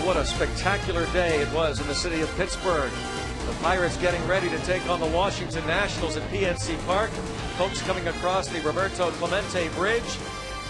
what a spectacular day it was in the city of Pittsburgh. The Pirates getting ready to take on the Washington Nationals at PNC Park. Folks coming across the Roberto Clemente Bridge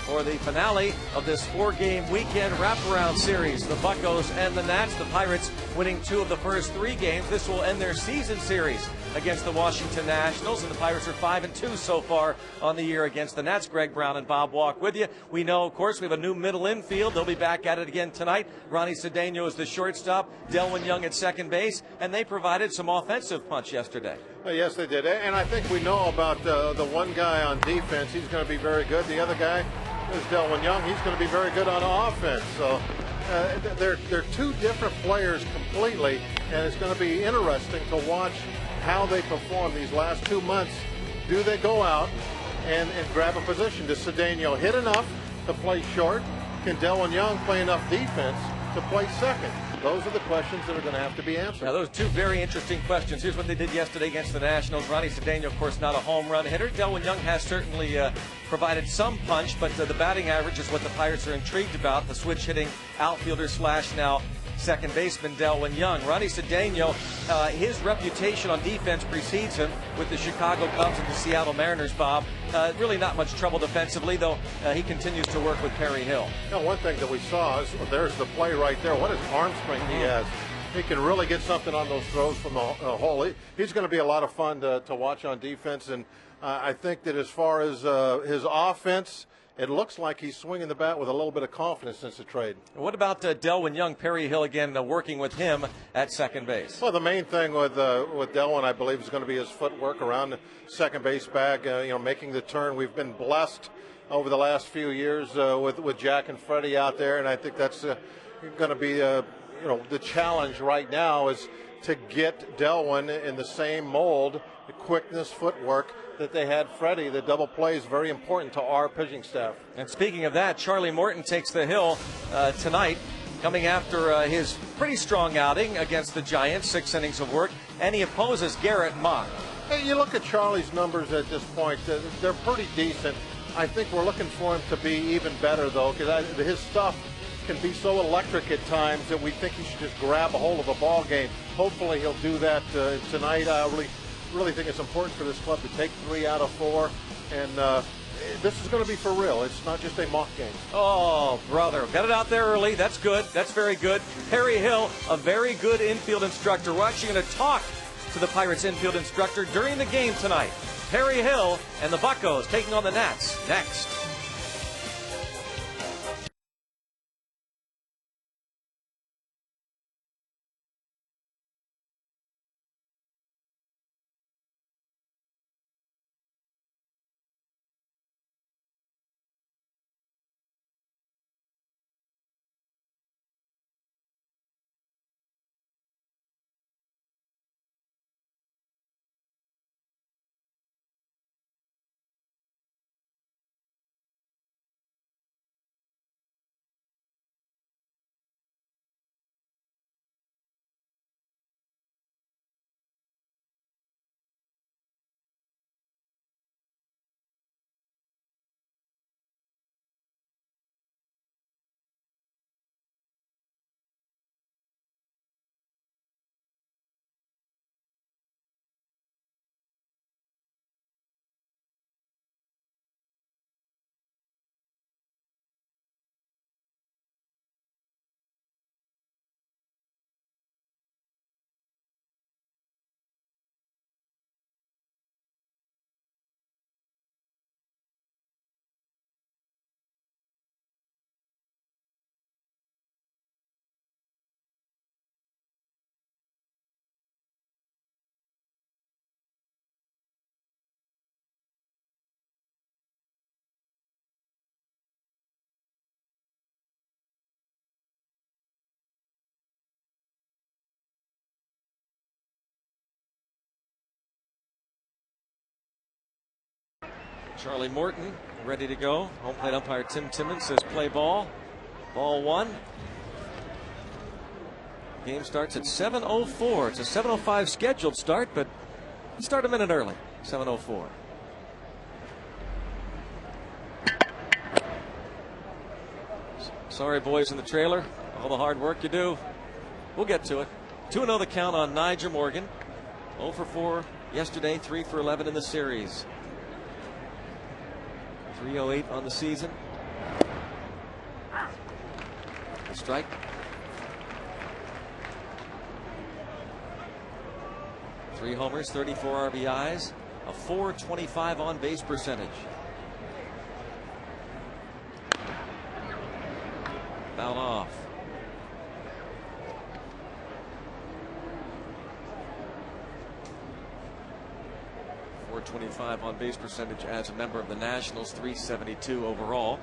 for the finale of this four-game weekend wraparound series. The Buccos and the Nats. The Pirates winning 2 of the first 3 games. This will end their season series against the Washington Nationals, and the Pirates are 5-2 so far on the year against the Nats. Greg Brown and Bob Walk with you. We know, of course, we have a new middle infield. They'll be back at it again tonight. Ronnie Cedeno is the shortstop, Delwin Young at second base, and they provided some offensive punch yesterday. Yes, they did, and I think we know about the one guy on defense. He's going to be very good. The other guy is Delwin Young. He's going to be very good on offense. So they're 2 different players completely, and it's going to be interesting to watch how they perform these last 2 months. Do they go out and grab a position? Does Cedeno hit enough to play short? Can Delwin Young play enough defense to play second? Those are the questions that are going to have to be answered. Now, those 2 very interesting questions. Here's what they did yesterday against the Nationals. Ronnie Cedeno, of course, not a home run hitter. Delwin Young has certainly provided some punch, but the batting average is what the Pirates are intrigued about. The switch hitting outfielder slash now second baseman Delwin Young. Ronnie Cedeno, his reputation on defense precedes him with the Chicago Cubs and the Seattle Mariners, Bob. Really not much trouble defensively, though he continues to work with Perry Hill. Now, one thing that we saw is there's the play right there. What an arm strength he has. He can really get something on those throws from the hole. He's going to be a lot of fun to watch on defense, and I think that as far as his offense, it looks like he's swinging the bat with a little bit of confidence since the trade. What about Delwin Young? Perry Hill again working with him at second base. Well, the main thing with Delwin, I believe, is going to be his footwork around the second base bag. Making the turn. We've been blessed over the last few years with Jack and Freddie out there, and I think that's going to be the challenge right now is to get Delwin in the same mold, the quickness, footwork that they had Freddie. The double play is very important to our pitching staff. And speaking of that, Charlie Morton takes the hill tonight, coming after his pretty strong outing against the Giants, 6 innings of work, and he opposes Garrett Mock. Hey, you look at Charlie's numbers at this point, they're pretty decent. I think we're looking for him to be even better, though, because his stuff can be so electric at times that we think he should just grab a hold of a ball game. Hopefully he'll do that tonight. I really think it's important for this club to take 3 out of 4, and this is going to be for real. It's not just a mock game. Oh, brother, got it out there early. That's good. That's very good. Perry Hill, a very good infield instructor. We're actually going to talk to the Pirates infield instructor during the game tonight. Perry Hill and the Buccos taking on the Nats next. Charlie Morton ready to go. Home plate umpire Tim Timmons says play ball. Ball 1. Game starts at 7:04. It's a 7:05 scheduled start, but start a minute early. 7:04. Sorry, boys in the trailer. All the hard work you do. We'll get to it. 2-0 the count on Nyjer Morgan. 0 for 4 yesterday, 3 for 11 in the series. 308 on the season. A strike. Three homers, 34 RBIs, a .425 on base percentage. Foul off. .425 on base percentage as a member of the Nationals, .372 overall.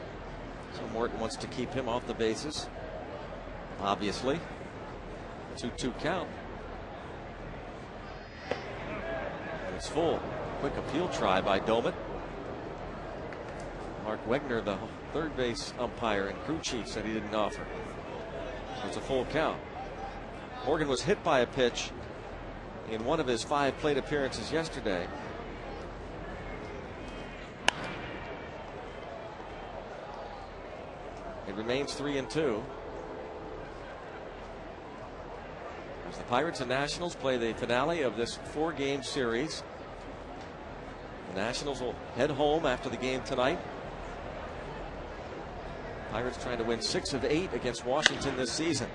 So Morton wants to keep him off the bases. Obviously. 2-2 count. And it's full. Quick appeal try by Doman. Mark Wegner, the third base umpire and crew chief, said he didn't offer. So it's a full count. Morgan was hit by a pitch in one of his 5 plate appearances yesterday. It remains 3-2. As the Pirates and Nationals play the finale of this 4-game series. The Nationals will head home after the game tonight. Pirates trying to win 6 of 8 against Washington this season.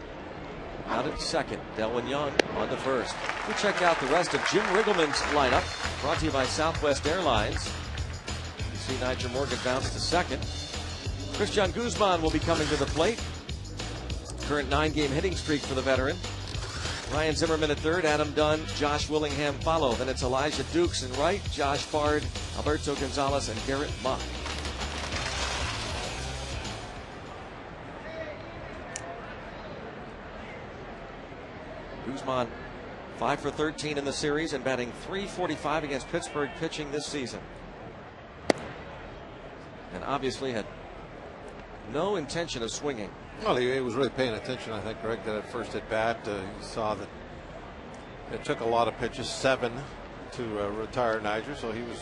Out at second, Delwin Young on to first. We check out the rest of Jim Riggleman's lineup, brought to you by Southwest Airlines. You see Nyjer Morgan bounce to second. Christian Guzman will be coming to the plate. Current 9-game hitting streak for the veteran. Ryan Zimmerman at third, Adam Dunn, Josh Willingham follow. Then it's Elijah Dukes in right, Josh Bard, Alberto Gonzalez, and Garrett Muck. Guzman 5 for 13 in the series and batting .345 against Pittsburgh pitching this season. And obviously had no intention of swinging. Well, he was really paying attention, I think, Greg, that at first at bat. You saw that it took a lot of pitches, 7 to retire Nyjer, so he was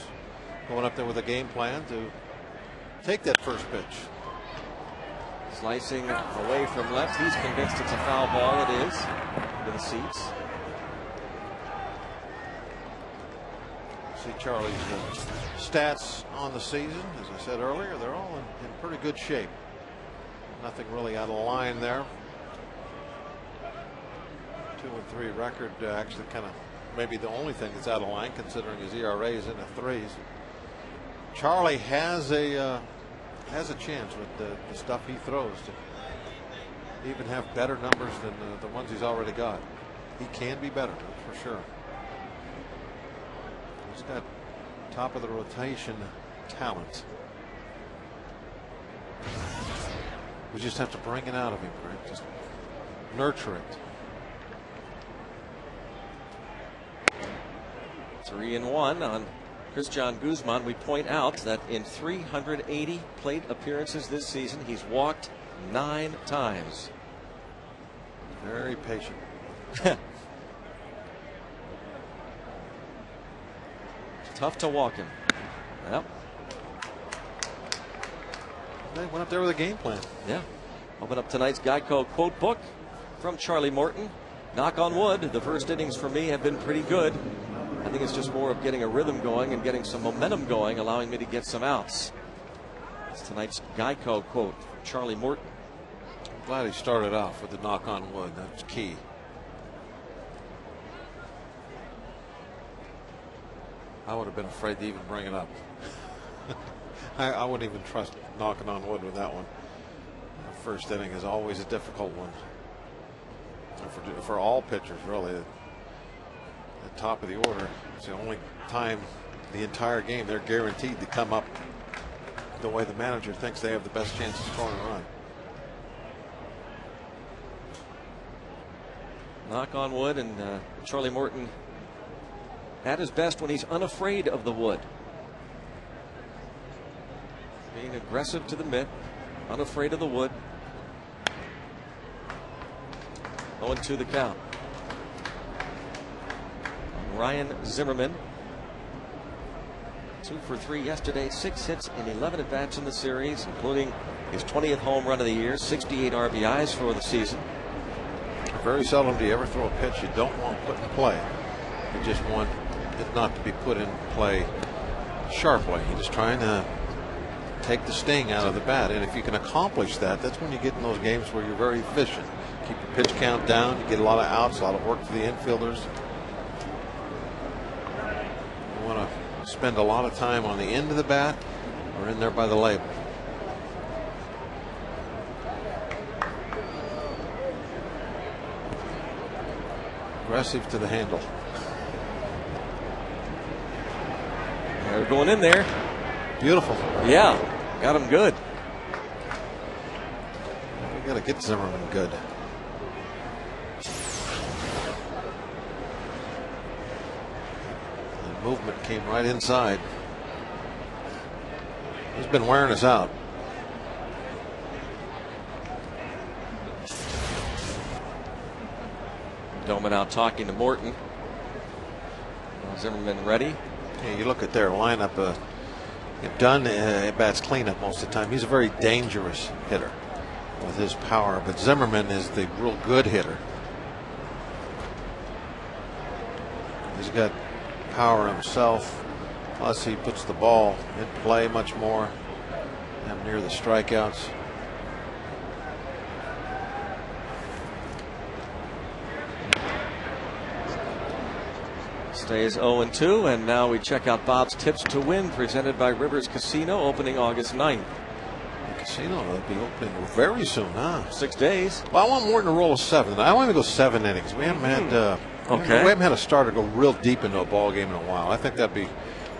going up there with a game plan to take that first pitch. Slicing away from left. He's convinced it's a foul ball. It is. To the seats. See Charlie's stats on the season, as I said earlier, they're all in pretty good shape. Nothing really out of line there. 2-3 record, actually kind of maybe the only thing that's out of line, considering his ERA is in the 3s. Charlie has a chance with the stuff he throws to even have better numbers than the ones he's already got. He can be better, that's for sure. He's got top of the rotation talent. We just have to bring it out of him, Greg. Just nurture it. 3-1 on Christian Guzman. We point out that in 380 plate appearances this season, he's walked 9 times. Very patient. Tough to walk him. Well, they went up there with a game plan. Yeah. Open up tonight's Geico quote book from Charlie Morton. Knock on wood, the first innings for me have been pretty good. I think it's just more of getting a rhythm going and getting some momentum going, allowing me to get some outs. It's tonight's Geico quote from Charlie Morton. I'm glad he started off with the knock on wood. That's key. I would have been afraid to even bring it up. I wouldn't even trust knocking on wood with that one. The first inning is always a difficult one. For all pitchers, really. At the top of the order, it's the only time the entire game they're guaranteed to come up the way the manager thinks they have the best chance of scoring a run. Knock on wood, and Charlie Morton at his best when he's unafraid of the wood. Being aggressive to the mitt, unafraid of the wood. 0-2 the count. Ryan Zimmerman. 2 for 3 yesterday, 6 hits and 11 at-bats in the series, including his 20th home run of the year, 68 RBIs for the season. Very seldom do you ever throw a pitch you don't want put in play. You just want it not to be put in play sharply. You're just trying to take the sting out of the bat. And if you can accomplish that, that's when you get in those games where you're very efficient. Keep your pitch count down. You get a lot of outs, a lot of work for the infielders. You want to spend a lot of time on the end of the bat or in there by the label. Aggressive to the handle. They're going in there. Beautiful. Yeah, got him good. We got to get Zimmerman good. The movement came right inside. He's been wearing us out. Doman out talking to Morton. Zimmerman ready. Yeah, you look at their lineup. Dunn bats cleanup most of the time. He's a very dangerous hitter with his power, but Zimmerman is the real good hitter. He's got power himself. Plus, he puts the ball in play much more. I'm near the strikeouts. Stays 0-2, and now we check out Bob's Tips to Win, presented by Rivers Casino, opening August 9th. The casino will be opening very soon, huh? 6 days. Well, I want Morton to roll a 7. I want him to go 7 innings. We haven't had we haven't had a starter go real deep into a ball game in a while. I think that'd be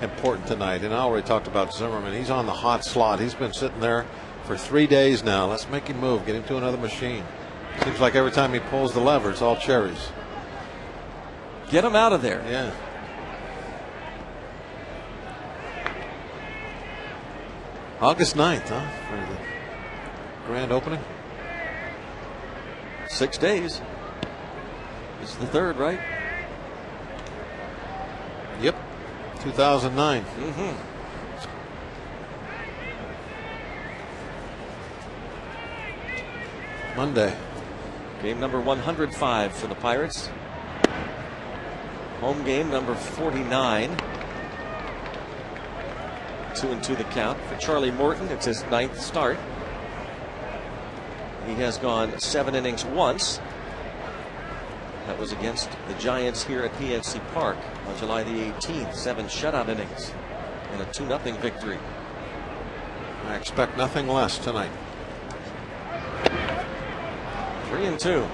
important tonight. And I already talked about Zimmerman. He's on the hot slot. He's been sitting there for 3 days now. Let's make him move. Get him to another machine. Seems like every time he pulls the lever, it's all cherries. Get him out of there. Yeah. August 9th, huh? For the grand opening. 6 days. This is the 3rd, right? Yep. 2009. Monday. Game number 105 for the Pirates. Home game number 49. 2-2 the count for Charlie Morton. It's his 9th start. He has gone 7 innings once. That was against the Giants here at PNC Park on July the 18th. 7 shutout innings and a 2-0 victory. I expect nothing less tonight. 3-2.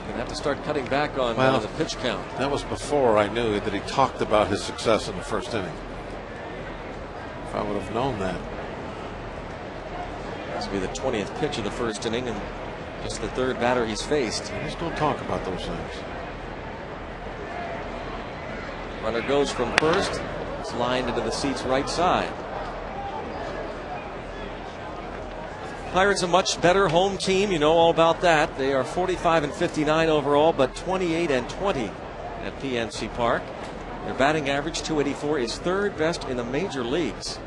Gonna have to start cutting back on the pitch count. That was before I knew that he talked about his success in the first inning. If I would have known that. This will be the 20th pitch of the first inning and just the 3rd batter he's faced. Just don't talk about those things. Runner goes from first. It's lined into the seat's right side. Pirates a much better home team. You know all about that. They are 45-59 overall, but 28-20 at PNC Park. Their batting average, .284, is 3rd best in the major leagues.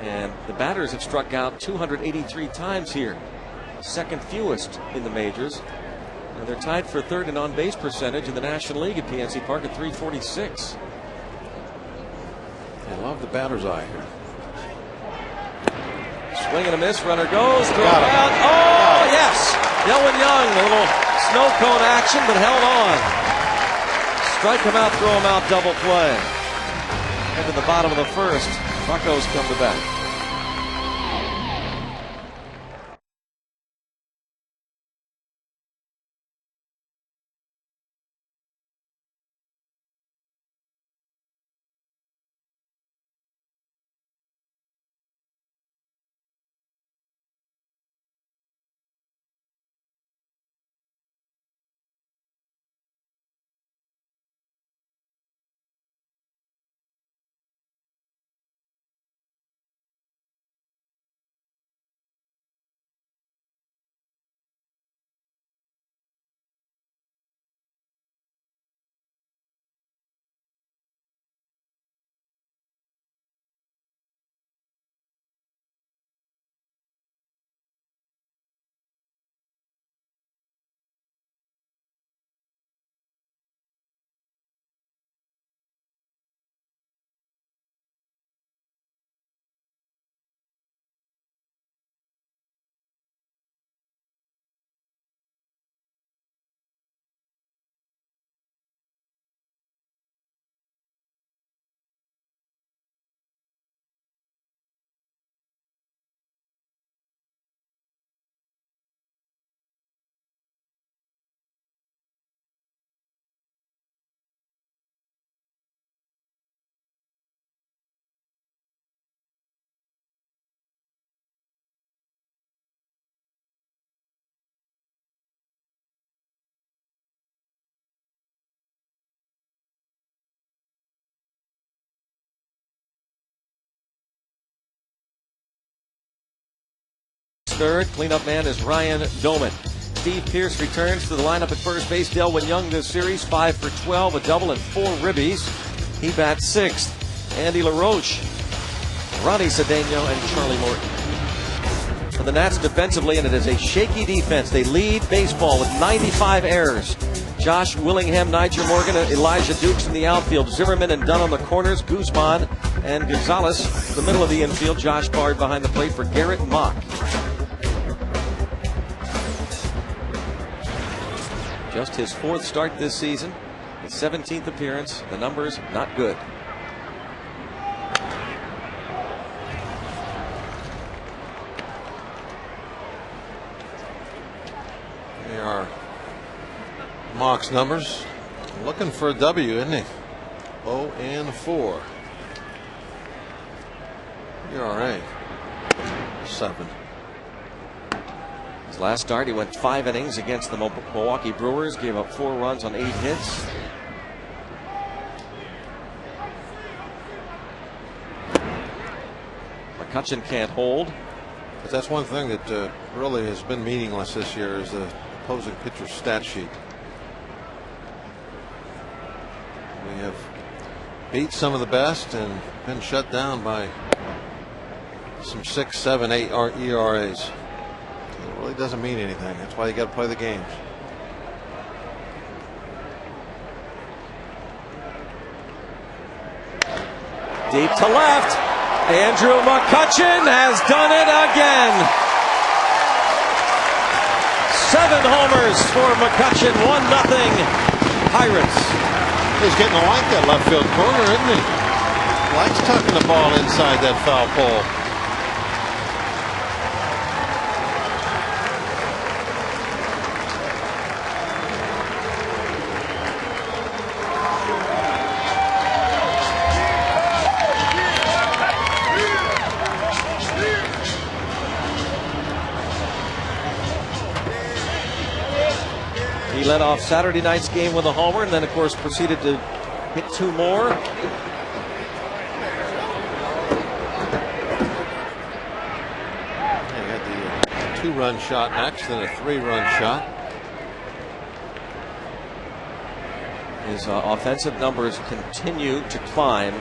And the batters have struck out 283 times here, 2nd fewest in the majors. And they're tied for 3rd in on-base percentage in the National League at PNC Park at .346. I love the batter's eye here. Swing and a miss. Runner goes. Throw out. Oh, yes. Delwin Young. A little snow cone action, but held on. Strike him out, throw him out, double play. Into the bottom of the 1st. Buccos come to bat. third. Cleanup man is Ryan Doman. Steve Pearce returns to the lineup at first base. Delwyn Young this series, 5 for 12, a double and 4 ribbies. He bats sixth. Andy LaRoche, Ronnie Cedeno, and Charlie Morton. For the Nats defensively, and it is a shaky defense. They lead baseball with 95 errors. Josh Willingham, Niger Morgan, Elijah Dukes in the outfield. Zimmerman and Dunn on the corners. Guzman and Gonzalez in the middle of the infield. Josh Bard behind the plate for Garrett Mock. Just his 4th start this season. His 17th appearance. The numbers not good. They are Mock's numbers. Looking for a W, isn't he? 0-4. ERA 7. His last start, he went 5 innings against the Milwaukee Brewers, gave up 4 runs on 8 hits. McCutchen can't hold. But that's one thing that really has been meaningless this year is the opposing pitcher's stat sheet. We have beat some of the best and been shut down by some 6, 7, 8 ERAs. It really doesn't mean anything. That's why you got to play the games. Deep to left. Andrew McCutchen has done it again. 7 homers for McCutchen. 1-0 Pirates. He's getting to like that left field corner, isn't he? Likes tucking the ball inside that foul pole. He led off Saturday night's game with a homer and then, of course, proceeded to hit 2 more. He had the 2-run shot next, then a 3-run shot. His offensive numbers continue to climb,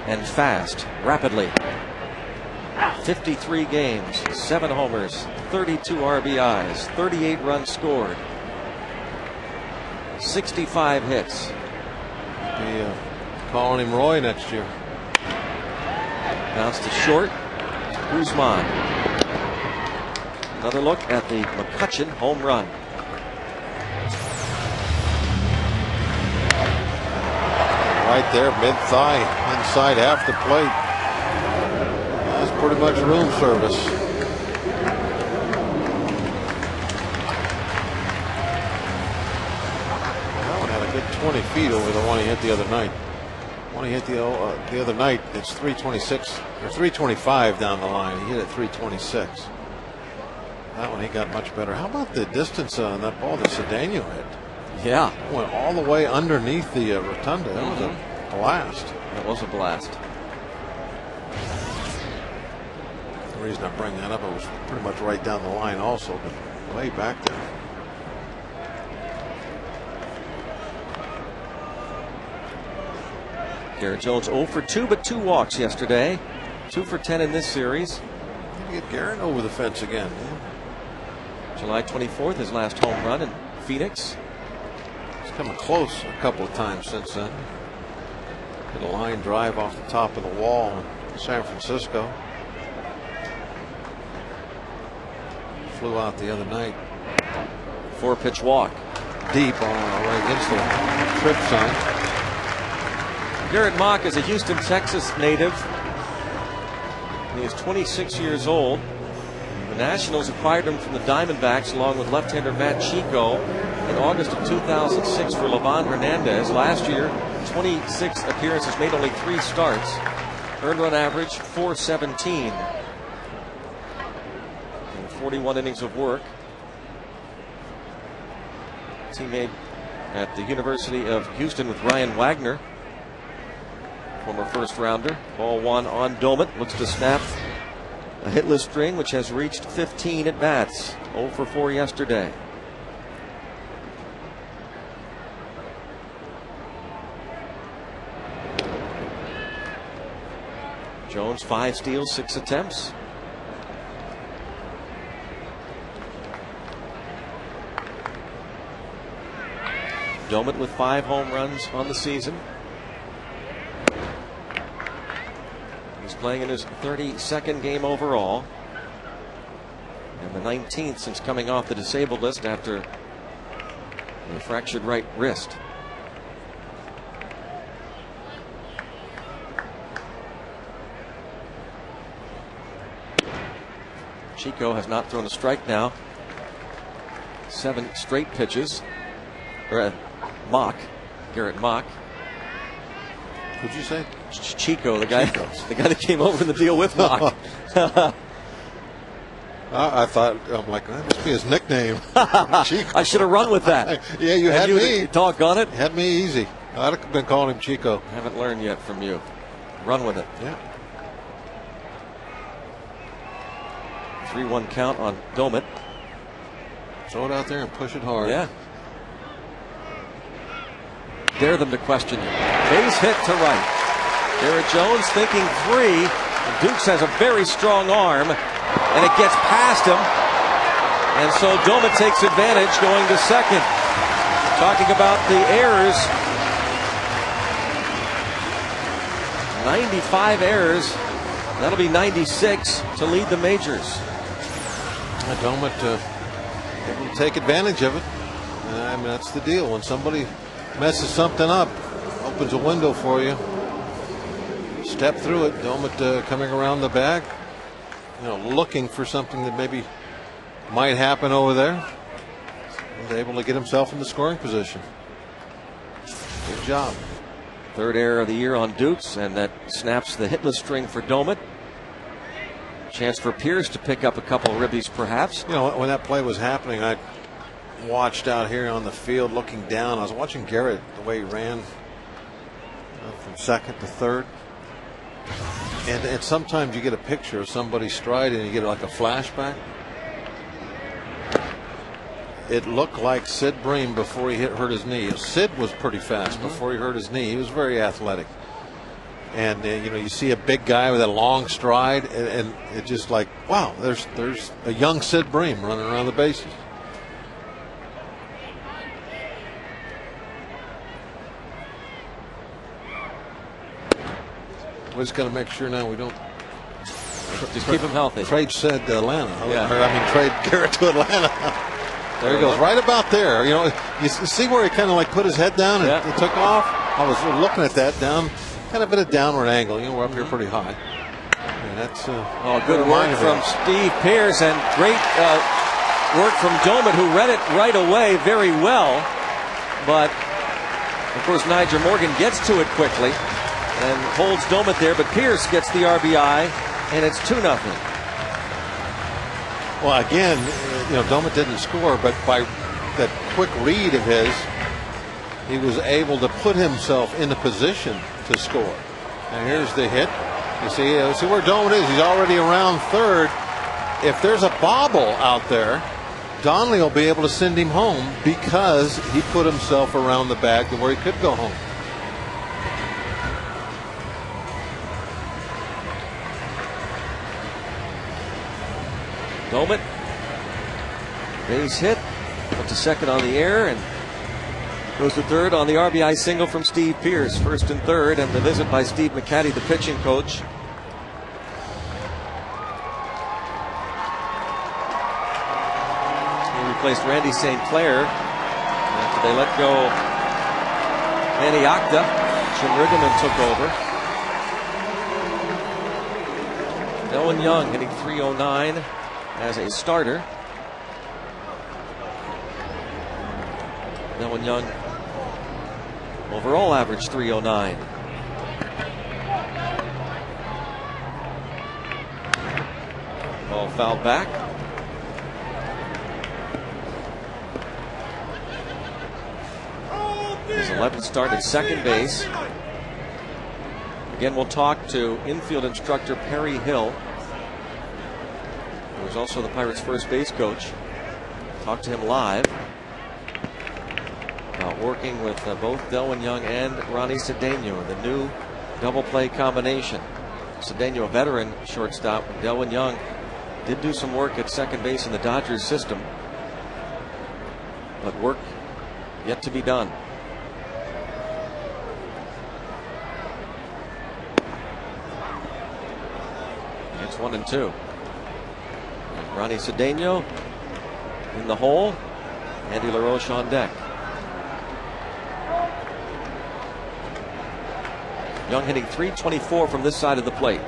and fast, rapidly. 53 games, 7 homers, 32 RBIs, 38 runs scored, 65 hits. Be calling him Roy next year. Bounced to short. Guzman. Another look at the McCutchen home run. Right there, mid-thigh, inside half the plate. That's pretty much room service. That one had a good 20 feet over the one he hit the other night. One he hit the other night, it's 326 or 325 down the line. He hit it 326. That one he got much better. How about the distance on that ball that Cedeno hit? Yeah. Went all the way underneath the rotunda. That was a blast. It was a blast. The reason I bring that up, it was pretty much right down the line also, but way back there. Garrett Jones 0 for 2, but 2 walks yesterday. 2 for 10 in this series. Maybe get Garrett over the fence again. July 24th, his last home run in Phoenix. He's coming close a couple of times since then. Hit a line drive off the top of the wall in San Francisco. Flew out the other night. 4-pitch walk. Deep on right against the trip sign. Garrett Mock is a Houston, Texas native. He is 26 years old. The Nationals acquired him from the Diamondbacks along with left-hander Matt Chico in August of 2006 for Livan Hernandez. Last year, 26 appearances, made only 3 starts. Earned run average 417. And 41 innings of work. Teammate at the University of Houston with Ryan Wagner, former first rounder. Ball 1 on Doman. Looks to snap a hitless string which has reached 15 at bats. 0 for 4 yesterday. Jones 5 steals, 6 attempts. Doumit with 5 home runs on the season. He's playing in his 32nd game overall, and the 19th since coming off the disabled list after a fractured right wrist. Chico has not thrown a strike now. 7 straight pitches. Or Mock, Garrett Mock. Who'd you say? Chico, the guy that came over in the deal with Mock. I thought, I'm like, that must be his nickname. Chico. I should have run with that. Yeah, you had me. Talk on it. Had me easy. I'd have been calling him Chico. I haven't learned yet from you. Run with it. Yeah. 3-1 count on Doumit. Throw it out there and push it hard. Yeah. Dare them to question you. Base hit to right. Garrett Jones thinking 3. Dukes has a very strong arm, and it gets past him. And so Doumit takes advantage, going to second. Talking about the errors. 95 errors. That'll be 96 to lead the majors. Doumit able to take advantage of it. I mean, that's the deal. When somebody messes something up, opens a window for you, step through it. Doumit coming around the bag, looking for something that maybe might happen over there. He's able to get himself in the scoring position. Good job. 3rd error of the year on Dukes, and that snaps the hitless string for Doumit. Chance for Pierce to pick up a couple of ribbies, perhaps. When that play was happening, I watched out here on the field looking down. I was watching Garrett, the way he ran from second to third. And sometimes you get a picture of somebody striding and you get like a flashback. It looked like Sid Bream before he hurt his knee. Sid was pretty fast before he hurt his knee. He was very athletic. And you see a big guy with a long stride, and it's just like, wow, there's a young Sid Bream running around the bases. We're just got to make sure now we don't just keep him healthy. Trade Sid to Atlanta. Yeah. Trade Garrett to Atlanta. There he goes, right about there. You see where he kind of like put his head down and he took off. I was looking at that down, kind of at a downward angle. We're up here pretty high. And that's good work from Steve Pierce, and great work from Doumit, who read it right away very well. But of course, Nyjer Morgan gets to it quickly and holds Doumit there, but Pierce gets the RBI, and it's 2-0. Well, again, Doumit didn't score, but by that quick read of his, he was able to put himself in a position to score. And here's the hit. You see where Doumit is. He's already around third. If there's a bobble out there, Donnelly will be able to send him home because he put himself around the bag to where he could go home. Doumit, base hit, put to second on the air, and goes to third on the RBI single from Steve Pierce. 1st and 3rd, and the visit by Steve McCatty, the pitching coach. He replaced Randy St. Clair after they let go Manny Acta. Jim Riggleman took over. Owen Young hitting .309 as a starter. Owen Young overall average .309. Ball fouled back. His 11th start at second base. Again, we'll talk to infield instructor Perry Hill who was also the Pirates' first base coach. Talked to him live about working with both Delwin Young and Ronnie Cedeno, the new double play combination. Cedeno, a veteran shortstop. Delwin Young did do some work at second base in the Dodgers system, but work yet to be done. It's 1-2. Ronnie Cedeno in the hole. Andy LaRoche on deck. Young hitting .324 from this side of the plate.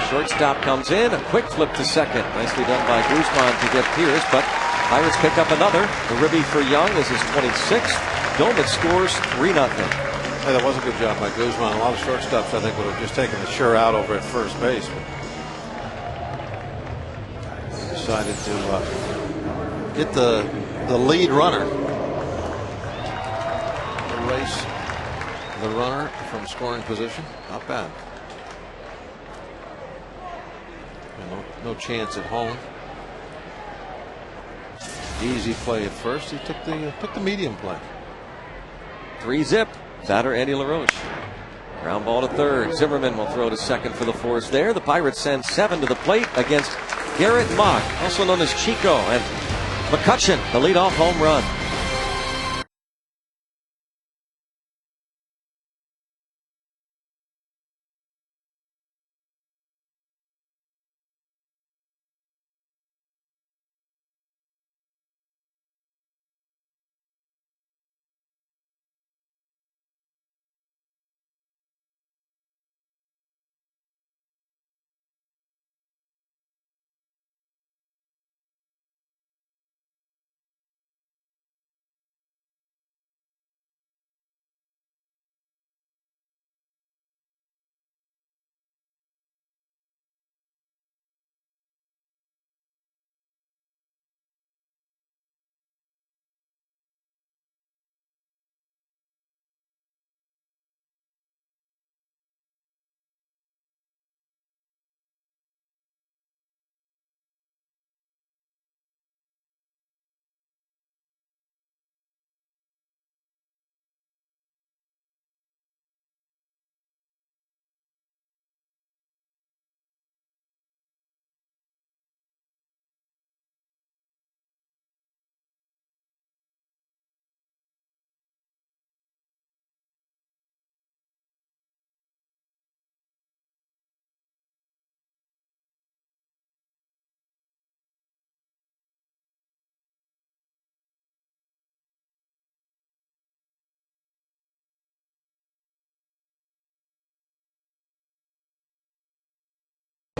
Shortstop comes in. A quick flip to second. Nicely done by Guzman to get Pierce, but Pirates pick up another. The ribby for Young is his 26th. Domet scores 3-0. Hey, that was a good job by Guzman. A lot of shortstops, I think, would have just taken the sure out over at first base. He decided to get the lead runner. Erase the runner from scoring position. Not bad. No chance at home. Easy play at first. He took the medium play. 3-zip. Batter Andy LaRoche. Ground ball to third. Zimmerman will throw to second for the force there. The Pirates send 7 to the plate against Garrett Mock, also known as Chico, and McCutchen, the leadoff home run.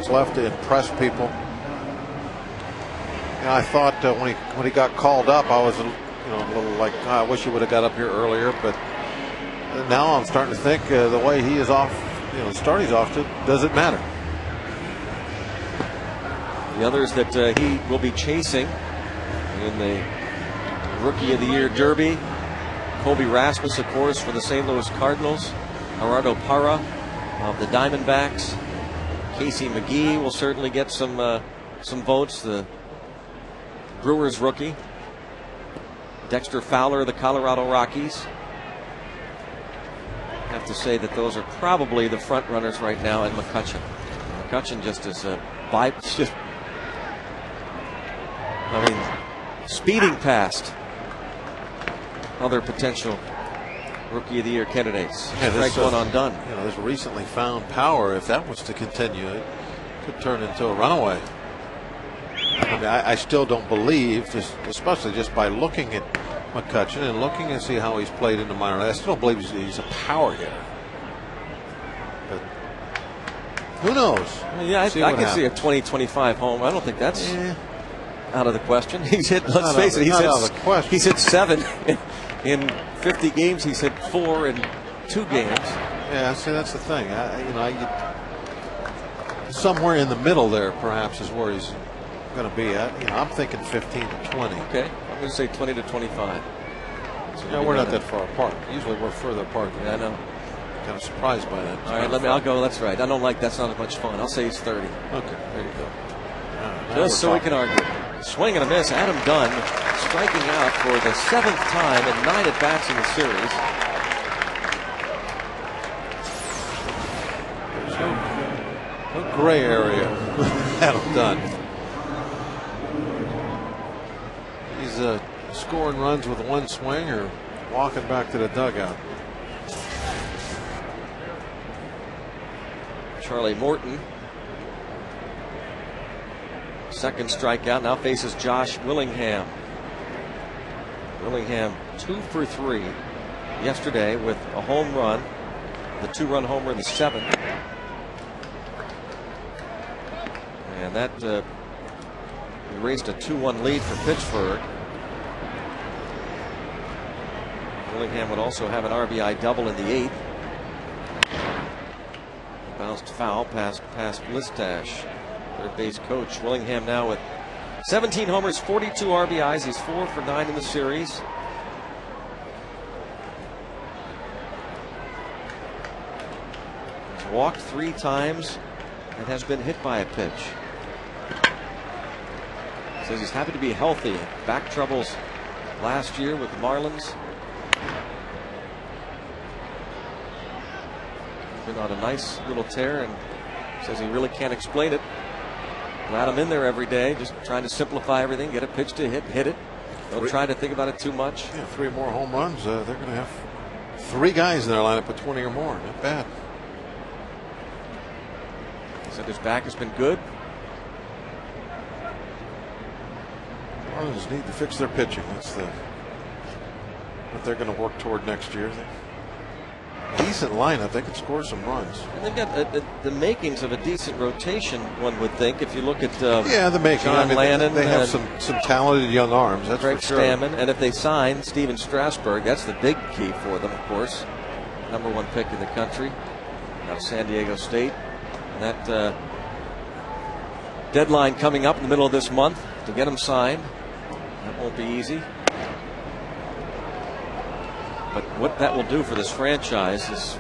Left to impress people. And I thought when he got called up, I was a little like, I wish he would have got up here earlier. But now I'm starting to think the way he is off, the start he's off to, does it matter? The others that he will be chasing in the Rookie of the Year Derby: Colby Rasmus, of course, for the St. Louis Cardinals; Gerardo Parra of the Diamondbacks; Casey McGee will certainly get some votes, the Brewers rookie; Dexter Fowler of the Colorado Rockies. I have to say that those are probably the front runners right now, and McCutchen. McCutchen just is speeding past other potential Rookie of the Year candidates. Strike one on done. This recently found power, if that was to continue, it could turn into a runaway. I mean, I still don't believe, especially just by looking at McCutchen and looking and see how he's played in the minor leagues, I still don't believe he's a power hitter. But who knows? Yeah, I can see a 20-25 home. I don't think that's out of the question. He's hit, let's face it, he's hit 7 in 50 games. He's hit 4 in 2 games. Yeah, see, that's the thing. Somewhere in the middle there, perhaps, is where he's going to be at. I'm thinking 15 to 20. Okay, I'm going to say 20 to 25. So we're not that far apart. Usually we're further apart than that. I know. kind of surprised by that. All right, I'll go. That's right. I don't like that's not as much fun. I'll say he's 30. Okay, there you go. Just so we can argue. Swing and a miss. Adam Dunn striking out for the 7th time in 9 at-bats in the series. No gray area. Adam Dunn. He's scoring runs with one swing or walking back to the dugout. Charlie Morton, second strikeout, now faces Josh Willingham. Willingham 2 for 3 yesterday with a home run, the 2-run homer in the 7th. And that raised a 2-1 lead for Pittsburgh. Willingham would also have an RBI double in the 8th. Bounced foul past Listash, third base coach. Willingham now with 17 homers, 42 RBIs. He's 4 for 9 in the series. He's walked 3 times and has been hit by a pitch. Says he's happy to be healthy. Back troubles last year with the Marlins. Been on a nice little tear and says he really can't explain it. Glad I'm in there every day, just trying to simplify everything, get a pitch to hit it. Don't try to think about it too much. Yeah, 3 more home runs. They're going to have 3 guys in their lineup with 20 or more. Not bad. He said his back has been good. Marlins need to fix their pitching. That's what they're going to work toward next year. Decent lineup. They could score some runs. And they've got the makings of a decent rotation, one would think, if you look at the making. John Lannon. They have some talented young arms. That's Greg for sure. Stammen. And if they sign Steven Strasburg, that's the big key for them, of course. #1 pick in the country out of San Diego State. And that deadline coming up in the middle of this month to get him signed. That won't be easy. But what that will do for this franchise is,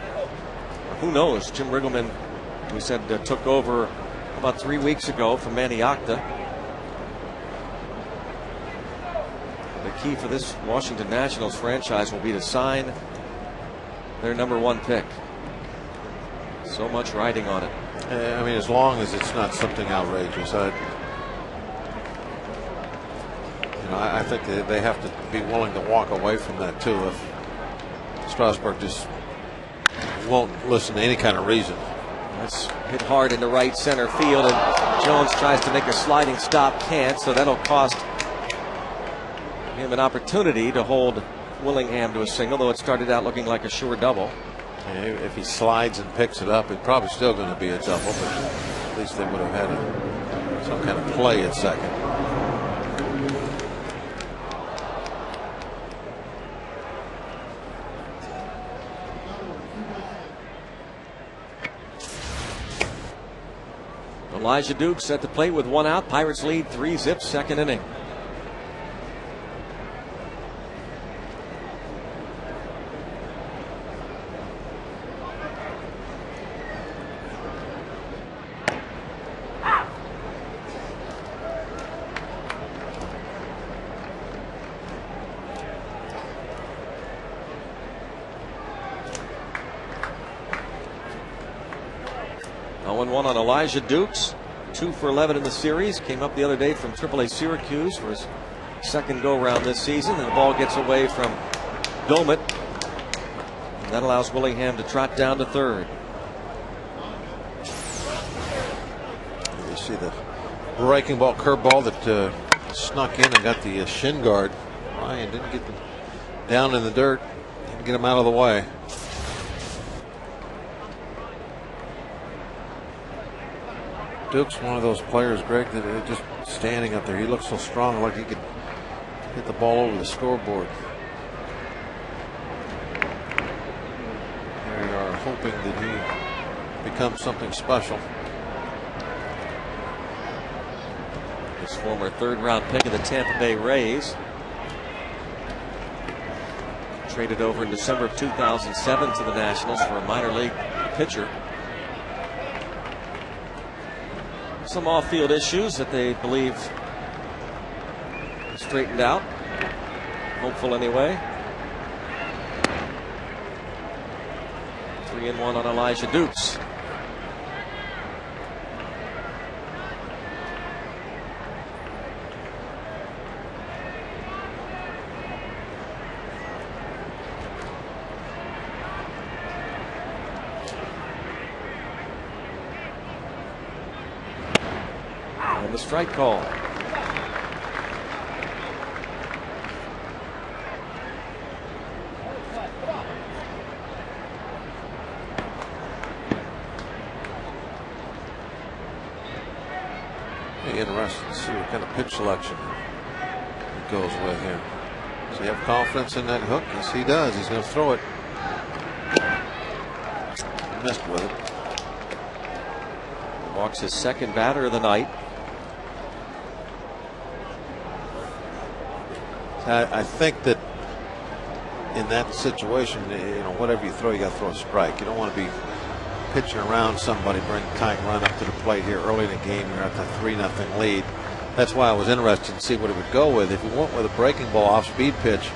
who knows? Jim Riggleman, we said, took over about 3 weeks ago from Manny Octa. The key for this Washington Nationals franchise will be to sign their #1 pick. So much riding on it. I mean, as long as it's not something outrageous. I think they have to be willing to walk away from that too. If Strasburg just won't listen to any kind of reason. That's hit hard into right center field, and Jones tries to make a sliding stop, can't, so that'll cost him an opportunity to hold Willingham to a single, though it started out looking like a sure double. If he slides and picks it up, it's probably still going to be a double, but at least they would have had some kind of play at second. Elijah Dukes at the plate with 1 out. Pirates lead 3-0, second inning. On Elijah Dukes, 2 for 11 in the series. Came up the other day from AAA Syracuse for his second go-round this season, and the ball gets away from Gomit, and that allows Willingham to trot down to third. You see the breaking ball, curveball that snuck in and got the shin guard. Ryan didn't get them down in the dirt, didn't get them out of the way. Duke's one of those players, Greg, that are just standing up there. He looks so strong, like he could hit the ball over the scoreboard. They are hoping that he becomes something special. His former 3rd-round pick of the Tampa Bay Rays. Traded over in December of 2007 to the Nationals for a minor league pitcher. Some off-field issues that they believe straightened out. Hopeful anyway. 3-1 on Elijah Dukes. And the strike call. Interesting to see what kind of pitch selection it goes with here. Does he have confidence in that hook? Yes, he does. He's going to throw it. He missed with it. Walks his second batter of the night. I think that in that situation, whatever you throw, you got to throw a strike. You don't want to be pitching around somebody, bring tying run up to the plate here early in the game. You're at the 3-0 lead. That's why I was interested to see what he would go with. If he went with a breaking ball off-speed pitch,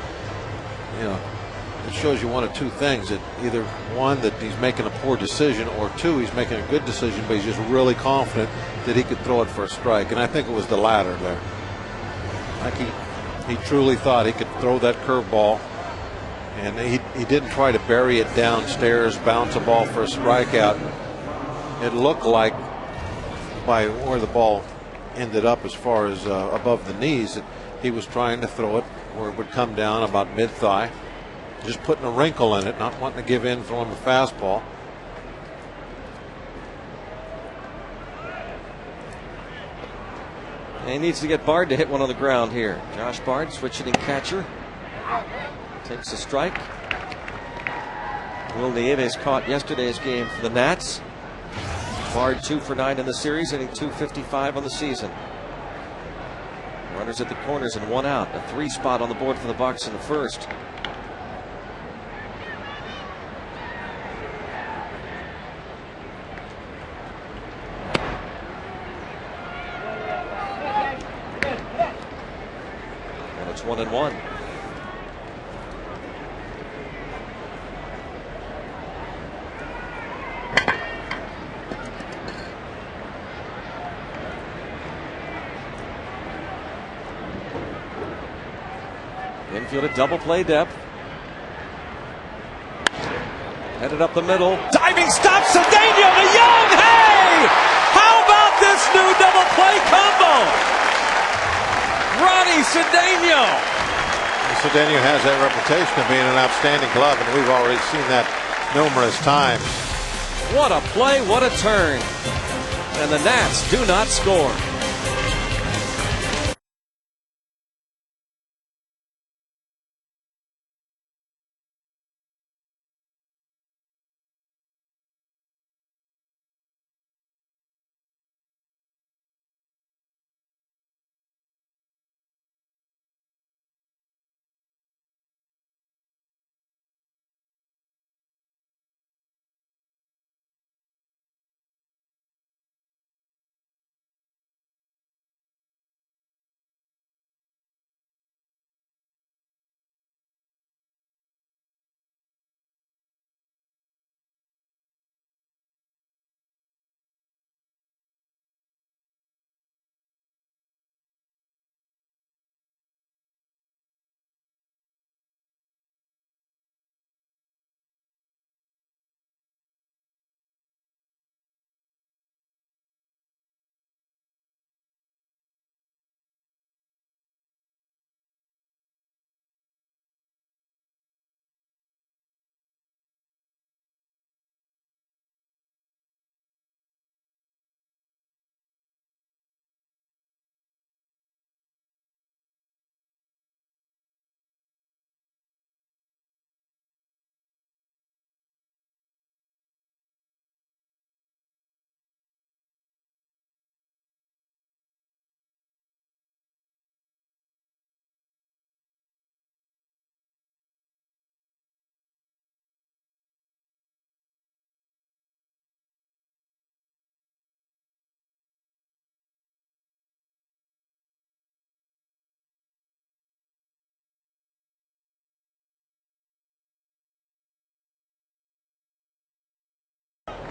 it shows you one of two things: that either one, that he's making a poor decision, or two, he's making a good decision, but he's just really confident that he could throw it for a strike. And I think it was the latter there. Like he truly thought he could throw that curveball. And he didn't try to bury it downstairs, bounce a ball for a strikeout. It looked like, by where the ball ended up as far as above the knees, that he was trying to throw it where it would come down about mid-thigh. Just putting a wrinkle in it, not wanting to give in, throwing the fastball. And he needs to get Bard to hit one on the ground here. Josh Bard, switch-hitting catcher. Takes a strike. Will Nieves caught yesterday's game for the Nats. Bard 2 for 9 in the series, hitting .255 on the season. Runners at the corners and 1 out. A 3 spot on the board for the Bucs in the first. And it's 1-1. Infield at double play depth. Headed up the middle. Diving stop, Cedeno to Young. Hey! How about this new double play combo? Ronnie Cedeno. Cedeno has that reputation of being an outstanding glove, and we've already seen that numerous times. What a play, what a turn. And the Nats do not score.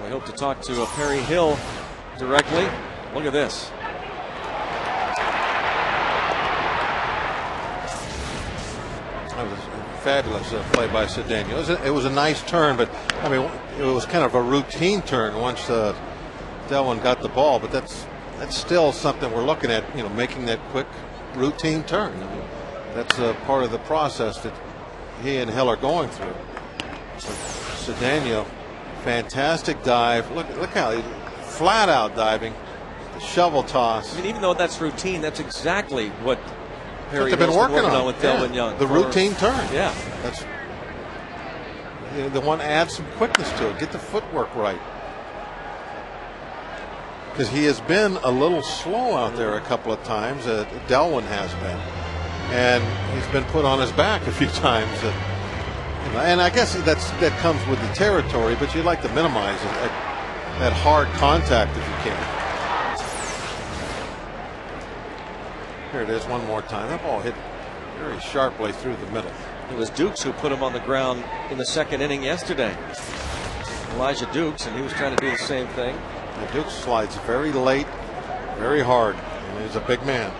We hope to talk to Perry Hill directly. Look at this. That was a fabulous play by Cedeno. It was a nice turn, but I mean, it was kind of a routine turn once Delwin got the ball. But that's still something we're looking at. You know, making that quick routine turn. I mean, that's a part of the process that he and Hill are going through. So Cedeno, fantastic dive. Look how he flat out diving, the shovel toss. I mean, even though that's routine, that's exactly what Perry Hill's been working on with Delwin Young. The routine turn. Yeah. That's the one. Add some quickness to it. Get the footwork right. Because he has been a little slow out there a couple of times. Delwin has been, and he's been put on his back a few times. And I guess that comes with the territory. But you like to minimize that hard contact if you can. Here it is one more time. That ball hit very sharply through the middle. It was Dukes who put him on the ground in the second inning yesterday. Elijah Dukes, and he was trying to do the same thing. And Dukes slides very late, very hard, and he's a big man.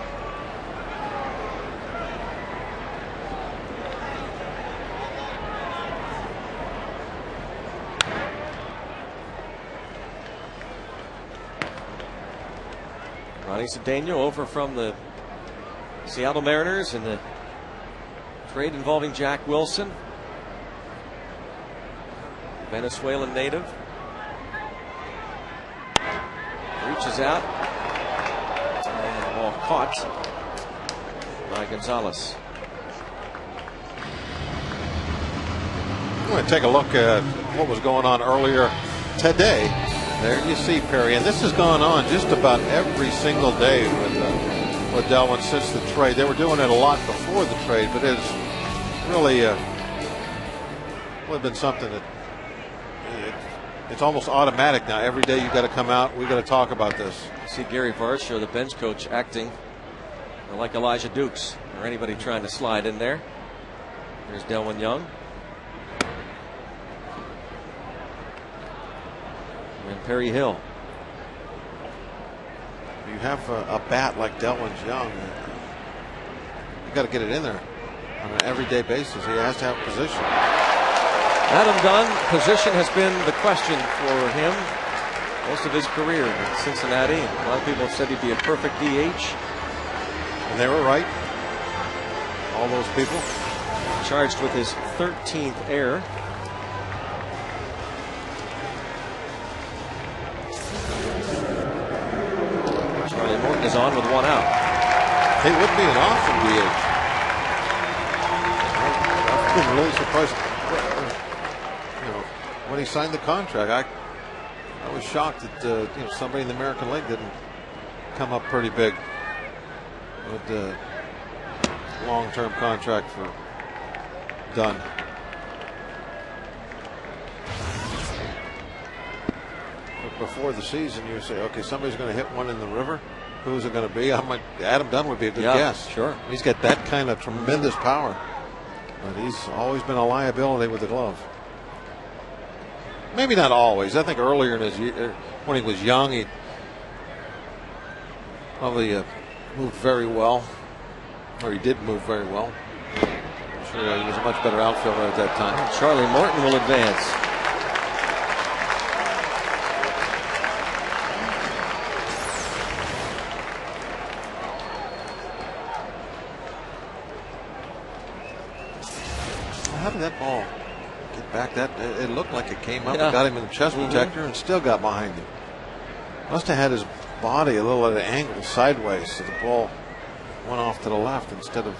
Ronnie Cedeno over from the Seattle Mariners in the trade involving Jack Wilson, Venezuelan native. Reaches out, and the ball caught by Gonzalez. I'm going to take a look at what was going on earlier today. There you see Perry, and this has gone on just about every single day with Delwin since the trade. They were doing it a lot before the trade, but it's really been something that it's almost automatic now. Every day you've got to come out. We've got to talk about this. See Gary Varsho, the bench coach, acting like Elijah Dukes or anybody trying to slide in there. Here's Delwin Young. And Perry Hill. You have a bat like Delwin's Young, you got to get it in there on an everyday basis. He has to have position. Adam Dunn, position has been the question for him most of his career in Cincinnati. A lot of people have said he'd be a perfect DH. And they were right. All those people. Charged with his 13th error. Charlie Morton is on with one out. He would be an awesome DH. I've been really surprised. When he signed the contract, I was shocked that somebody in the American League didn't come up pretty big with the long-term contract for Dunn. But before the season, you say, okay, somebody's going to hit one in the river. Who's it going to be? Adam Dunn would be a good guess. Sure. He's got that kind of tremendous power, but he's always been a liability with the glove. Maybe not always. I think earlier in his year, when he was young, he probably moved very well, or he did move very well. I'm sure he was a much better outfielder at that time. Charlie Morton will advance. How did that ball get back? It looked like it came up and got him in the chest protector and still got behind him. Must have had his body a little at an angle sideways, so the ball went off to the left instead of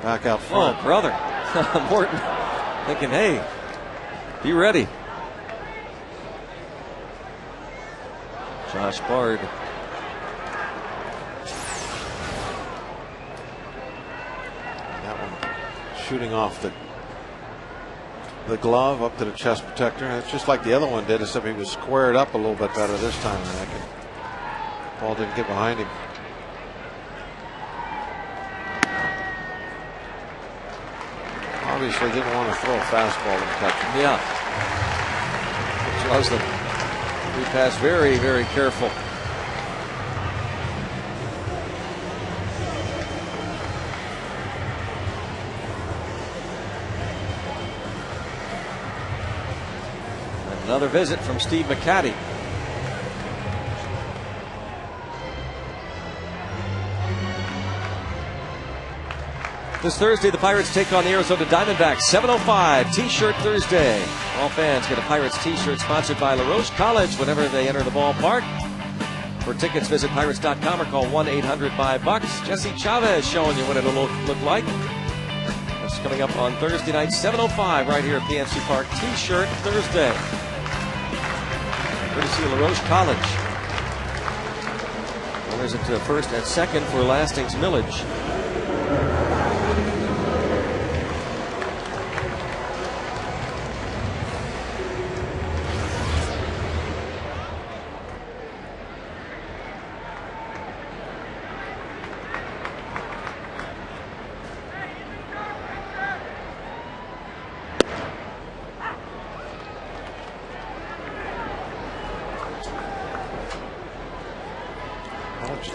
back out front. Oh, brother. Morton thinking, hey, be ready. Josh Bard. That one shooting off the glove up to the chest protector. It's just like the other one did, except he was squared up a little bit better this time. And ball didn't get behind him. Obviously didn't want to throw a fastball and catch him. Yeah. Which loves them. He passed very, very careful. Another visit from Steve McCatty. This Thursday, the Pirates take on the Arizona Diamondbacks. 7:05, T-Shirt Thursday. All fans get a Pirates T-shirt sponsored by LaRoche College whenever they enter the ballpark. For tickets, visit Pirates.com or call 1-800-5-BUCKS. Jesse Chavez showing you what it'll look like. That's coming up on Thursday night, 7:05, right here at PNC Park. T-Shirt Thursday. Courtesy of LaRoche College. Runners into first and second for Lasting's Millage.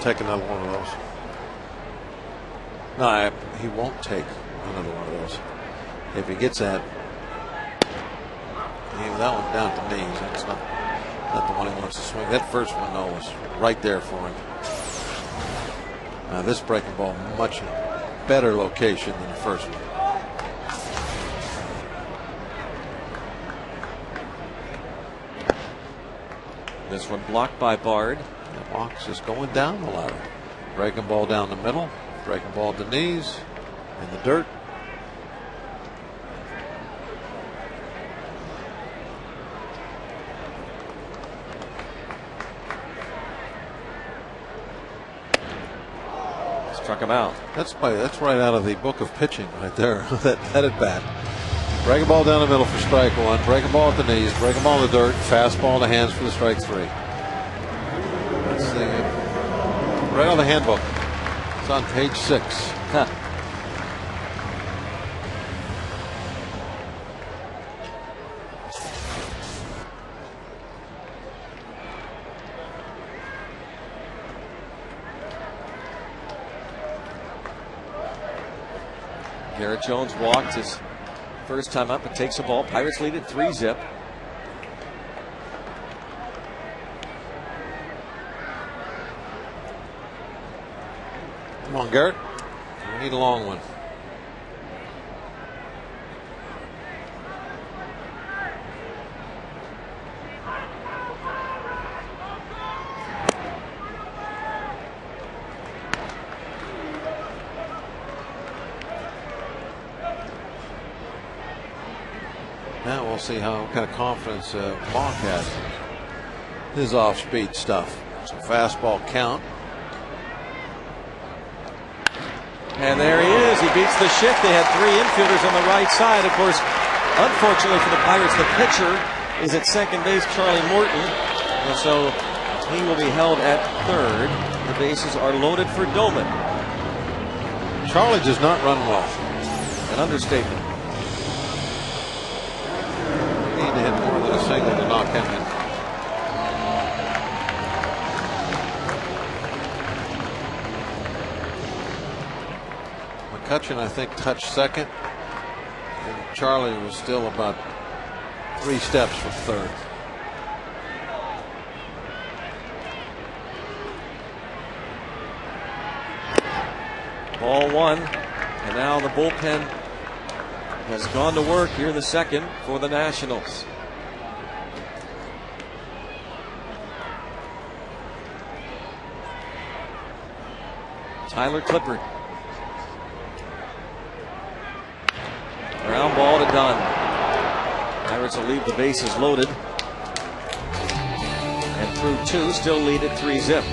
Take another one of those. No, he won't take another one of those. If he gets that, that one down to knees. That's not the one he wants to swing. That first one, though, was right there for him. This breaking ball, much better location than the first one. This one blocked by Bard. Mox is going down the ladder. Breaking ball down the middle. Breaking ball at the knees. In the dirt. Struck him out. That's right out of the book of pitching right there. that at bat. Breaking ball down the middle for strike one. Breaking ball at the knees. Breaking ball in the dirt. Fastball in the hands for the strike three. Right on the handbook. It's on page 6. Huh. Garrett Jones walked his first time up and takes the ball. Pirates lead at 3-zip. Come on, Garrett. We need a long one. Now we'll see what kind of confidence Mock has in his off-speed stuff. So fastball count. And there he is. He beats the shift. They had 3 infielders on the right side. Of course, unfortunately for the Pirates, the pitcher is at second base, Charlie Morton. And so he will be held at third. The bases are loaded for Doman. Charlie does not run well. An understatement. Need to hit more than a single to knock him in. McCutchen, I think, touched second, and Charlie was still about 3 steps from third. Ball 1, and now the bullpen has gone to work here in the second for the Nationals. Tyler Clippard. Ground ball to Dunn. Pirates will leave the bases loaded. And through 2, still lead at 3-zip.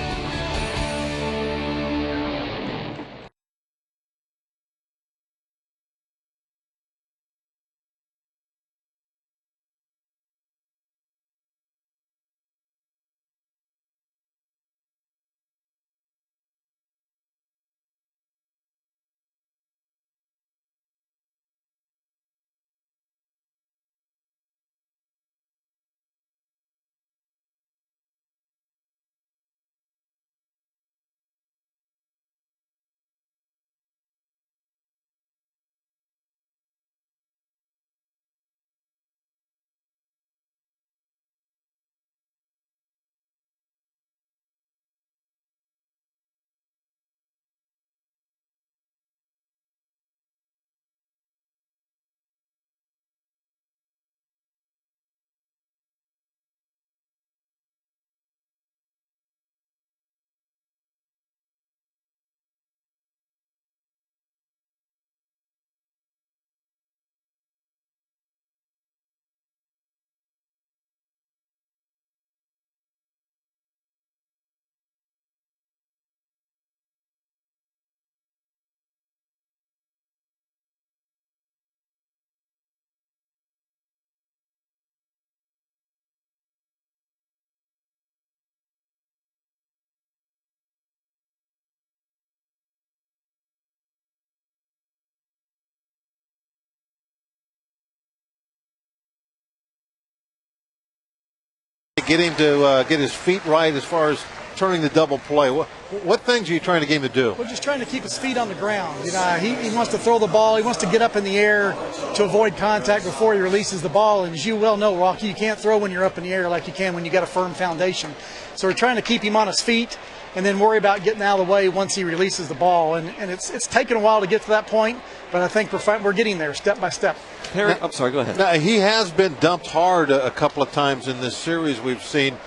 Get him to get his feet right as far as turning the double play. What things are you trying to get him to do? We're just trying to keep his feet on the ground. You know, he wants to throw the ball. He wants to get up in the air to avoid contact before he releases the ball. And as you well know, Rocky, you can't throw when you're up in the air like you can when you got a firm foundation. So we're trying to keep him on his feet and then worry about getting out of the way once he releases the ball. And it's taken a while to get to that point, but I think we're getting there step by step. Perry, I'm sorry, go ahead. Now, he has been dumped hard a couple of times in this series we've seen.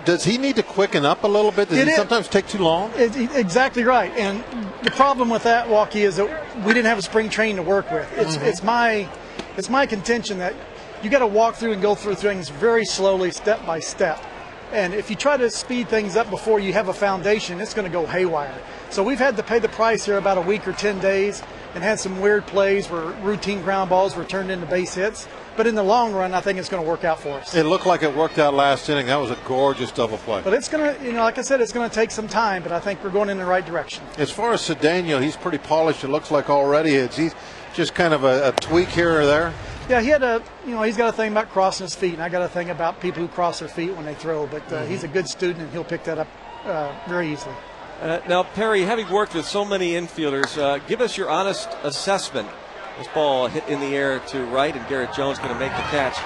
Does he need to quicken up a little bit? Does he sometimes take too long? Exactly right. And the problem with that, Walkie, is that we didn't have a spring training to work with. It's my contention that you got to walk through and go through things very slowly, step by step. And if you try to speed things up before you have a foundation, it's going to go haywire. So we've had to pay the price here about a week or 10 days and had some weird plays where routine ground balls were turned into base hits. But in the long run, I think it's going to work out for us. It looked like it worked out last inning. That was a gorgeous double play. But it's going to, like I said, it's going to take some time, but I think we're going in the right direction. As far as Cedeno, he's pretty polished, it looks like already. He's just kind of a tweak here or there. Yeah, he's got a thing about crossing his feet, and I got a thing about people who cross their feet when they throw. But he's a good student, and he'll pick that up very easily. Now, Perry, having worked with so many infielders, give us your honest assessment. This ball hit in the air to right, and Garrett Jones going to make the catch.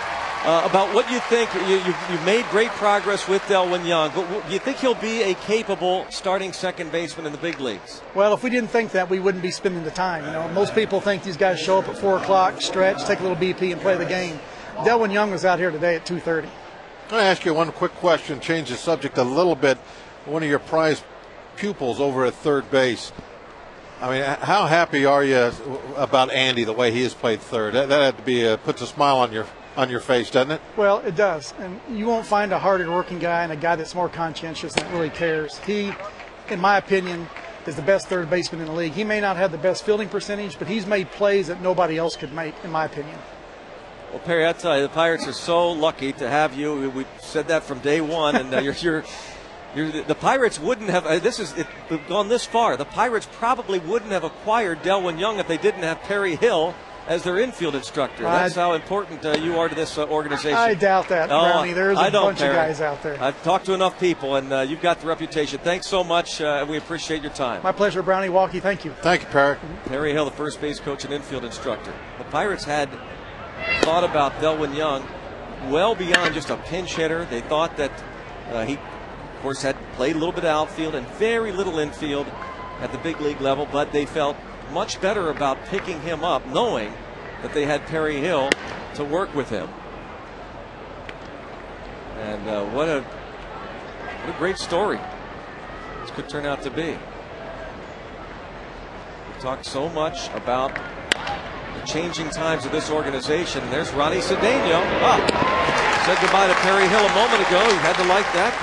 About what you think. You've made great progress with Delwin Young, but do you think he'll be a capable starting second baseman in the big leagues? Well, if we didn't think that, we wouldn't be spending the time. Most people think these guys show up at 4 o'clock, stretch, take a little BP, and play the game. Delwin Young was out here today at 2:30. I'm going to ask you one quick question, change the subject a little bit. One of your prized pupils over at third base. I mean, how happy are you about Andy, the way he has played third? That had to be puts a smile on your face, doesn't it? Well, it does. And you won't find a harder working guy and a guy that's more conscientious and really cares. He, in my opinion, is the best third baseman in the league. He may not have the best fielding percentage, but he's made plays that nobody else could make, in my opinion. Well, Perry, I tell you, the Pirates are so lucky to have you. We said that from day one, and the Pirates wouldn't have gone this far. The Pirates probably wouldn't have acquired Delwin Young if they didn't have Perry Hill as their infield instructor. That's how important you are to this organization. I doubt that, Brownie. There's a bunch of guys out there. I've talked to enough people, and you've got the reputation. Thanks so much. We appreciate your time. My pleasure, Brownie. Walkie, thank you. Thank you, Perry. Perry Hill, the first base coach and infield instructor. The Pirates had thought about Delwin Young well beyond just a pinch hitter. They thought that he, of course, had played a little bit of outfield and very little infield at the big league level, but they felt much better about picking him up, knowing that they had Perry Hill to work with him. And what a great story this could turn out to be. We've talked so much about the changing times of this organization. There's Ronnie Cedeno. Said goodbye to Perry Hill a moment ago. He had to like that.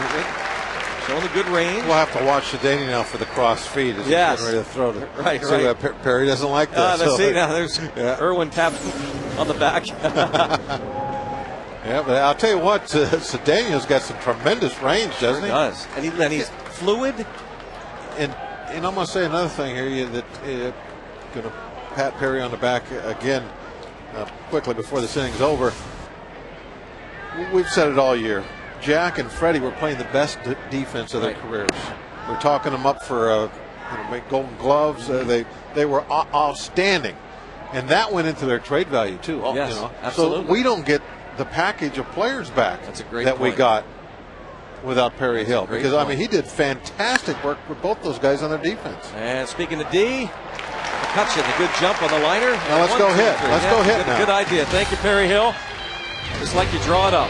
Showing a good range. We'll have to watch Cedeno now for the cross feed as he's getting ready to throw to. Right. Perry doesn't like that. See, now there's Irwin tapped on the back. Yeah, but I'll tell you what, Cedeno's got some tremendous range, doesn't he? He does. And he's fluid. And I'm going to say another thing here that going to pat Perry on the back again quickly before this inning's over. We've said it all year. Jack and Freddie were playing the best defense of their careers. We're talking them up for Golden Gloves. They were outstanding, and that went into their trade value too. Yes, absolutely. So we don't get the package of players back we got without Perry Hill, because I mean he did fantastic work with both those guys on their defense. And speaking of D, McCutcheon, a good jump on the liner. Now let's go hit. Let's go hit now. Good idea. Thank you, Perry Hill. Just like you draw it up.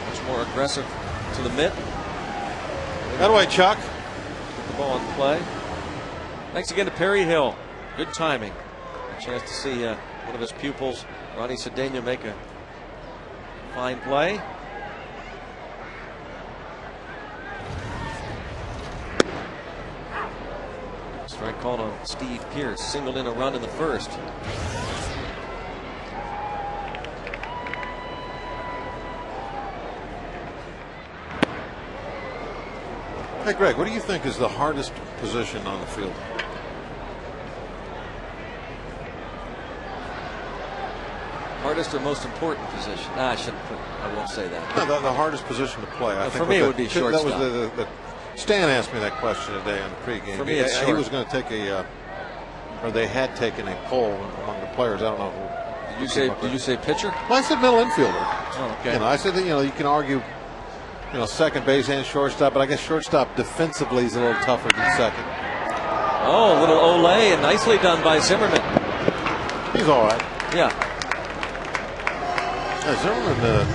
much more aggressive to the mitt. That way, Chuck. Put the ball in play. Thanks again to Perry Hill. Good timing. A chance to see one of his pupils, Ronnie Cedeno, make a fine play. Strike called on Steve Pearce. Singled in a run in the first. Hey, Greg, what do you think is the hardest position on the field? Hardest or most important position? I shouldn't put. I won't say that. No, the hardest position to play. I think for me, it would be shortstop. That was Stan asked me that question today on the pregame. For me, it's he was going to take or they had taken a poll among the players. I don't know who. Did you say pitcher? Well, I said middle infielder. Oh, okay. I said that you can argue, second base and shortstop, but I guess shortstop defensively is a little tougher than second. Oh, a little Olay, and nicely done by Zimmerman. He's all right. Yeah. Zimmerman,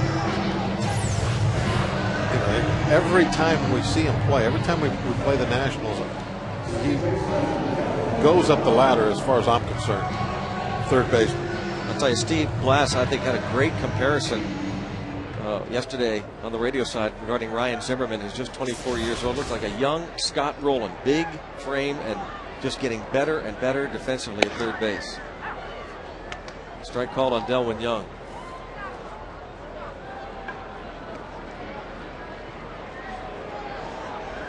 every time we see him play, every time we play the Nationals, he goes up the ladder as far as I'm concerned. Third baseman. I'll tell you, Steve Blass, I think, had a great comparison yesterday on the radio side regarding Ryan Zimmerman, who's just 24 years old. Looks like a young Scott Rowland. Big frame and just getting better and better defensively at third base. Strike called on Delwyn Young.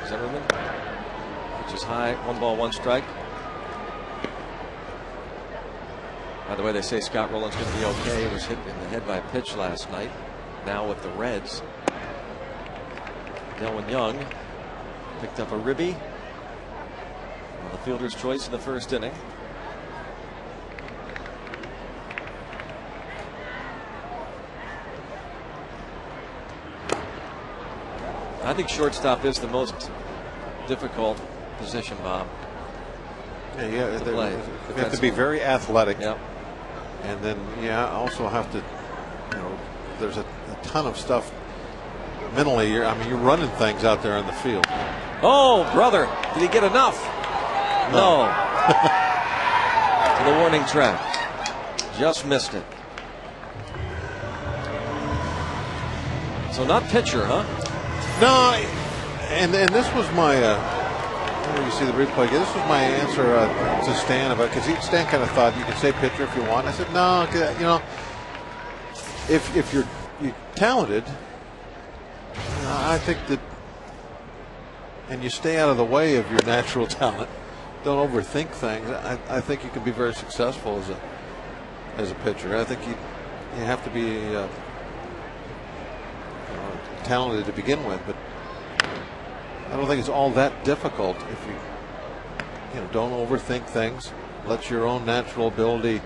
Zimmerman, which is high, 1 ball, 1 strike. By the way, they say Scott Rowland's going to be okay. He was hit in the head by a pitch last night. Now with the Reds. Delwyn Young picked up a ribby. The fielder's choice in the first inning. I think shortstop is the most difficult position, Bob. Yeah, You have to be very athletic. Yep. And then, also have to, there's a ton of stuff mentally. You're running things out there in the field. Oh, brother, did he get enough? No. To the warning track. Just missed it. So not pitcher, huh? No, and this was my. You see the replay. This was my answer to Stan about, because Stan kind of thought you could say pitcher if you want. I said no, if you're talented, I think that, and you stay out of the way of your natural talent. Don't overthink things. I think you can be very successful as a pitcher. I think you have to be talented to begin with, but I don't think it's all that difficult if you don't overthink things. Let your own natural ability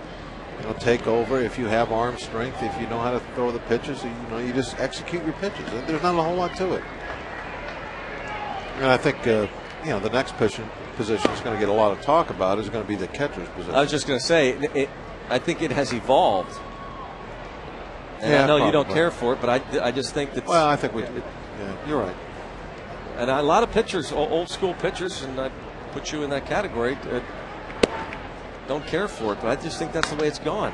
take over. If you have arm strength, if you know how to throw the pitches, you just execute your pitches. There's not a whole lot to it. And I think the next position is going to get a lot of talk about is going to be the catcher's position. I was just going to say, I think it has evolved. And I know probably. you don't care for it, but I just think that. Well, I think you're right. And a lot of pitchers, old school pitchers, and I put you in that category, don't care for it. But I just think that's the way it's gone.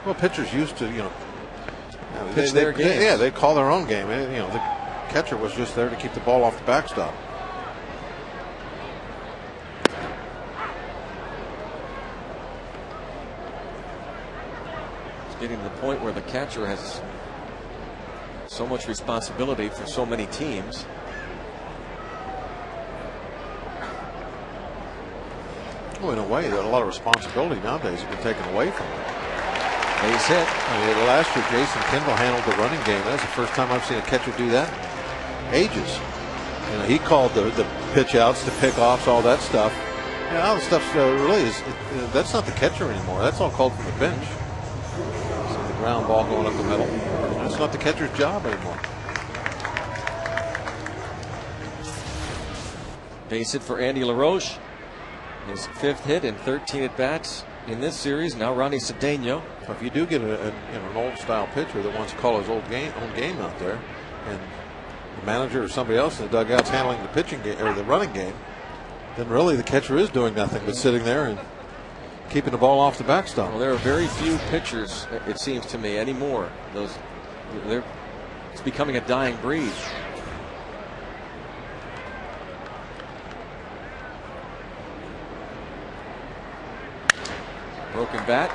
Well, pitchers used to, pitch their games. Yeah, they call their own game. The catcher was just there to keep the ball off the backstop. It's getting to the point where the catcher has so much responsibility for so many teams. Well, in a way, a lot of responsibility nowadays has been taken away from them. Base hit. Last year, Jason Kendall handled the running game. That's the first time I've seen a catcher do that in ages. He called the pitch outs, the pickoffs, all that stuff. All the stuff really is. That's not the catcher anymore. That's all called from the bench. So the ground ball going up the middle. That's not the catcher's job anymore. Base hit for Andy LaRoche. His 5th hit in 13 at bats. in this series. Now Ronnie Cedeno. So if you do get an old style pitcher that wants to call his own game out there, and the manager or somebody else in the dugout's handling the pitching game or the running game, then really the catcher is doing nothing but sitting there and keeping the ball off the backstop. Well, there are very few pitchers, it seems to me, anymore. It's becoming a dying breed. Broken bat.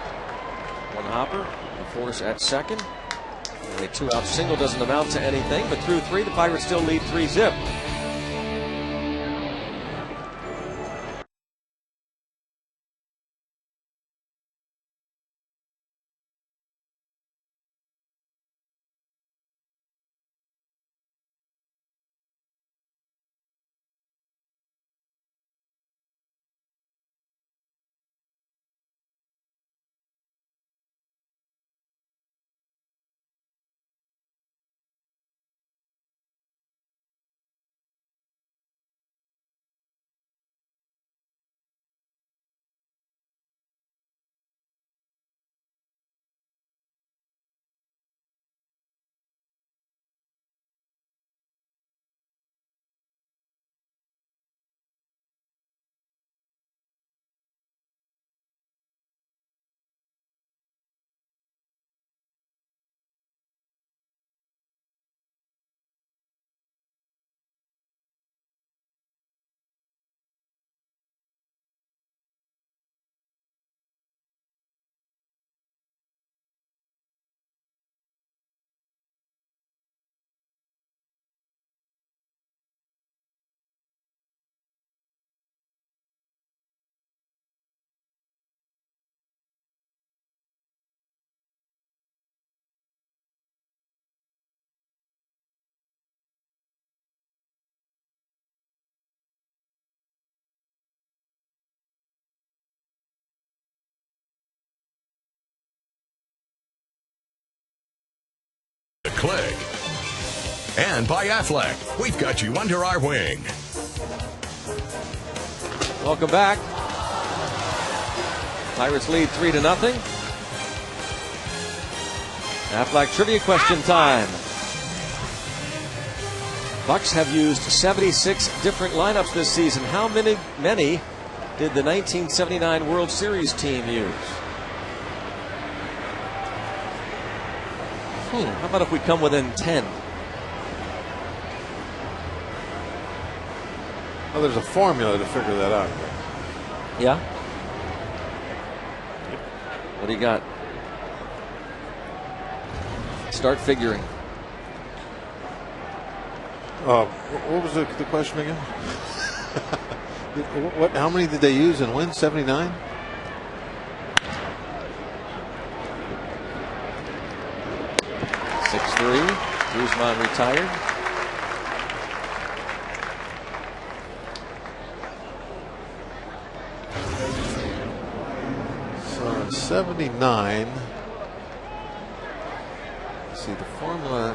One hopper. A force at second. And a 2-out single doesn't amount to anything, but through 3, the Pirates still lead 3-zip. Click. And by Aflac, we've got you under our wing. Welcome back. Pirates lead 3-0. Aflac trivia question time. Bucks have used 76 different lineups this season. How many did the 1979 World Series team use? How about if we come within 10? Well, there's a formula to figure that out. Yeah? What do you got? Start figuring. What was the question again? How many did they use and win? 79? Guzman retired. So in 79, let's see the formula.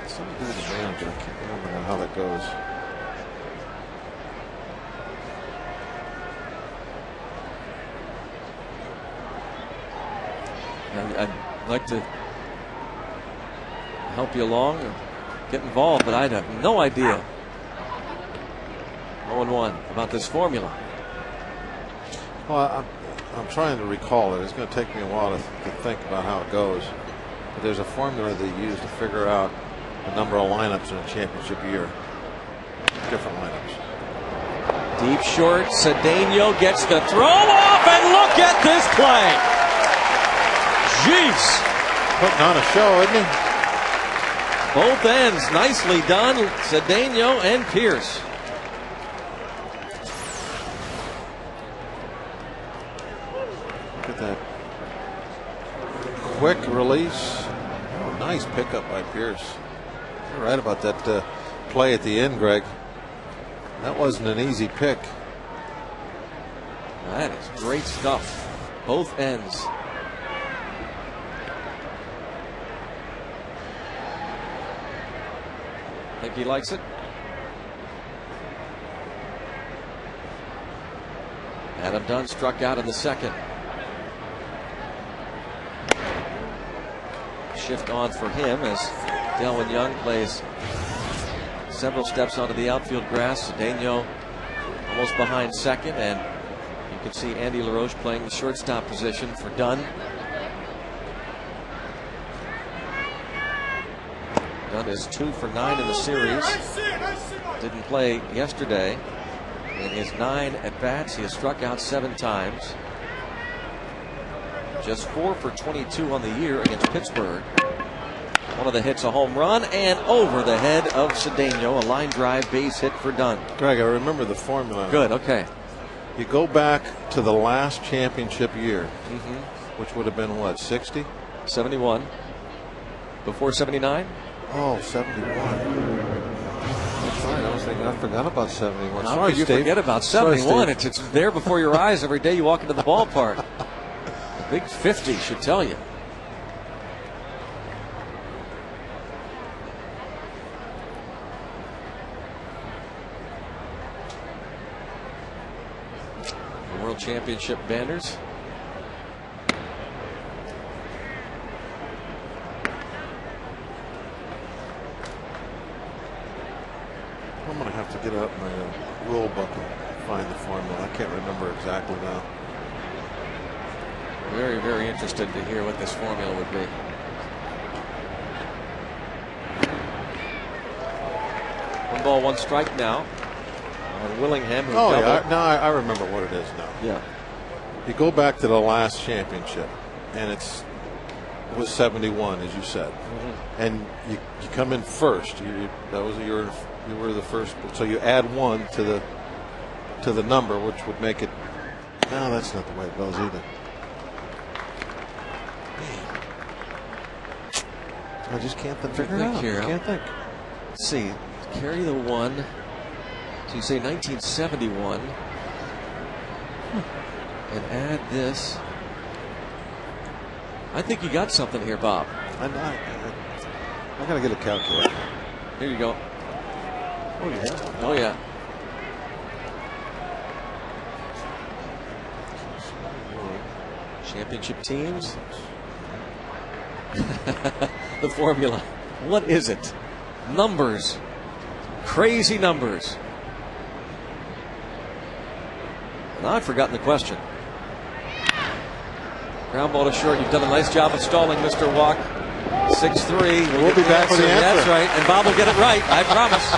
Something to do with the manager. I can't remember now how that goes. I'd like to help you along or get involved, but I'd have no idea 0-1 about this formula. Well, I'm trying to recall it. It's going to take me a while to think about how it goes. But there's a formula they use to figure out the number of lineups in a championship year. Different lineups. Deep short, Cedeno gets the throw off, and look at this play. Jeez. Putting on a show, isn't he? Both ends nicely done, Cedeno and Pierce. Look at that quick release. Oh, nice pickup by Pierce. You're right about that play at the end, Greg. That wasn't an easy pick. That is great stuff. Both ends. Think he likes it? Adam Dunn struck out in the second. shift on for him as Delwin Young plays several steps onto the outfield grass. Cedeno almost behind second, and you can see Andy LaRoche playing the shortstop position for Dunn. Dunn is 2 for 9 in the series. Didn't play yesterday. In his 9 at-bats, he has struck out 7 times. Just 4 for 22 on the year against Pittsburgh. One of the hits, a home run, and over the head of Cedeno, a line drive base hit for Dunn. Greg, I remember the formula. Good, okay. You go back to the last championship year, which would have been what, 60? 71. Before 79? Oh, 71. That's right. I was thinking, I forgot about 71. How Sorry, could you Steve. forget about Sorry, 71? Steve. It's there before your eyes every day you walk into the ballpark. The big 50 should tell you. The World Championship banners. I'm going to have to get out my rule book and find the formula. I can't remember exactly now. Very, very interested to hear what this formula would be. One ball, one strike now on Willingham. Who Oh, doubled. yeah. Now I remember what it is now. Yeah. You go back to the last championship, and it was 71, as you said. And you come in first. You were the first. So you add 1 to the number, which would make it. No, that's not the way it goes either. I just can't figure it out. Here. Can't think. Let's see. Carry the 1. So you say 1971. And add this. I think you got something here, Bob. I gotta get a calculator. Here you go. Oh yeah. Oh, yeah. Championship teams. The formula. What is it? Numbers. Crazy numbers. Now I've forgotten the question. Ground ball to short. You've done a nice job of stalling, Mr. Walk. 6-3. We'll be back with the answer. That's right. And Bob will get it right. I promise.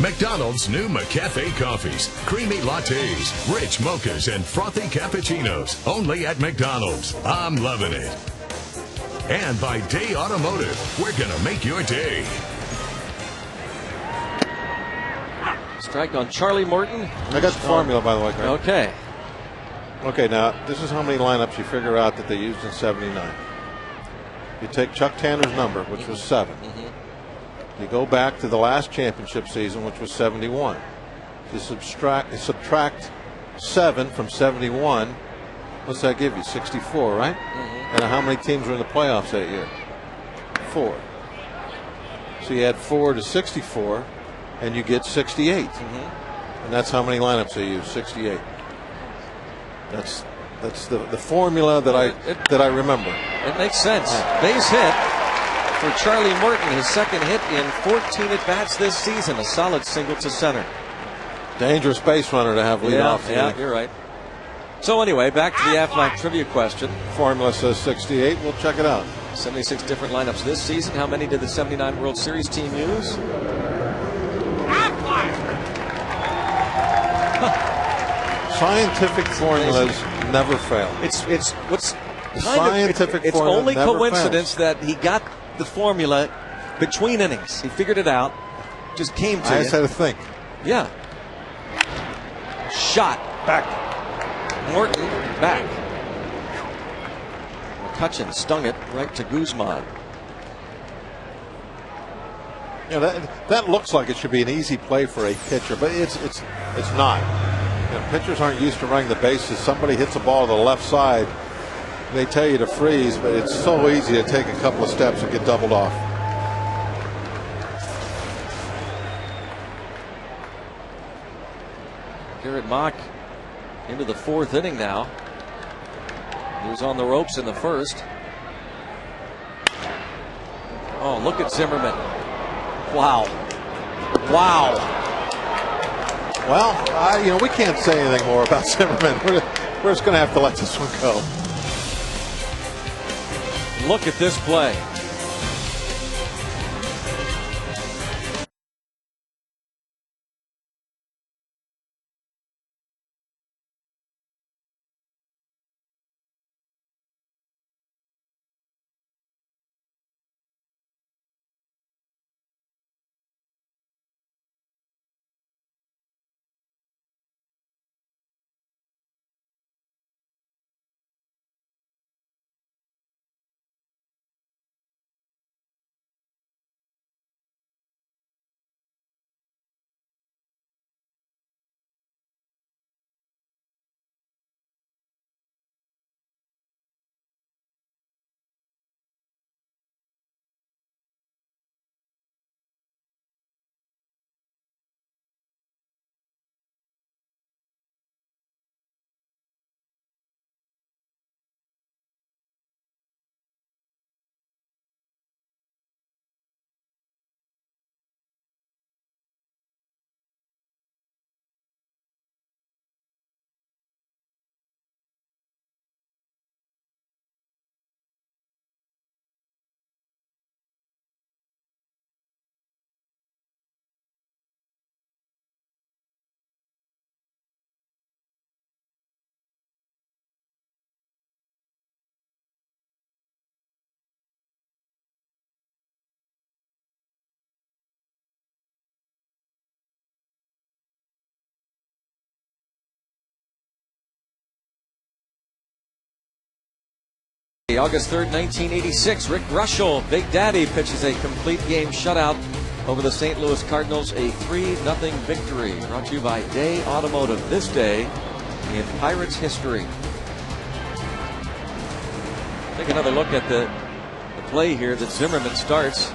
McDonald's new McCafe coffees, creamy lattes, rich mochas, and frothy cappuccinos. Only at McDonald's. I'm loving it. And by Day Automotive, we're going to make your day. Strike on Charlie Morton. I got the formula, by the way, Greg. Okay. Okay, now this is how many lineups you figure out that they used in '79. You take Chuck Tanner's number, which was 7. You go back to the last championship season, which was '71. You subtract 7 from 71. What's that give you? 64, right? And how many teams were in the playoffs that year? 4. So you add 4 to 64, and you get 68. And that's how many lineups they use, 68. That's the formula that I remember. It makes sense. Base hit for Charlie Morton, his second hit in 14 at-bats this season. A solid single to center. Dangerous base runner to have lead off. Yeah, you're right. So anyway, back to the Aflac trivia question. Formula says 68. We'll check it out. 76 different lineups this season. How many did the '79 World Series team use? Scientific formulas never fail. It's Scientific formula only never coincidence fails. that he got the formula between innings. He figured it out. Just came to I you. just had to think. Yeah. Shot. Back. Morton back. McCutchen stung it right to Guzman. Yeah, that looks like it should be an easy play for a pitcher, but it's not. You know, pitchers aren't used to running the bases. Somebody hits a ball to the left side, they tell you to freeze, but it's so easy to take a couple of steps and get doubled off. Garrett Mock into the 4th inning now. He was on the ropes in the 1st. Oh, look at Zimmerman. Wow. Wow. Well, we can't say anything more about Zimmerman. We're just going to have to let this one go. Look at this play. August 3rd, 1986, Rick Rushell, Big Daddy, pitches a complete game shutout over the St. Louis Cardinals, a 3-0 victory. Brought to you by Day Automotive, this day in Pirates history. Take another look at the play here that Zimmerman starts.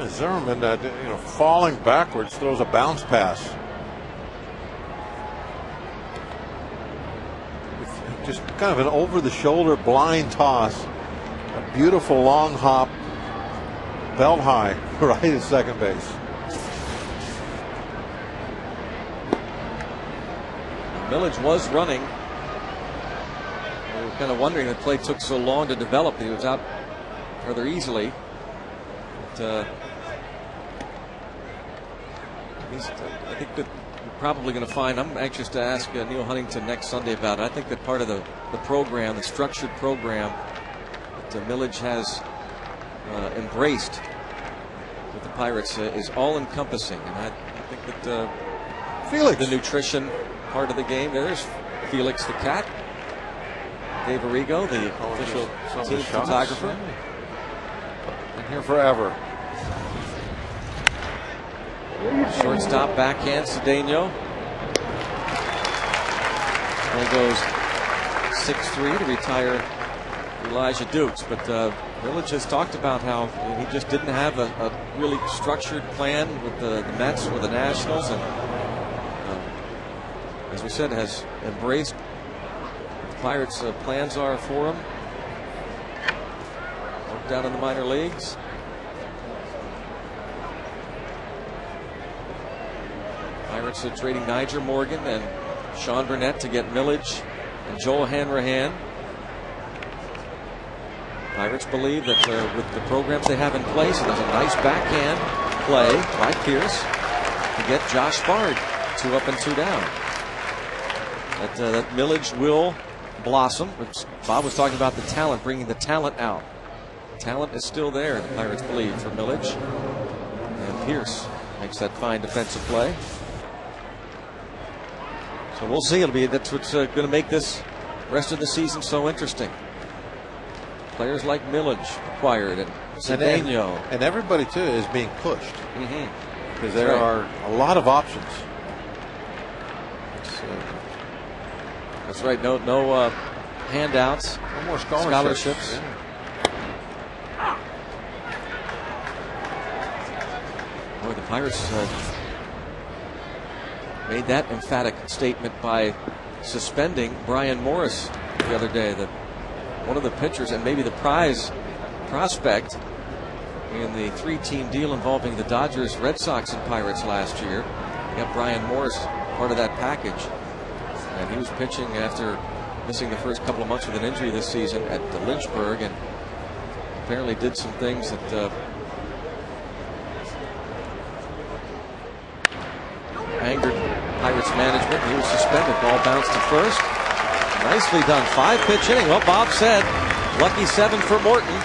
Zimmerman, falling backwards, throws a bounce pass. Just kind of an over-the-shoulder blind toss. A beautiful long hop, belt high, right at second base. Millage was running. We were kind of wondering the play took so long to develop. He was out rather easily. But, I think that we're probably going to find, I'm anxious to ask Neil Huntington next Sunday about it. I think that part of the program, the structured program that Millage has embraced with the Pirates is all-encompassing, and I think that Felix, the nutrition part of the game. There's Felix the cat. Dave Arrigo, the official team photographer. Been here forever. Shortstop backhand, Cedeno. Only goes 6-3 to retire Elijah Dukes. But Millage has talked about how he just didn't have a really structured plan with the Mets or the Nationals. And as we said, has embraced what the Pirates' plans are for him. Worked down in the minor leagues. Pirates are trading Niger Morgan and Sean Burnett to get Millage and Joel Hanrahan. Pirates believe that with the programs they have in place, and there's a nice backhand play by Pierce to get Josh Bard 2 up and 2 down. That Millage will blossom. Bob was talking about the talent, bringing the talent out. Talent is still there, the Pirates believe, for Millage. And Pierce makes that fine defensive play. So we'll see. That's what's going to make this rest of the season so interesting. Players like Millage acquired and Cedeno. And everybody, too, is being pushed. Because there right. are a lot of options. That's right. No handouts. No more scholarships. Yeah. Boy, the Pirates made that emphatic statement by suspending Brian Morris the other day. That one of the pitchers and maybe the prize prospect in the 3-team deal involving the Dodgers, Red Sox, and Pirates last year. You got Brian Morris part of that package. And he was pitching after missing the first couple of months with an injury this season at Lynchburg, and apparently did some things that angered Pirates management. He was suspended. Ball bounced to first. Nicely done. 5-pitch inning. Well, Bob said lucky 7 for Morton.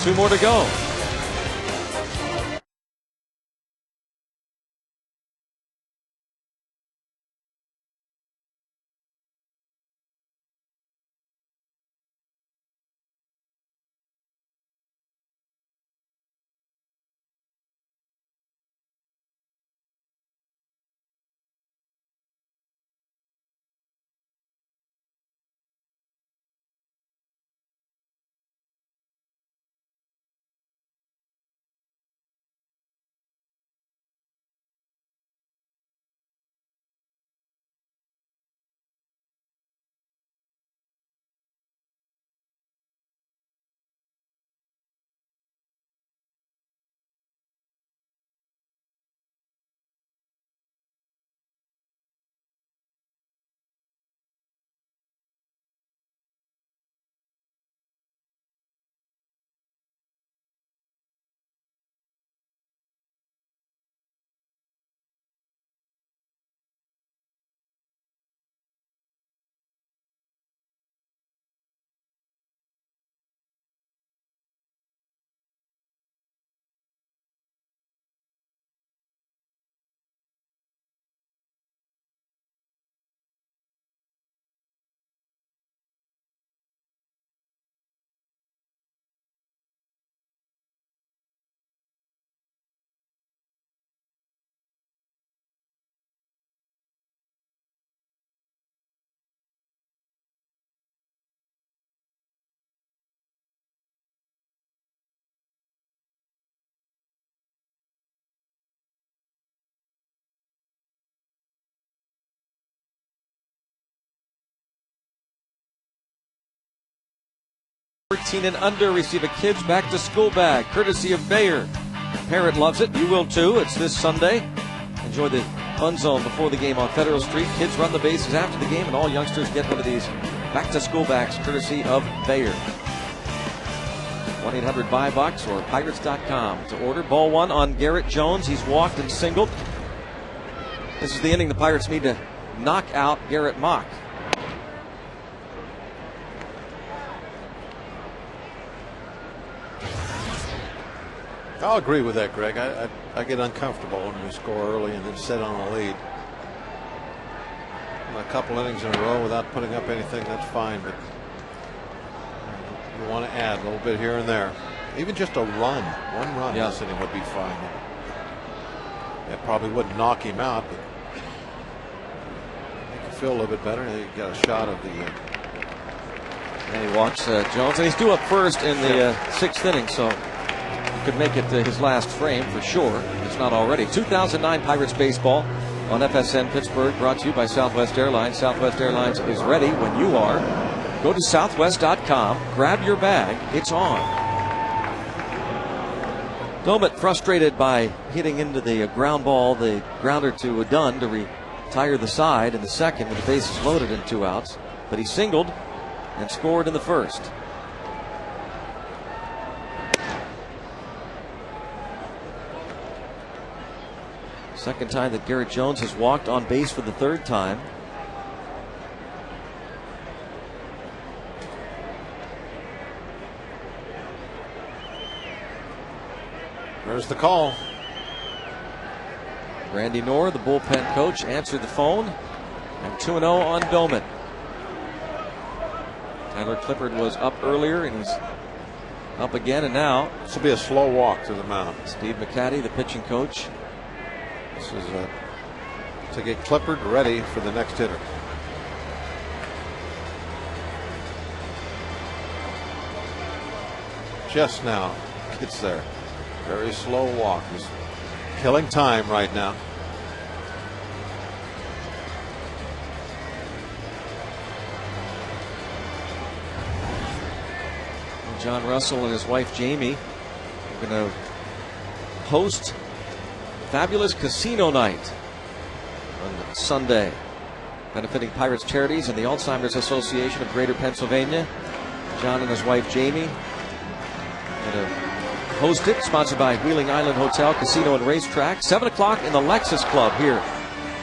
2 more to go. And under receive a kids back to school bag courtesy of Bayer. Parrot loves it. You will too. It's this Sunday. Enjoy the fun zone before the game on Federal Street. Kids run the bases after the game, and all youngsters get one of these back to school bags courtesy of Bayer. 1-800-BUY-BUCKS or Pirates.com to order. Ball 1 on Garrett Jones. He's walked and singled. This is the inning the Pirates need to knock out Garrett Mock. I'll agree with that, Greg. I get uncomfortable when we score early and then sit on a lead. A couple innings in a row without putting up anything, that's fine, but you want to add a little bit here and there. Even just a run, one run this inning would be fine. It probably wouldn't knock him out, but make you feel a little bit better. You got a shot of the. And he walks Jones, and he's due up first in the 6th inning, so he could make it his last frame for sure. It's not already. 2009 Pirates baseball on FSN Pittsburgh, brought to you by Southwest Airlines. Southwest Airlines is ready when you are. Go to southwest.com, grab your bag, it's on. Doumit frustrated by hitting into the ground ball, the grounder to Dunn to retire the side in the 2nd with the bases loaded and 2 outs. But he singled and scored in the 1st. Second time that Garrett Jones has walked on base for the 3rd time. There's the call. Randy Knorr, the bullpen coach, answered the phone. And 2-0 on Doumit. Tyler Clippard was up earlier, and he's up again, and now this will be a slow walk to the mound. Steve McCatty, the pitching coach. This is to get Clippard ready for the next hitter. Just now gets there. Very slow walk. He's killing time right now. John Russell and his wife Jamie are going to host Fabulous Casino Night on Sunday, benefiting Pirates Charities and the Alzheimer's Association of Greater Pennsylvania. John and his wife Jamie are going to host it, sponsored by Wheeling Island Hotel, Casino and Racetrack. 7 o'clock in the Lexus Club here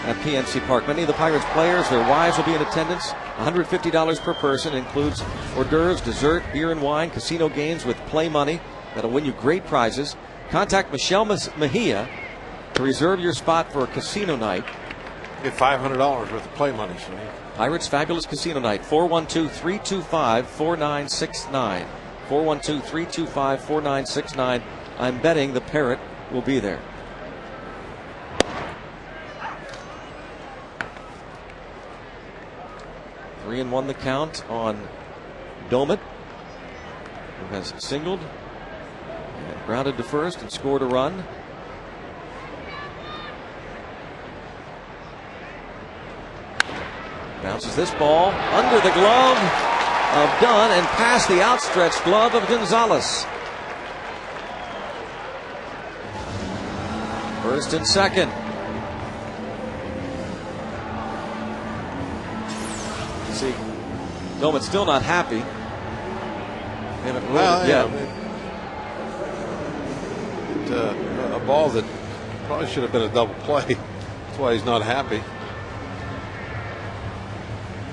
at PNC Park. Many of the Pirates players, their wives will be in attendance. $150 per person, includes hors d'oeuvres, dessert, beer and wine, casino games with play money that'll win you great prizes. Contact Michelle Mejia to reserve your spot for a casino night. Get $500 worth of play money, Sonny. Pirates Fabulous Casino Night, 412-325-4969. 412-325-4969. I'm betting the Parrot will be there. Three and 1 the count on Doumit, who has singled and grounded to first and scored a run. Bounces this ball under the glove of Dunn and past the outstretched glove of Gonzalez. First and second. See, Doumit's still not happy. They haven't ruled it yet. A ball that probably should have been a double play. That's why he's not happy.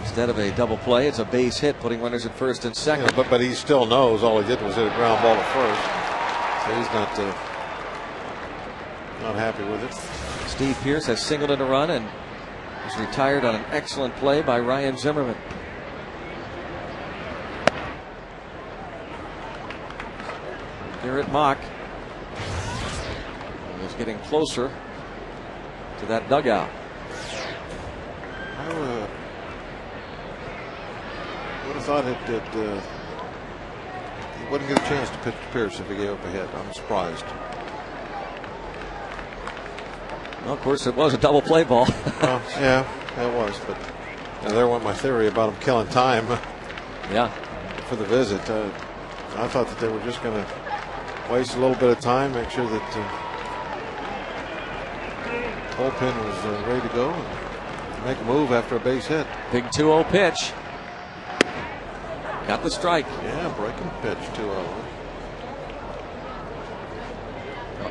Instead of a double play, it's a base hit, putting runners at first and second. Yeah, but he still knows all he did was hit a ground ball at first. So he's not happy with it. Steve Pearce has singled in a run and was retired on an excellent play by Ryan Zimmerman. Garrett Mock is getting closer to that dugout. I would have thought that he wouldn't get a chance to pitch to Pearce if he gave up a hit. I'm surprised. Well, of course, it was a double play ball. Yeah, it was. But there went my theory about him killing time. Yeah. For the visit. I thought that they were just going to waste a little bit of time, make sure that bullpen was ready to go and make a move after a base hit. Big 2-0 pitch. Got the strike. Yeah, breaking pitch 2-0.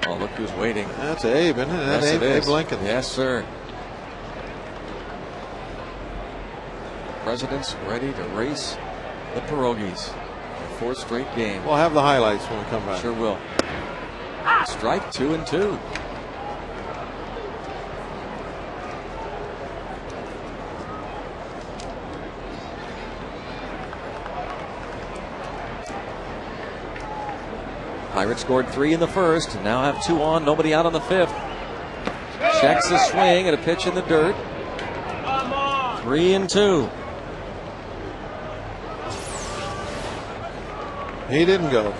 Oh, look who's waiting. That's Abe, isn't it? Yes, it is. Abe Lincoln. Yes, sir. President's ready to race the pierogies. 4th straight game. We'll have the highlights when we come back. Sure will. Strike 2-2. Pirates scored 3 in the first, and now have 2 on, nobody out on the 5th. Checks the swing and a pitch in the dirt. 3-2. He didn't go.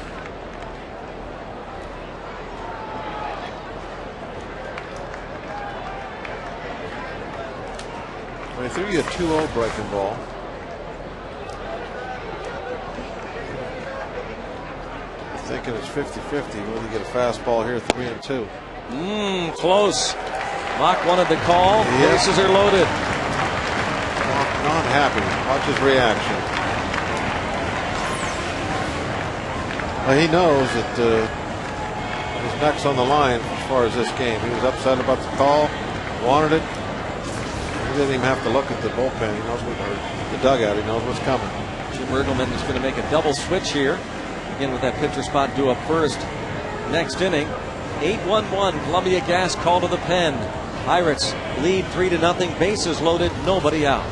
They threw you a 2-0 breaking ball. Thinking it's 50-50. Will he get a fastball here? 3-2. Close. Mock wanted the call. Yes. Bases are loaded. Not happy. Watch his reaction. Well, he knows that his neck's on the line as far as this game. He was upset about the call, wanted it. He didn't even have to look at the bullpen. He knows the dugout. He knows what's coming. Jim Riggleman is going to make a double switch here. Again with that pitcher spot due up first. Next inning, 8-1-1. Columbia Gas call to the pen. Pirates lead 3-0. Bases loaded. Nobody out.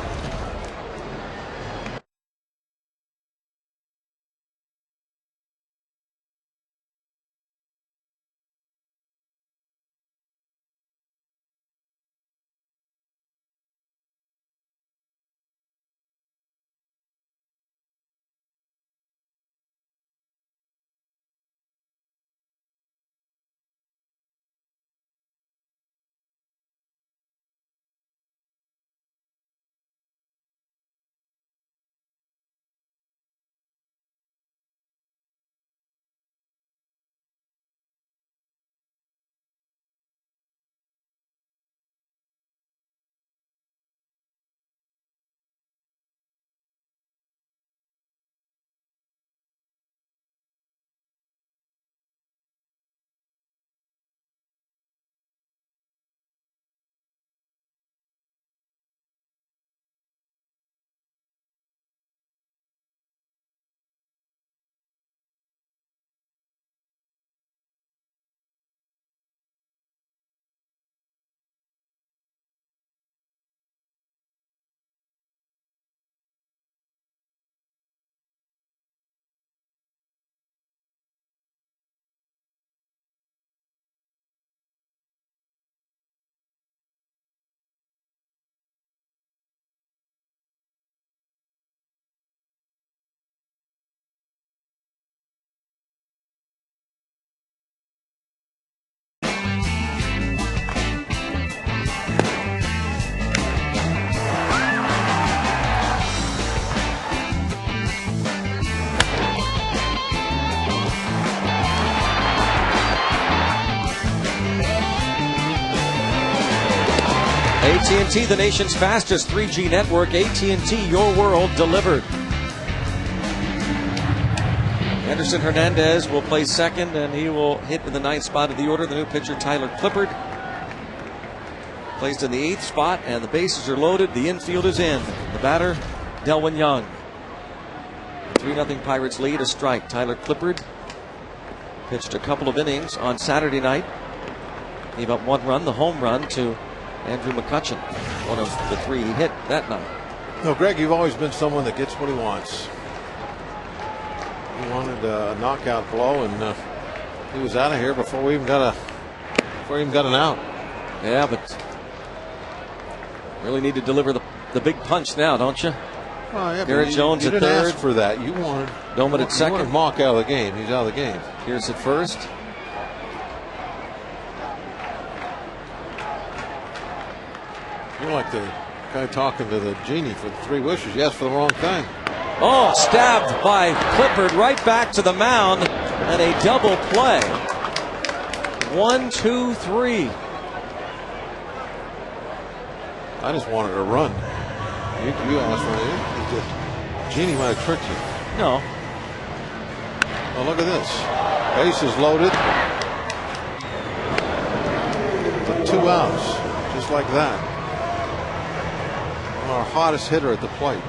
AT&T, the nation's fastest 3G network. AT&T, your world delivered. Anderson Hernandez will play second, and he will hit in the 9th spot of the order. The new pitcher, Tyler Clippard, placed in the 8th spot, and the bases are loaded. The infield is in. The batter, Delwin Young. 3-0 Pirates lead, a strike. Tyler Clippard pitched a couple of innings on Saturday night. Gave up 1 run, the home run to Andrew McCutchen, one of the 3 he hit that night. No, Greg, you've always been someone that gets what he wants. He wanted a knockout blow, and he was out of here before we even got an out. Yeah, but really need to deliver the big punch now, don't you? Well, yeah, Garrett Jones you at didn't third. ask for that. You wanted Doman at second. You wanted Mock out of the game. He's out of the game. Here's at first. You're like the guy talking to the genie for the 3 wishes. You asked for the wrong thing. Oh, stabbed by Clippard right back to the mound, and a double play. 1, 2, 3. I just wanted a run. You asked for it. Genie might have tricked you. No. Oh, look at this. Bases loaded. 2 outs. Just like that. Our hottest hitter at the plate.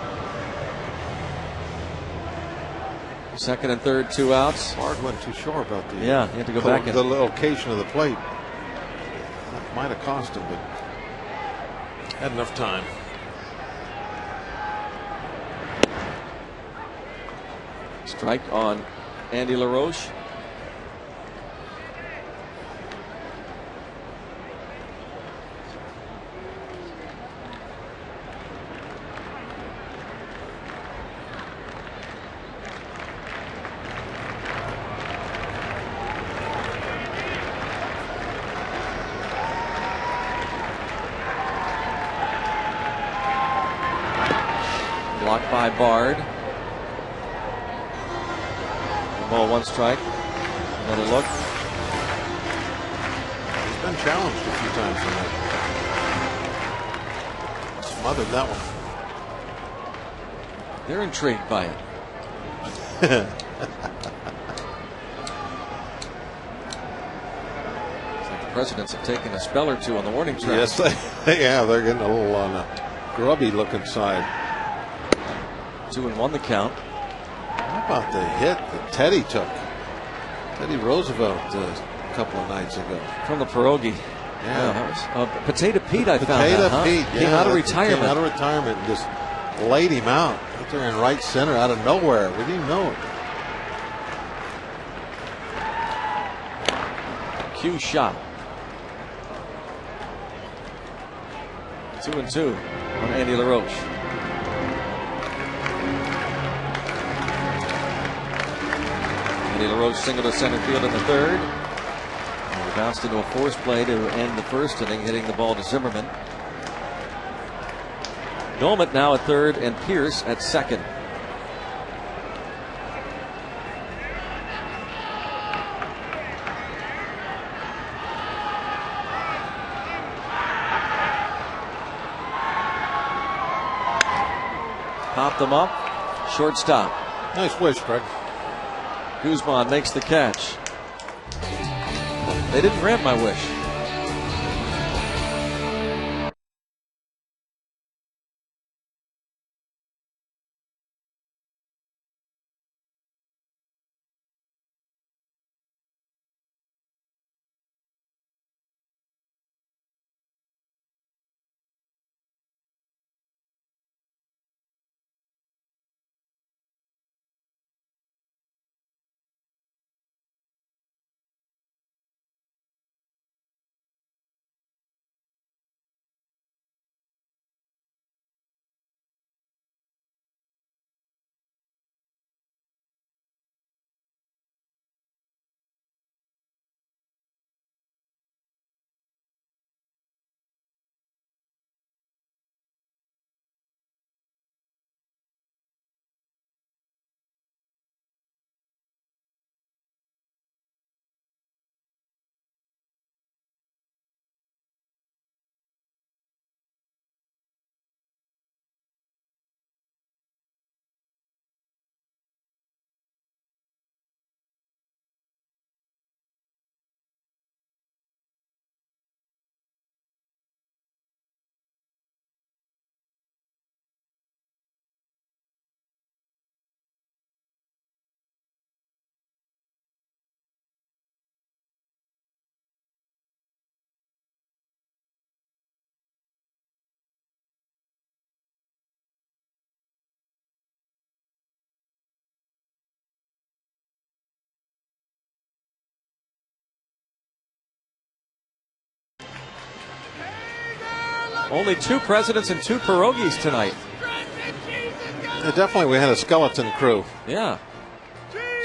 Second and third, 2 outs. Bard wasn't too sure about the he had to go back the location of the plate. That might have cost him, but had enough time. Strike on Andy LaRoche. Blocked by Bard. Ball, 1 strike. Another look. He's been challenged a few times tonight. Smothered that one. They're intrigued by it. It's like the Presidents have taken a spell or 2 on the warning track. Yes, they have. They're getting a little on the grubby looking side. 2-1 the count. How about the hit that Teddy took? Teddy Roosevelt a couple of nights ago. From the pierogi. Yeah. That was Potato Pete, I found Potato out, huh? Pete, yeah. Came out of retirement. Came out of retirement and just laid him out. Right there in right center out of nowhere. We didn't even know it. Cue shot. 2-2 on Andy LaRoche. Andy LaRoche single to center field in the third. And he bounced into a force play to end the first inning, hitting the ball to Zimmerman. Dolmet now at third and Pierce at second. Popped them up. Shortstop. Nice wish, Greg. Guzman makes the catch. They didn't grant my wish. Only 2 Presidents and 2 pierogies tonight. Yeah, definitely we had a skeleton crew. Yeah.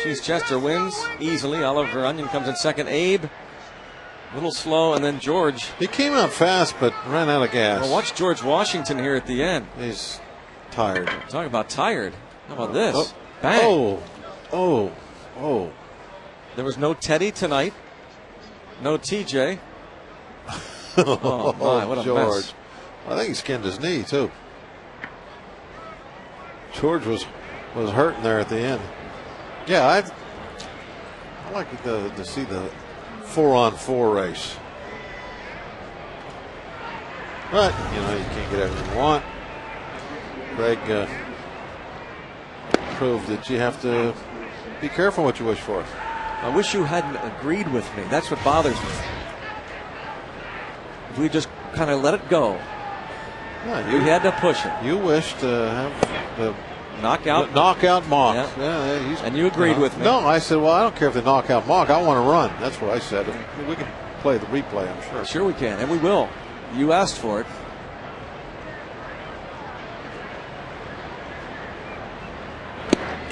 Cheese Chester wins easily. Oliver Onion comes in second. Abe, a little slow, and then George. He came out fast, but ran out of gas. Well, watch George Washington here at the end. He's tired. Talking about tired. How about this? Oh. Bang. Oh. There was no Teddy tonight. No TJ. Oh, my, what a George. mess. I think he skinned his knee, too. George was hurting there at the end. Yeah, I like to see the 4-on-4 race. But, you can't get everything you want. Greg proved that you have to Be careful what you wish for. I wish you hadn't agreed with me. That's what bothers me. If we just kind of let it go. Yeah, You had to push it. You wish to have the Knockout. knockout mock. Yeah. And you agreed with me. No, I said, well, I don't care if the knockout mock. I want to run. That's what I said. We can play the replay, I'm sure. Sure we can, and we will. You asked for it.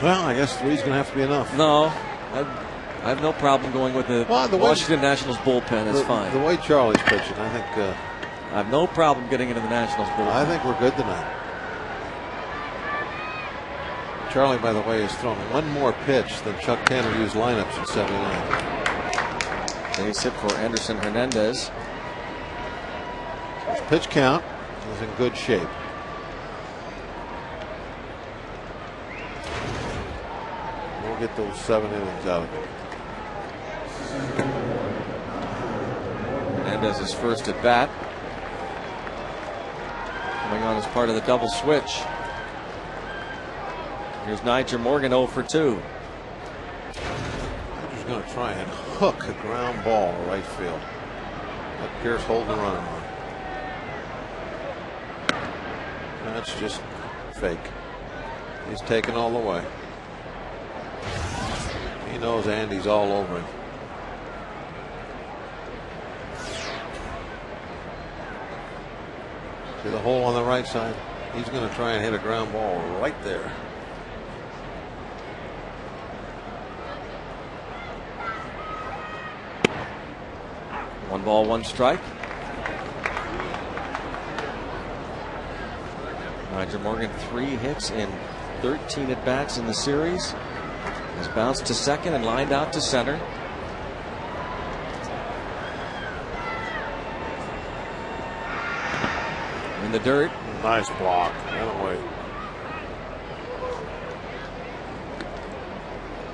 Well, I guess 3's going to have to be enough. No, I have no problem going with the Washington Nationals bullpen. It's fine. The way Charlie's pitching, I think. I have no problem getting into the Nationals bullpen. I think we're good tonight. Charlie, by the way, has thrown one more pitch than Chuck Tanner used lineups in '79. Base hit for Anderson Hernandez. His pitch count is in good shape. We'll get those 7 innings out of it. Hernandez's first at bat. Coming on as part of the double switch. Here's Nyjer Morgan 0 for 2. Nyjer's going to try and hook a ground ball to right field. Let Pierce hold the runner on. That's just fake. He's taken all the way. He knows Andy's all over him. See the hole on the right side? He's going to try and hit a ground ball right there. One ball, one strike. Nyjer Morgan, 3 hits in 13 at bats in the series. Has bounced to second and lined out to center. In the dirt. Nice block. Away.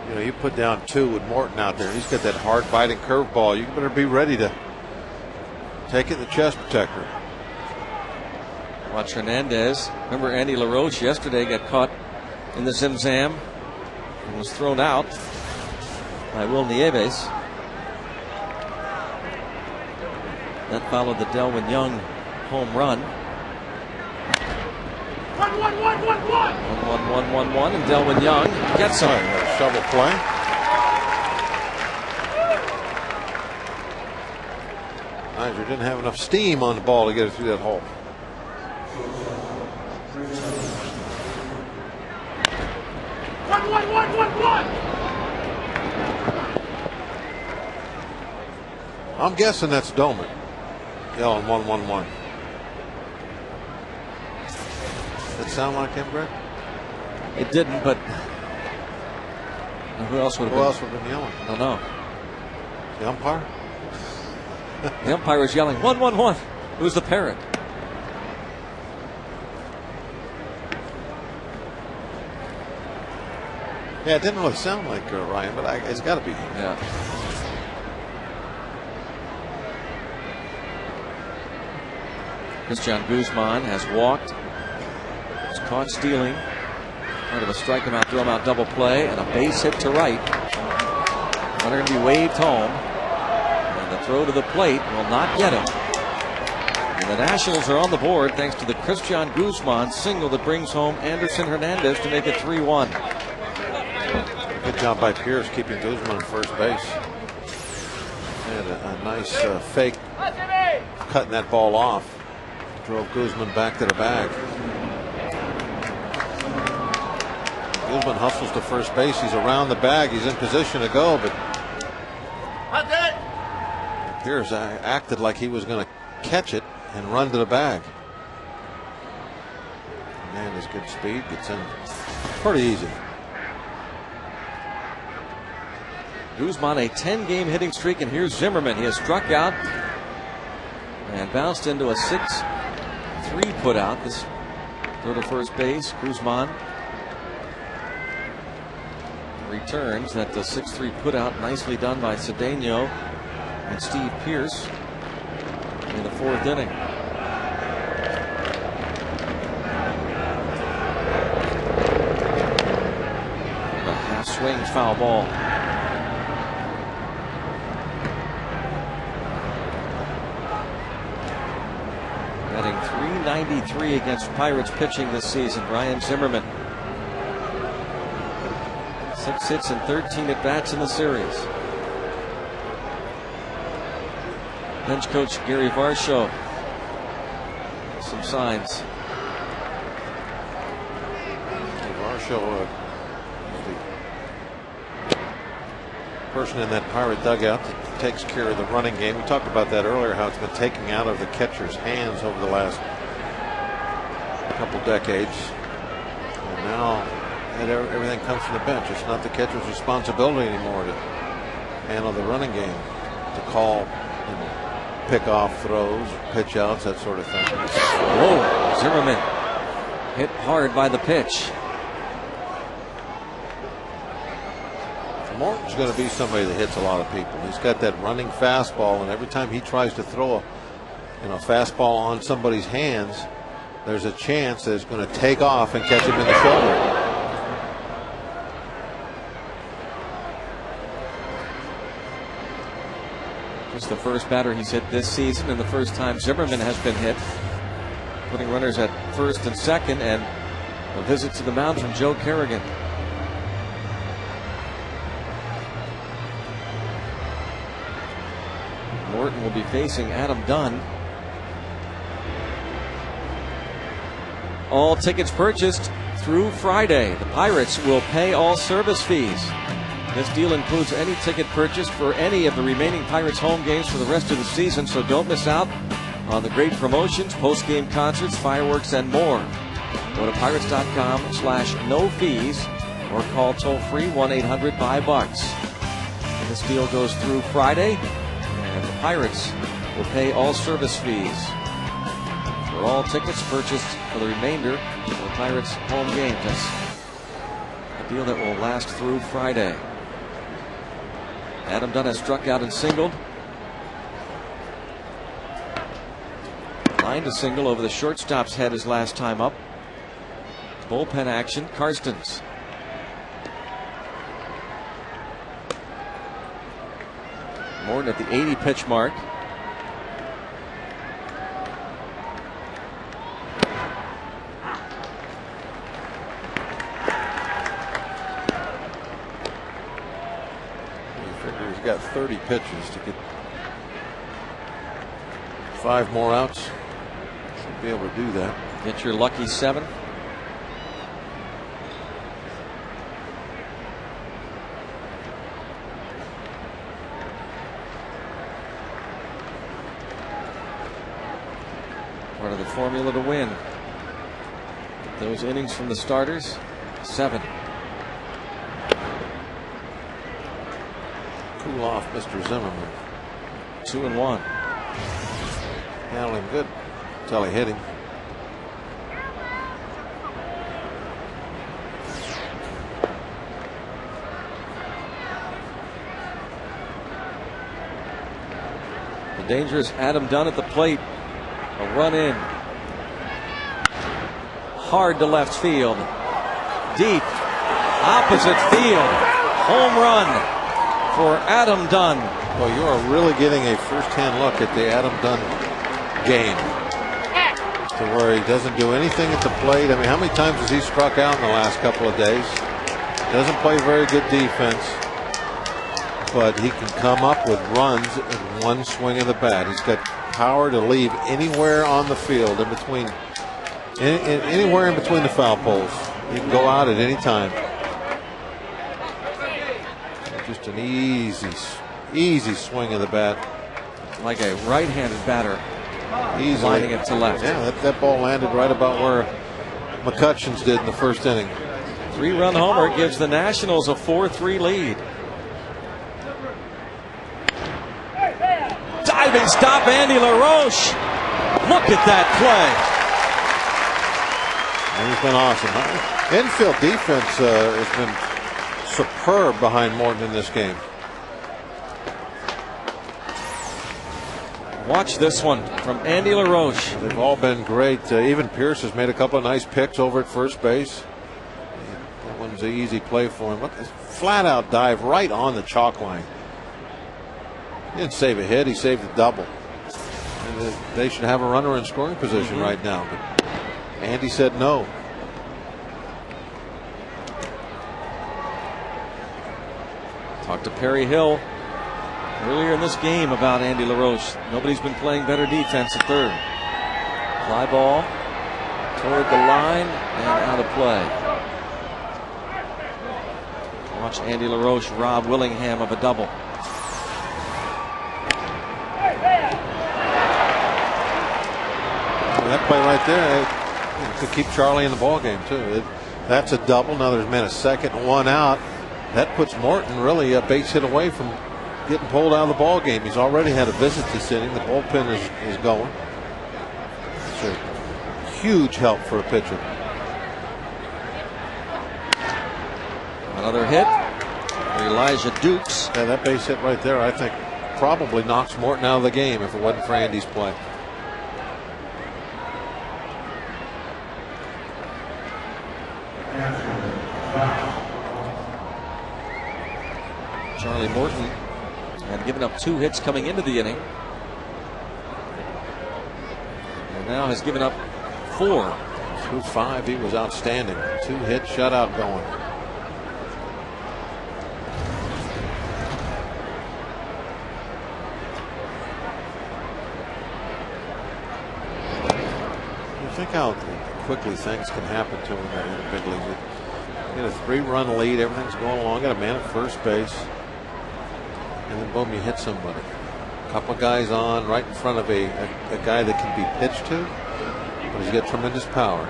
You know, you put down 2 with Morton out there. He's got that hard biting curveball. You better be ready to take it in the chest protector. Watch Hernandez. Remember Andy LaRoche yesterday got caught in the Zim-Zam and was thrown out by Will Nieves. That followed the Delwyn Young home run. 1-1-1-1-1. 1-1-1-1-1, and Delwyn Young gets him. Shovel play. Nyjer didn't have enough steam on the ball to get it through that hole. I'm guessing that's Doman yelling 1-1-1. Does it sound like him, Greg? It didn't, but who else would have been yelling? I don't know. The umpire? The umpire was yelling 1-1-1. It was the parrot. Yeah, it didn't really sound like Ryan, but it's got to be him. Yeah. Christian Guzman has walked. He's caught stealing. Part of a strike him out, throw him out double play, and a base hit to right. Runner going to be waved home. And the throw to the plate will not get him. And the Nationals are on the board thanks to the Christian Guzman single that brings home Anderson Hernandez to make it 3-1. Good job by Pierce keeping Guzman at first base. Had a nice fake cutting that ball off. Drove Guzman back to the bag. Guzman hustles to first base. He's around the bag. He's in position to go, but Pierce acted like he was going to catch it and run to the bag. Man, his good speed gets in pretty easy. Guzman, a 10-game hitting streak, and here's Zimmerman. He has struck out and bounced into a 6-3 putout. This throw to first base. Guzman returns. That the 6-3 putout, nicely done by Cedeno and Steve Pierce in the 4th inning. swings, foul ball. Batting .393 against Pirates pitching this season, Ryan Zimmerman. 6 hits and 13 at bats in the series. Bench coach Gary Varsho. Some signs. Varsho, the person in that Pirate dugout that takes care of the running game. We talked about that earlier, how it's been taken out of the catcher's hands over the last couple decades. And now everything comes from the bench. It's not the catcher's responsibility anymore to handle the running game, to call and pick off throws, pitch outs, that sort of thing. Whoa, Zimmerman hit hard by the pitch. Morton's going to be somebody that hits a lot of people. He's got that running fastball, and every time he tries to throw a fastball on somebody's hands, there's a chance that it's going to take off and catch him in the shoulder. Just the first batter he's hit this season, and the first time Zimmerman has been hit, putting runners at first and second, and a visit to the mound from Joe Kerrigan. Morton will be facing Adam Dunn. All tickets purchased through Friday. The Pirates will pay all service fees. This deal includes any ticket purchased for any of the remaining Pirates home games for the rest of the season, so don't miss out on the great promotions, post-game concerts, fireworks, and more. Go to pirates.com/no fees or call toll-free 1-800-BUY-BUCKS. This deal goes through Friday, and the Pirates will pay all service fees for all tickets purchased for the remainder of the Pirates home games. That's a deal that will last through Friday. Adam Dunn has struck out and singled. Lined a single over the shortstop's head his last time up. Bullpen action, Karstens. Morton at the 80 pitch mark. He's got 30 pitches to get 5 more outs. Should be able to do that. Get your lucky 7. Part of the formula to win. Those innings from the starters, 7. Cool off Mr. Zimmerman. 2-1. Handled him good until he hit him. The dangerous Adam Dunn at the plate. A run in. Hard to left field. Deep. Opposite field. Home run for Adam Dunn. Well, you are really getting a first-hand look at the Adam Dunn game, to where he doesn't do anything at the plate. I mean, how many times has he struck out in the last couple of days? Doesn't play very good defense, but he can come up with runs in one swing of the bat. He's got power to leave anywhere on the field, in between, anywhere in between the foul poles. He can go out at any time. Just an easy swing of the bat. Like a right-handed batter. Easily. Lining it to left. Yeah, that ball landed right about where McCutcheon's did in the first inning. 3-run homer gives the Nationals a 4-3 lead. Diving stop, Andy LaRoche. Look at that play. And he's been awesome. Infield defense has been superb behind Morton in this game. Watch this one from Andy LaRoche. They've all been great. Even Pierce has made a couple of nice picks over at first base. That one's was an easy play for him. Look, flat out dive right on the chalk line. He didn't save a hit, he saved a double. And they should have a runner in scoring position right now. But Andy said no. Talked to Perry Hill earlier in this game about Andy LaRoche. Nobody's been playing better defense at third. Fly ball toward the line and out of play. Watch Andy LaRoche rob Willingham of a double. That play right there could keep Charlie in the ball game too. That's a double. Now there's been a second and one out. That puts Morton really a base hit away from getting pulled out of the ball game. He's already had a visit this inning. The bullpen is going. It's a huge help for a pitcher. Another hit for Elijah Dukes. Yeah, that base hit right there, I think, probably knocks Morton out of the game if it wasn't for Andy's play. Charlie Morton had given up 2 hits coming into the inning, and now has given up 4. Through 5, he was outstanding. 2-hit shutout going. You think how quickly things can happen to him in the big leagues. You get a 3-run lead, everything's going along, got a man at first base, and then boom, you hit somebody. A couple of guys on right in front of a guy that can be pitched to, but he's got tremendous power.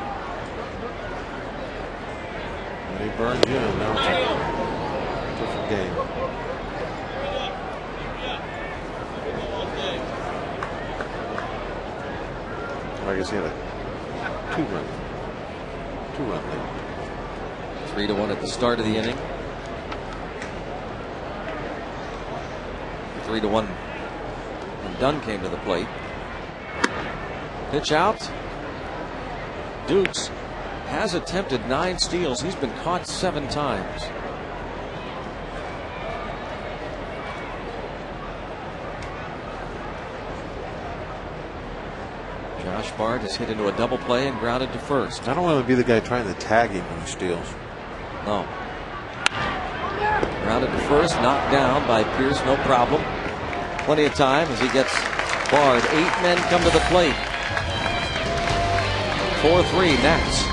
And he burns you, and now it's a different game. I guess he had a 2-run lead. 3-1 at the start of the inning. 3-1 when Dunn came to the plate. Pitch out. Dukes has attempted 9 steals. He's been caught 7 times. Josh Bart is hit into a double play and grounded to first. I don't want to be the guy trying to tag him when he steals. No. Grounded to first, knocked down by Pierce, no problem. Plenty of time as he gets barred. 8 men come to the plate. 4-3 Nats.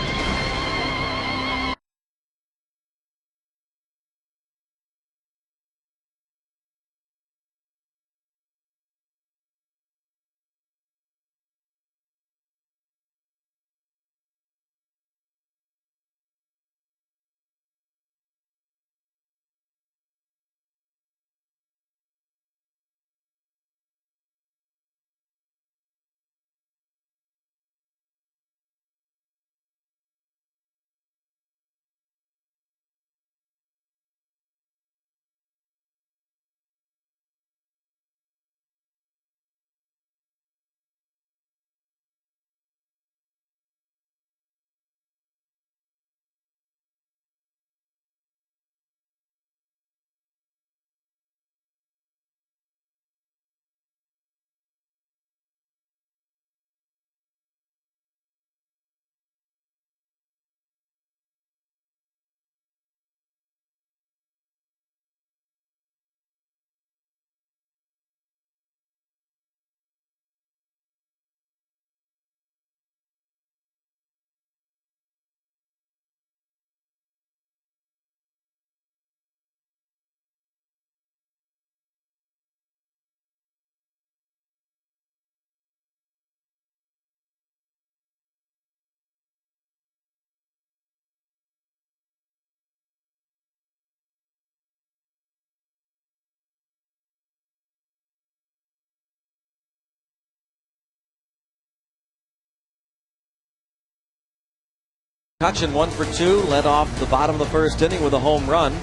Cutchin 1 for 2, led off the bottom of the first inning with a home run.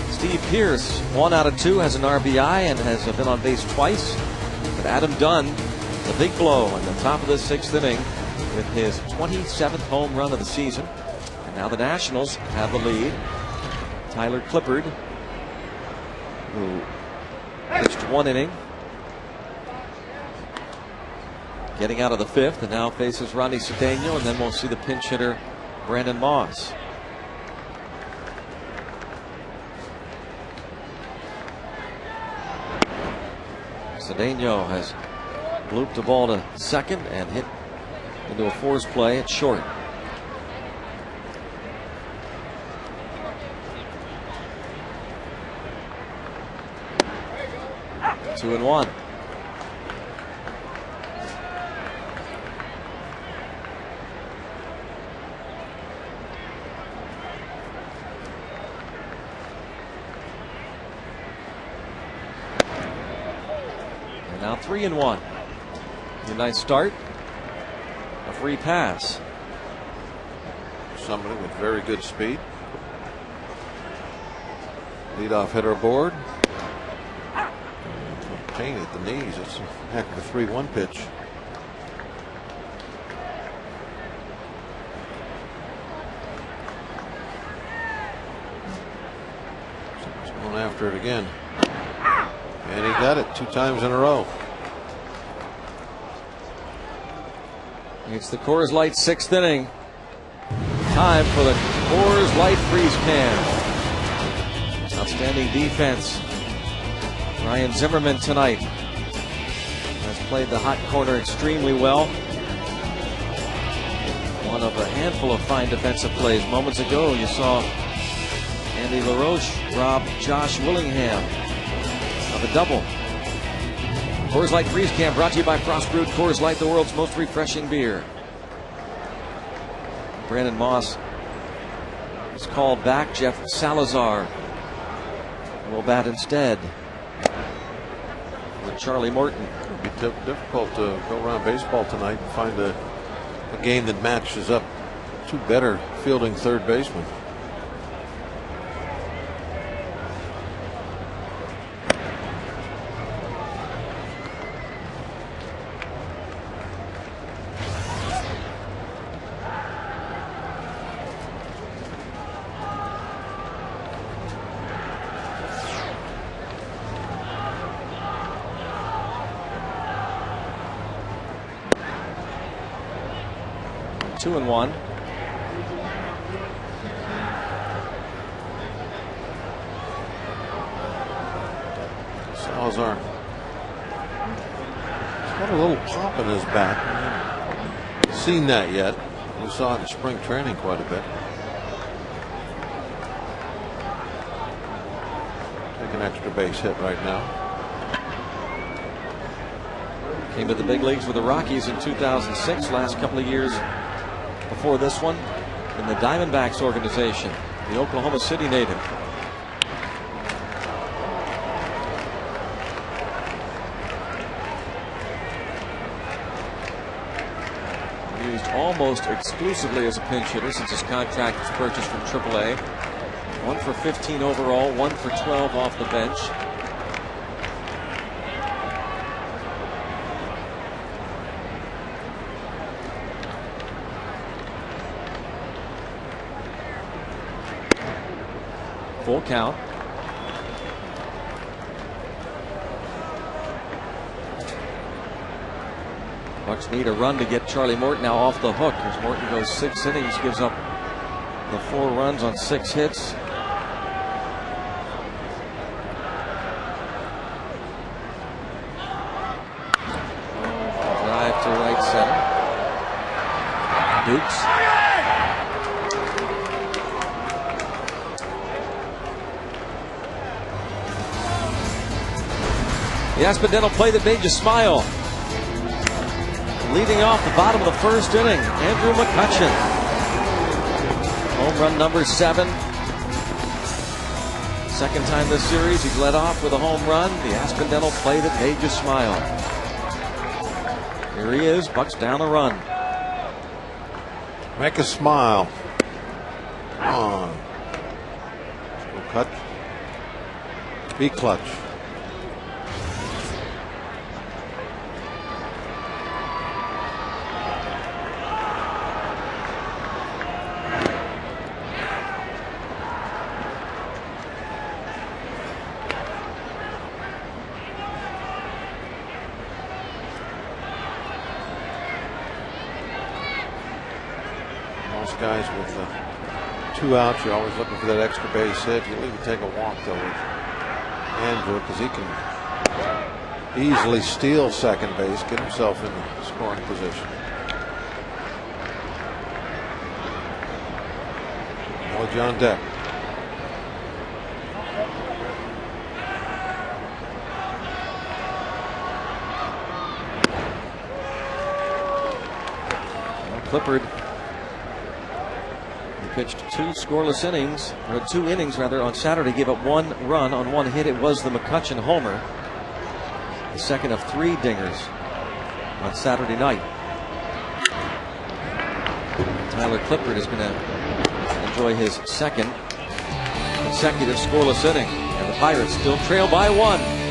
Steve Pearce, 1 out of 2, has an RBI and has been on base twice. But Adam Dunn, the big blow in the top of the 6th inning with his 27th home run of the season. Now the Nationals have the lead. Tyler Clippard, who pitched 1 inning, getting out of the 5th, and now faces Ronnie Cedeno, and then we'll see the pinch hitter Brandon Moss. Cedeno has looped the ball to second and hit into a force play at short. Two and one. And now 3 and 1. A nice start. A free pass. Somebody with very good speed. Leadoff hitter aboard. Pain at the knees. It's a heck of a 3-1 pitch. He's going after it again. And he got it 2 times in a row. It's the Coors Light 6th inning. Time for the Coors Light freeze can. Outstanding defense. Ryan Zimmerman tonight has played the hot corner extremely well. One of a handful of fine defensive plays. Moments ago, you saw Andy LaRoche rob Josh Willingham of a double. Coors Light Freeze Can brought to you by Frost Brewed Coors Light, the world's most refreshing beer. Brandon Moss is called back. Jeff Salazar will bat instead with Charlie Morton. It'll be difficult to go around baseball tonight and find a game that matches up 2 better fielding third basemen. Two and one. Salazar. He's got a little pop in his bat. Haven't seen that yet. We saw it in spring training quite a bit. Take an extra base hit right now. Came to the big leagues with the Rockies in 2006. Last couple of years before this one in the Diamondbacks organization, the Oklahoma City native. Used almost exclusively as a pinch hitter since his contract was purchased from AAA. 1 for 15 overall, 1 for 12 off the bench. Full count. Bucks need a run to get Charlie Morton now off the hook as Morton goes 6 innings, gives up the 4 runs on 6 hits. Drive to right center. Dukes. The Aspendell play that made you smile. Leading off the bottom of the 1st inning, Andrew McCutchen. Home run number 7. Second time this series he's led off with a home run. The Aspendell play that made you smile. Here he is, Bucks down a run. Make a smile. Come on. Go cut. Be clutch. against guys with 2 outs. You're always looking for that extra base hit. You'll even take a walk though with Andrew because he can easily steal second base, get himself in the scoring position. Knowledge on deck. Clippard, he pitched 2 scoreless innings, or 2 innings rather, on Saturday. Gave up 1 run on 1 hit. It was the McCutchen homer, the second of 3 dingers on Saturday night. Tyler Clippard is going to enjoy his second consecutive scoreless inning, and the Pirates still trail by 1.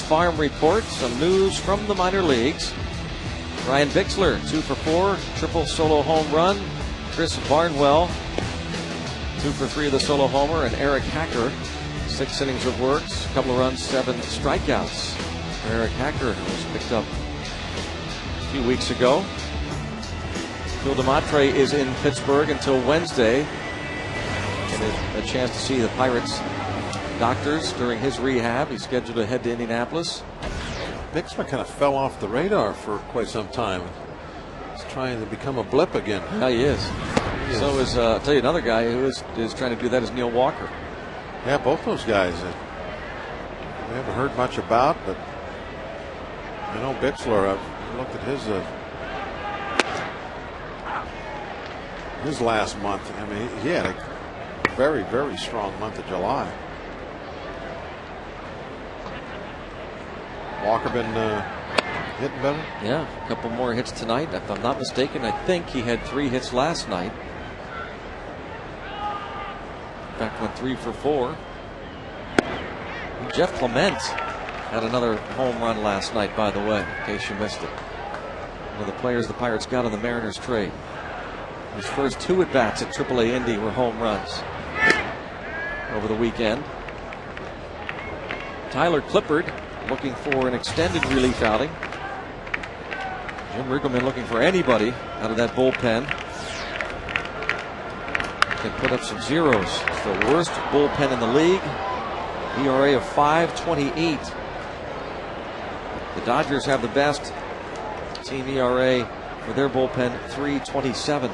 Farm report, some news from the minor leagues. Ryan Bixler, 2 for 4, triple solo home run. Chris Barnwell, 2 for 3 of the solo homer, and Eric Hacker, 6 innings of works, a couple of runs, 7 strikeouts for Eric Hacker, who was picked up a few weeks ago. Phil DeMatre is in Pittsburgh until Wednesday, and a chance to see the Pirates doctors during his rehab. He's scheduled to head to Indianapolis. Bixler kind of fell off the radar for quite some time. He's trying to become a blip again. Yeah, he is. So is, I'll tell you another guy who is trying to do that is Neil Walker. Yeah, both those guys we haven't heard much about, but I know Bixler, I've looked at his last month. I mean, he had a very, very strong month of July. Walker been hitting better? Yeah, a couple more hits tonight. If I'm not mistaken, I think he had 3 hits last night. In fact, went 3 for 4. And Jeff Clement had another home run last night, by the way, in case you missed it. One of the players the Pirates got on the Mariners trade. His first 2 at-bats at AAA Indy were home runs over the weekend. Tyler Clippard looking for an extended relief outing. Jim Riggleman looking for anybody out of that bullpen. Can put up some zeros. It's the worst bullpen in the league. ERA of 5.28. The Dodgers have the best team ERA for their bullpen, 3.27.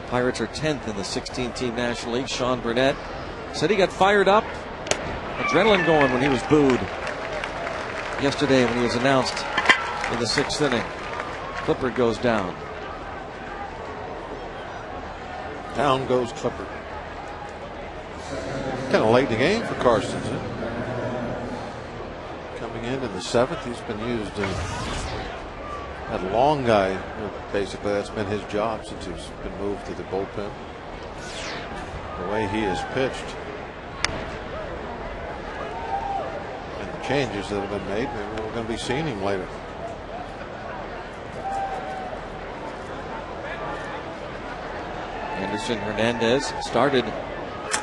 Pirates are 10th in the 16-team National League. Sean Burnett said he got fired up, adrenaline going when he was booed yesterday when he was announced in the 6th inning. Clippard goes down. Down goes Clippard. Kind of late in the game for Carstens. Huh? coming in the 7th. He's been used as that long guy. Basically, that's been his job since he's been moved to the bullpen. The way he has pitched and the changes that have been made, maybe we're going to be seeing him later. Anderson Hernandez started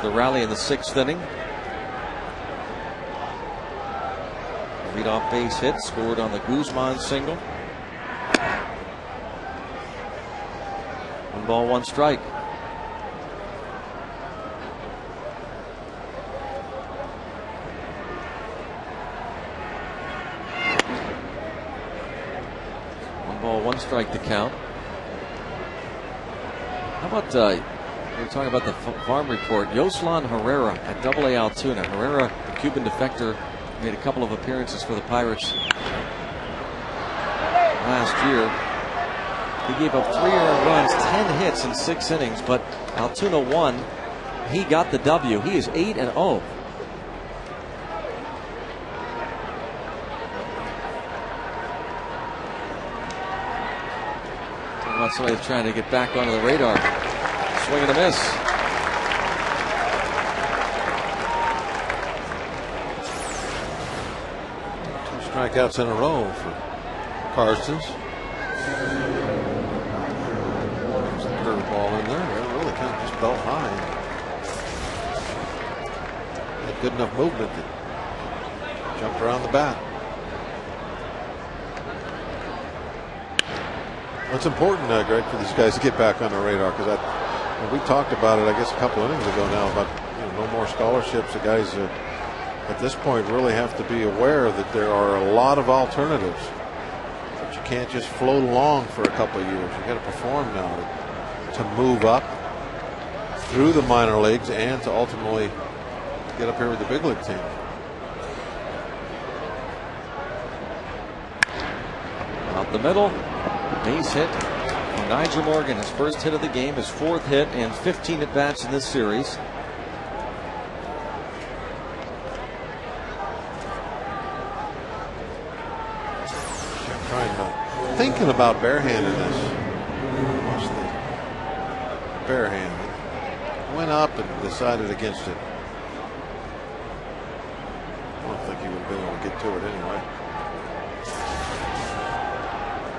the rally in the 6th inning. Leadoff base hit, scored on the Guzman single. 1 ball, 1 strike. One strike to count. How about we were talking about the farm report? Yoslan Herrera at Double-A Altoona. Herrera, the Cuban defector, made a couple of appearances for the Pirates last year. He gave up 3 earned runs, 10 hits in 6 innings, but Altoona won. He got the W. He is 8-0. Somebody's trying to get back onto the radar. Swing and a miss. 2 strikeouts in a row for Karstens. There's a curveball in there. They're really kind of just belt high. Had good enough movement that jumped around the bat. It's important, Greg, for these guys to get back on the radar, because we talked about it, I guess, a couple innings ago now about no more scholarships. The guys at this point really have to be aware that there are a lot of alternatives. But you can't just float along for a couple of years. You got to perform now to move up through the minor leagues and to ultimately get up here with the big league team. Out the middle. Base hit from Nyjer Morgan, his first hit of the game, his 4th hit, and 15 at bats in this series. Thinking about barehandedness. Watch the barehanded. Went up and decided against it. I don't think he would have been able to get to it anyway.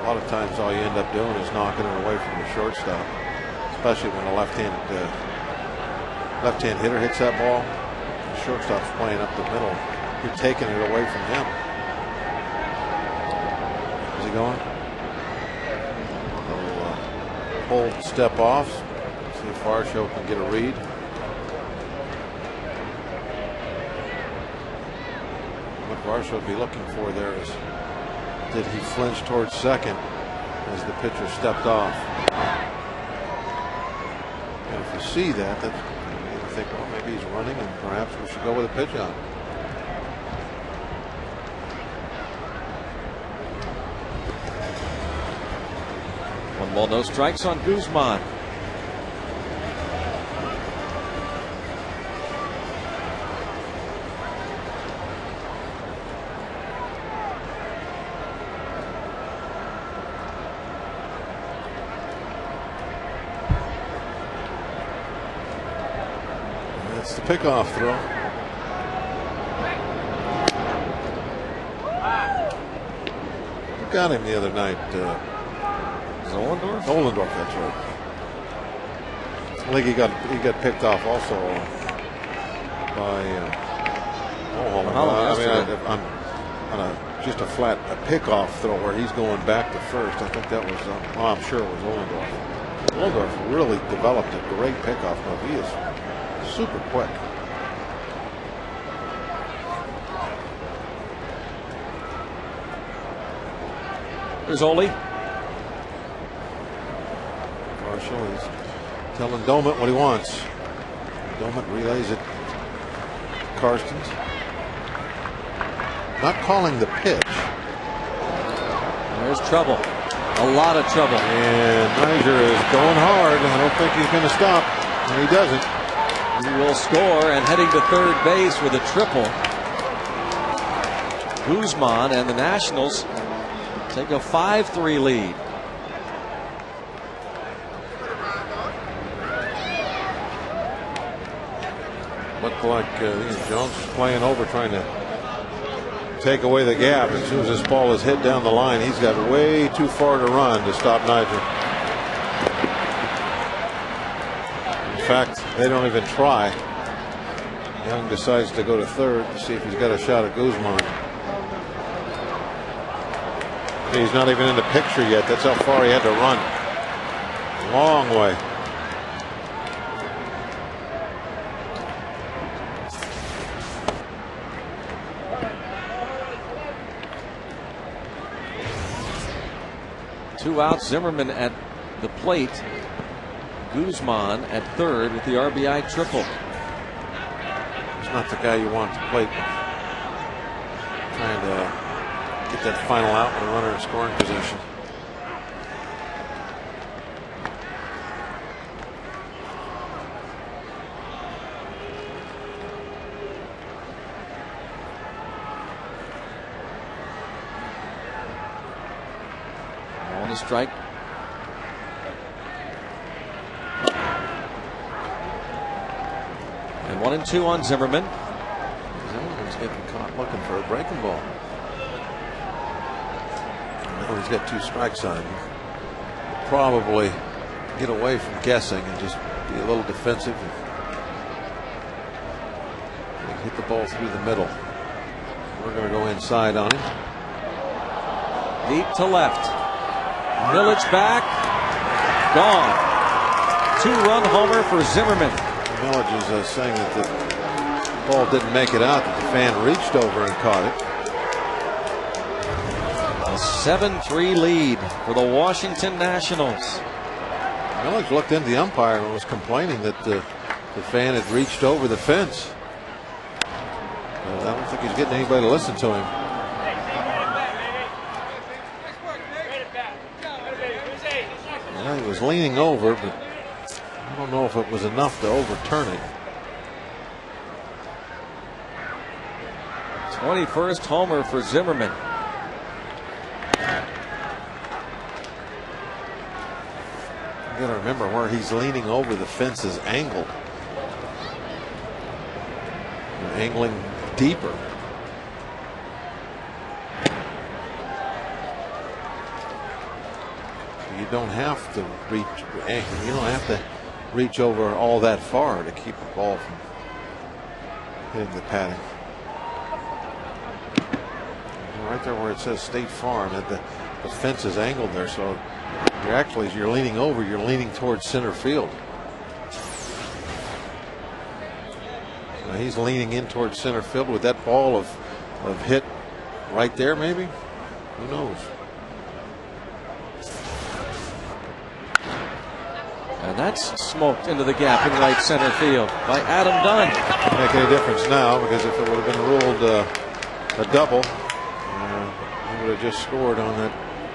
A lot of times all you end up doing is knocking it away from the shortstop, especially when a left-hand hitter hits that ball. The shortstop's playing up the middle. You're taking it away from him. Is he going? Hold, step off. See if Varsho can get a read. What Varsho would be looking for there is, did he flinch towards second as the pitcher stepped off? And if you see that, you think, well, maybe he's running and perhaps we should go with a pitch on. 1 ball, no strikes on Guzman. That's the pickoff throw. We got him the other night. Zollendorf? Zollendorf, that's right. I think he got picked off also by just a flat pickoff throw where he's going back to first. I think that was I'm sure it was Zollendorf. Zollendorf really developed a great pickoff move. He is super quick. There's Ole. He's telling Doumit what he wants. Doumit relays it to Karstens. Not calling the pitch. There's trouble. A lot of trouble. And Nyjer is going hard. I don't think he's going to stop. And he doesn't. He will score, and heading to third base with a triple. Guzman, and the Nationals take a 5-3 lead. Looked like Jones was playing over, trying to take away the gap. As soon as this ball is hit down the line, he's got way too far to run to stop Nigel. In fact, they don't even try. Young decides to go to third to see if he's got a shot at Guzman. He's not even in the picture yet. That's how far he had to run. Long way. Two outs. Zimmerman at the plate. Guzman at third with the RBI triple. He's not the guy you want to plate. Trying to get that final out with a runner in scoring position. On the strike. And 1-2 on Zimmerman. Zimmerman's getting caught looking for a breaking ball. Now he's got 2 strikes on him. He'll probably get away from guessing and just be a little defensive. And hit the ball through the middle. We're going to go inside on him. Deep to left. Millage back. Gone. 2-run homer for Zimmerman. Millage is saying that the ball didn't make it out, that the fan reached over and caught it. A 7-3 lead for the Washington Nationals. Millage looked into the umpire and was complaining that the fan had reached over the fence. I don't think he's getting anybody to listen to him. Yeah, he was leaning over, but I don't know if it was enough to overturn it. 21st homer for Zimmerman. You got to remember where he's leaning over, the fence is angled. You're angling deeper. You don't have to reach. You don't have to reach over all that far to keep the ball from hitting the padding. Right there where it says State Farm, that the fence is angled there, so you're actually, as you're leaning over, you're leaning towards center field. Now he's leaning in towards center field with that ball of hit right there, maybe. Who knows? And that's smoked into the gap in right center field by Adam Dunn. Make any difference now, because if it would have been ruled a double, he would have just scored on that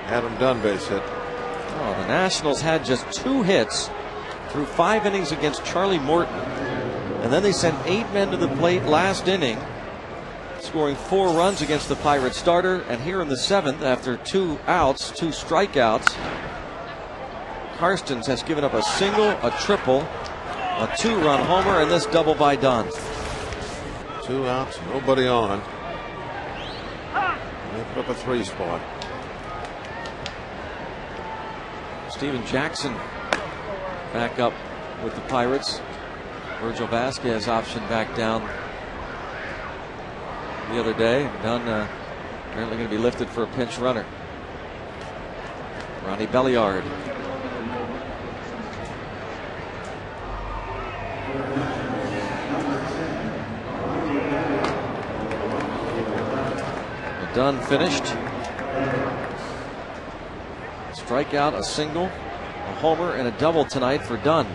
Adam Dunn base hit. Oh, the Nationals had just 2 hits through 5 innings against Charlie Morton. And then they sent 8 men to the plate last inning, scoring 4 runs against the Pirates starter. And here in the 7th, after 2 outs, 2 strikeouts, Karstens has given up a single, a triple, a 2-run homer, and this double by Dunn. 2 outs, nobody on. They put up a 3 spot. Steven Jackson back up with the Pirates. Virgil Vasquez optioned back down the other day. Dunn apparently going to be lifted for a pinch runner. Ronnie Belliard. Dunn finished. Strikeout, a single, a homer, and a double tonight for Dunn.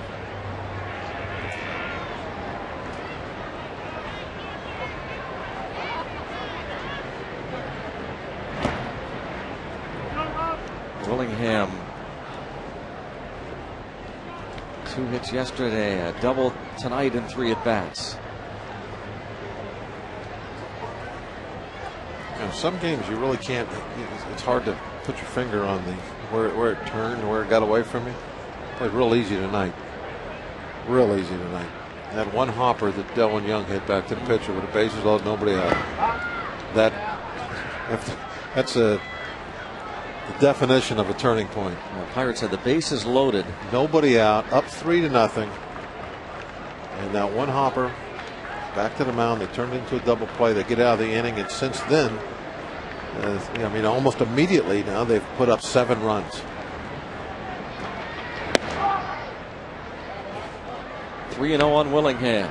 Willingham. 2 hits yesterday, a double tonight in 3 at-bats. some games you really can't. It's hard to put your finger on where it turned, where it got away from you. Played real easy tonight. Real easy tonight. That one hopper that Delwin Young hit back to the pitcher with the bases loaded, nobody out. That's the definition of a turning point. Well, Pirates had the bases loaded. Nobody out, up 3-0. And that one hopper back to the mound. They turned into a double play. They get out of the inning, and since then, almost immediately now they've put up 7 runs. 3-0 on Willingham.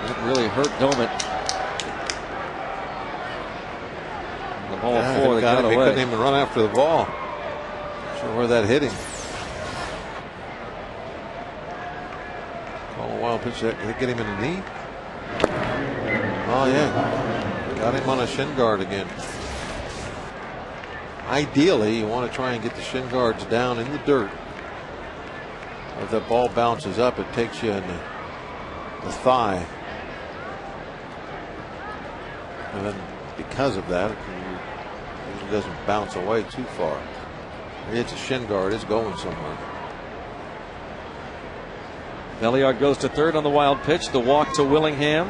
That really hurt Doumit. The ball 4 that got away. He couldn't even run after the ball. Sure where that hit him. Call a wild pitch. Did it get him in the knee? Oh yeah, got him on a shin guard again. Ideally, you want to try and get the shin guards down in the dirt. If the ball bounces up, it takes you in the thigh, and then because of that, it doesn't bounce away too far. It's a shin guard. It's going somewhere. Belliard goes to third on the wild pitch. The walk to Willingham.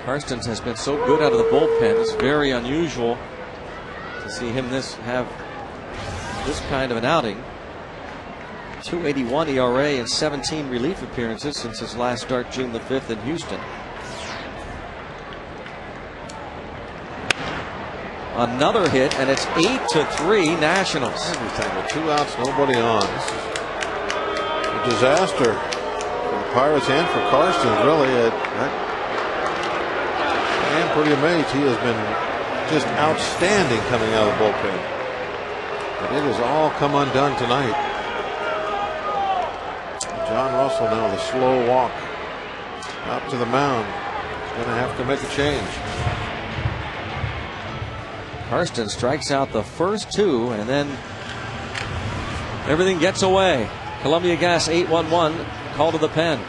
Karstens has been so good out of the bullpen. It's very unusual to see him have this kind of an outing. 2.81 ERA and 17 relief appearances since his last start June the 5th in Houston. Another hit, and it's 8-3 Nationals. Everything with 2 outs, nobody on. This is a disaster for the Pirates and for Karstens. Really, I am pretty amazed. He has been just outstanding coming out of the bullpen, but it has all come undone tonight. John Russell now, the slow walk out to the mound. He's going to have to make a change. Karstens strikes out the first 2, and then everything gets away. Columbia Gas 8-1-1, call to the pen.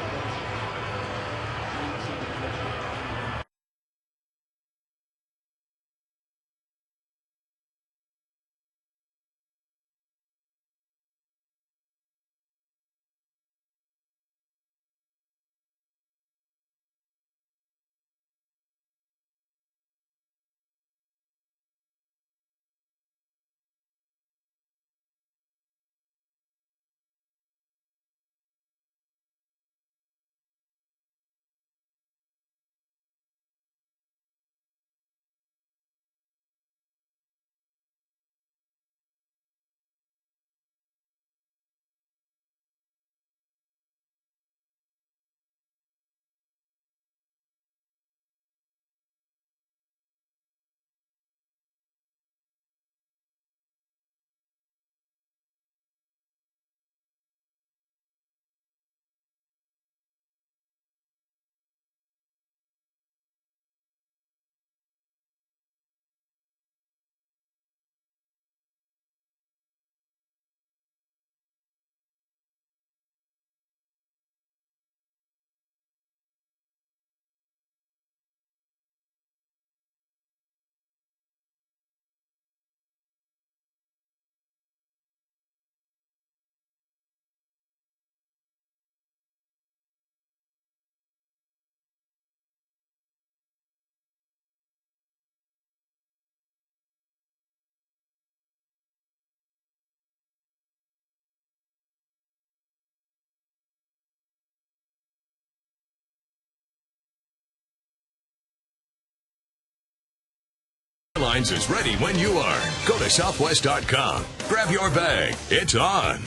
Airlines is ready when you are. Go to Southwest.com. Grab your bag. It's on.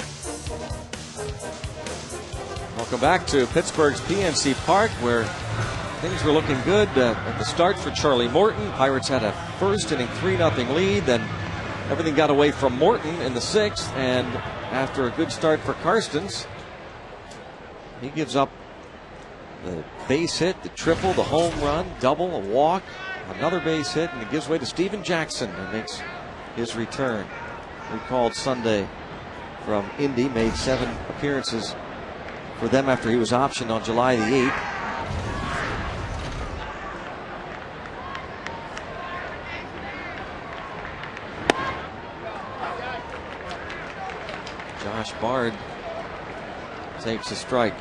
Welcome back to Pittsburgh's PNC Park, where things were looking good at the start for Charlie Morton. Pirates had a first inning 3-0 lead. Then Everything got away from Morton in the 6th, and after a good start for Karstens, he gives up the base hit, the triple, the home run, double, a walk, another base hit, and it gives way to Steven Jackson and makes his return. Recalled Sunday from Indy, made 7 appearances for them after he was optioned on July the 8th. Josh Bard takes a strike.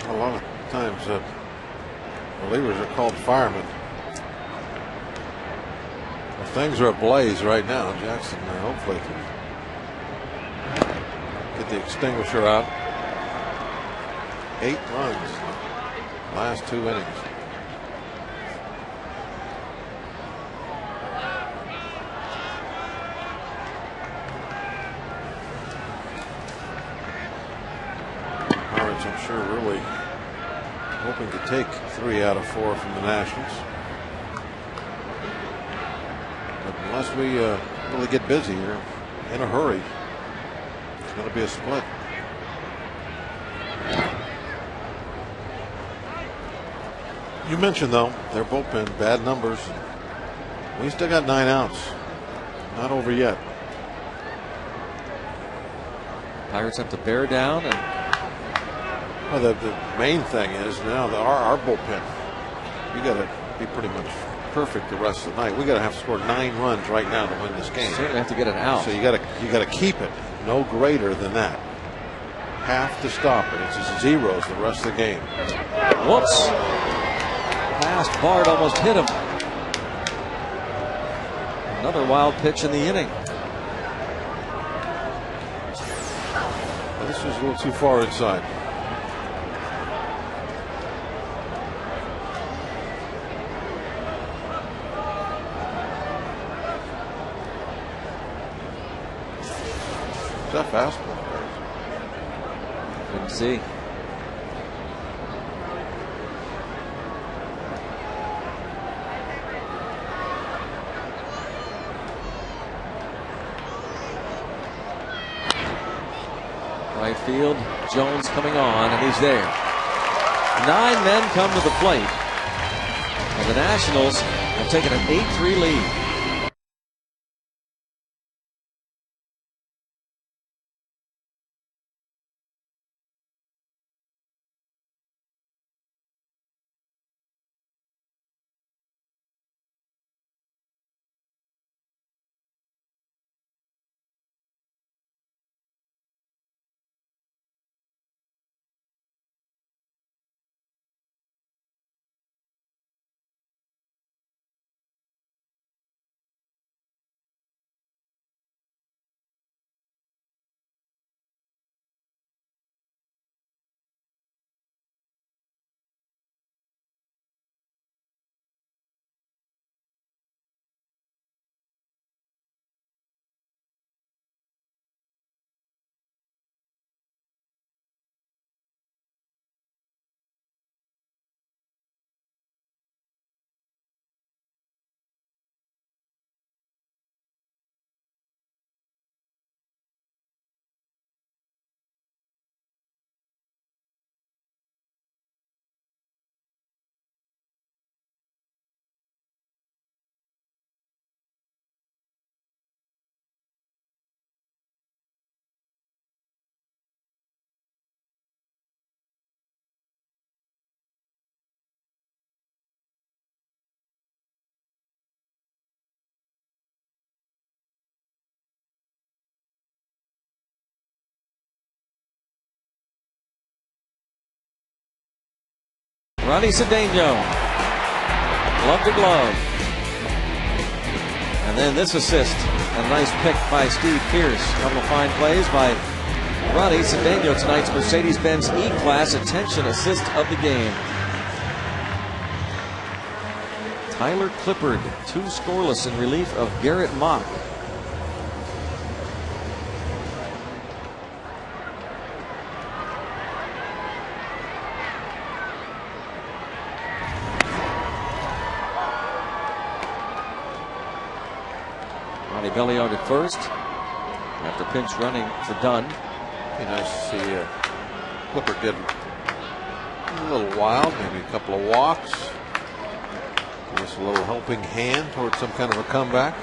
A lot of times relievers are called firemen. Well, things are ablaze right now. Jackson hopefully can get the extinguisher out. 8 runs last 2 innings. Pirates, I'm sure, really hoping to take 3 out of 4 from the Nationals. But unless we really get busy here in a hurry, it's going to be a split. You mentioned, though, their bullpen, bad numbers. We still got 9 outs. Not over yet. Pirates have to bear down, and well, the main thing is now our bullpen. You got to be pretty much perfect the rest of the night. We got to have to score 9 runs right now to win this game. certainly have to get it out. So you got to keep it no greater than that. Have to stop it. It's just zeros the rest of the game. Whoops! Past Bard almost hit him. Another wild pitch in the inning. This was a little too far inside. Is that fastball? Couldn't see. Right field, Jones coming on, and he's there. 9 men come to the plate, and the Nationals have taken an 8-3 lead. Ronnie Cedeno, glove to glove. And then this assist, a nice pick by Steve Pearce. A couple of fine plays by Ronnie Cedeno, tonight's Mercedes-Benz E-Class Attention Assist of the game. Tyler Clippard, 2 scoreless in relief of Garrett Mock. Ronnie Belliard at first after pinch running for Dunn. Be nice to see Clipper get a little wild, maybe a couple of walks. Give us a little helping hand towards some kind of a comeback.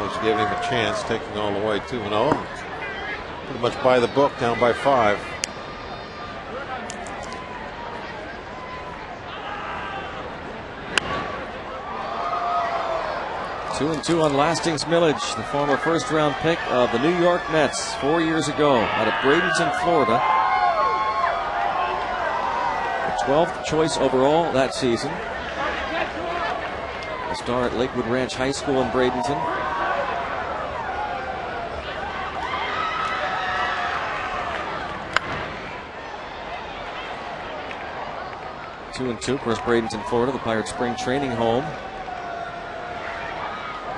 He's giving him a chance, taking all the way 2-0. Pretty much by the book, down by 5. Two and 2 on Lastings Millage, the former first-round pick of the New York Mets 4 years ago out of Bradenton, Florida. The 12th choice overall that season. A star at Lakewood Ranch High School in Bradenton. Two and 2, of course, Bradenton, Florida, the Pirates spring training home.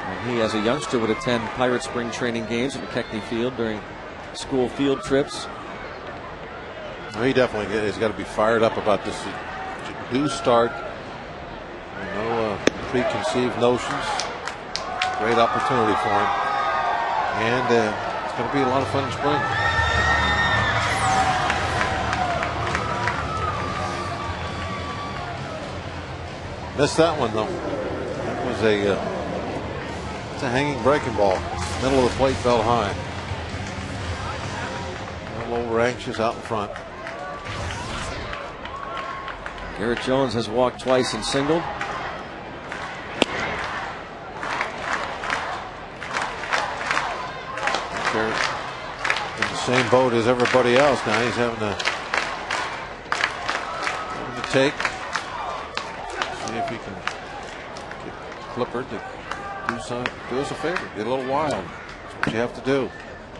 And he, as a youngster, would attend Pirates spring training games at McKechnie Field during school field trips. Well, he definitely has got to be fired up about this new start. No preconceived notions. Great opportunity for him. And it's going to be a lot of fun in spring. Missed that one, though. That was it's a hanging breaking ball. Middle of the plate, fell high. A little over anxious out in front. Garrett Jones has walked twice and singled. Garrett in the same boat as everybody else now. He's having to take. See if he can get Clipper to do us a favor. Get a little wild. That's what you have to do.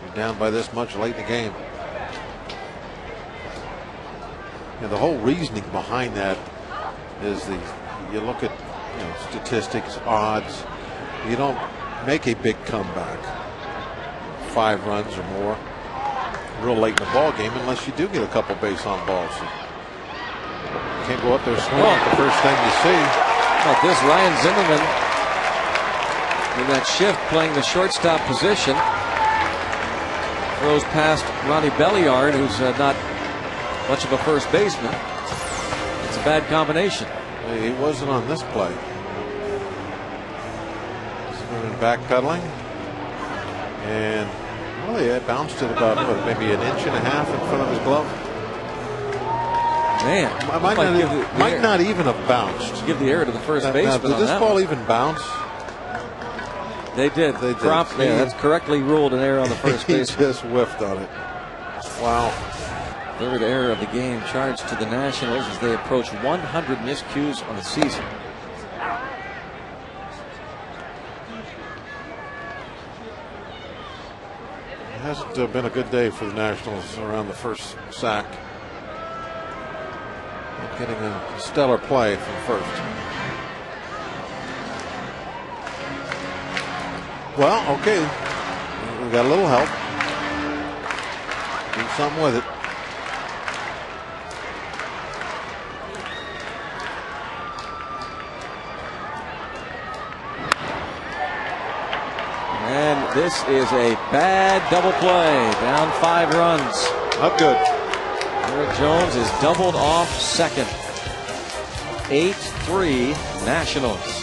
You're down by this much late in the game. And the whole reasoning behind that is you look at statistics, odds. You don't make a big comeback, 5 runs or more, real late in the ball game unless you do get a couple base on balls. You can't go up there swinging at the first thing you see. Like this, Ryan Zimmerman in that shift playing the shortstop position throws past Ronnie Belliard, who's not much of a first baseman. It's a bad combination. He wasn't on this play. Zimmerman backpedaling, and well, he bounced it about maybe an inch and a half in front of his glove. Man, might not even have bounced. Give the error to the first baseman. Now, did this ball even bounce? They did. They did. Yeah, that's correctly ruled an error on the first baseman. He just whiffed on it. Wow. Third error of the game charged to the Nationals as they approach 100 miscues on the season. It hasn't been a good day for the Nationals around the first sack. Not getting a stellar play from first. Well, okay. We got a little help. Do something with it. And this is a bad double play. Down 5 runs. Not good. Garrett Jones is doubled off second. 8-3 Nationals.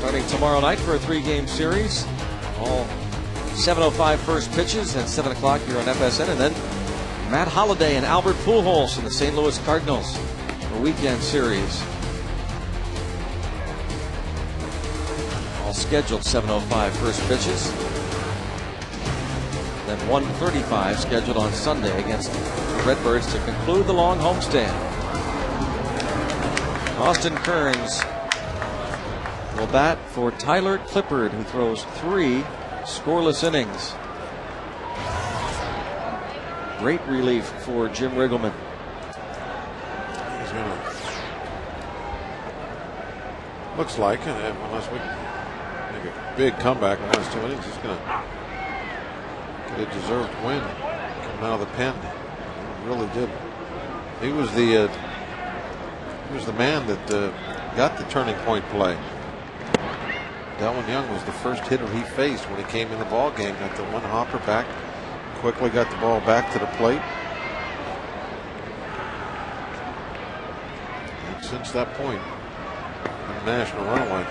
starting tomorrow night for a 3-game series. All 7:05 first pitches at 7 o'clock here on FSN. And then Matt Holliday and Albert Pujols in the St. Louis Cardinals for weekend series. All scheduled 7:05 first pitches. Then 1:35 scheduled on Sunday against the Redbirds to conclude the long homestand. Austin Kearns will bat for Tyler Clippard, who throws 3 scoreless innings. Great relief for Jim Riggleman. He's gonna, looks like, unless we make a big comeback in the last 2 innings, he's going to get a deserved win coming out of the pen. He really did. He was the man that got the turning point play. Delwin Young was the first hitter he faced when he came in the ball game. Got the one hopper back, quickly got the ball back to the plate. And since that point, a national runaway.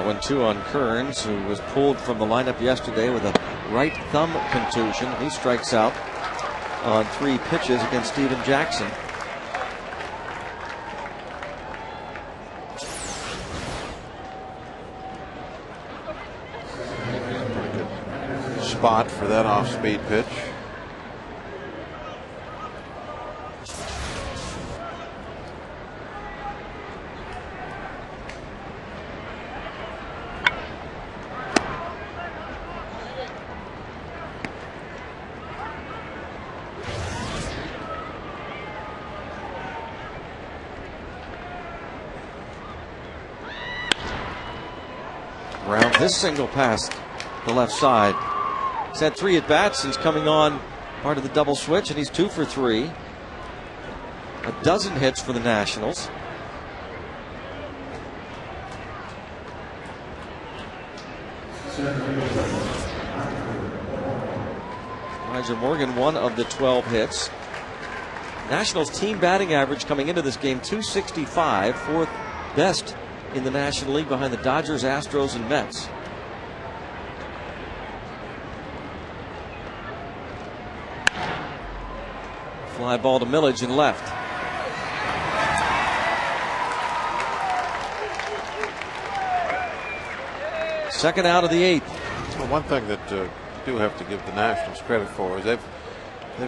0-2 on Kearns, who was pulled from the lineup yesterday with a right thumb contusion. He strikes out on 3 pitches against Steven Jackson. Spot for that off-speed pitch. Around this single past the left side. He's had 3 at-bats since coming on part of the double switch, and he's 2 for 3. A dozen hits for the Nationals. Elijah Morgan, 1 of the 12 hits. Nationals team batting average coming into this game, .265, 4th best in the National League behind the Dodgers, Astros, and Mets. Fly ball to Millage in left. Second out of the 8th. Well, one thing that you do have to give the Nationals credit for is they've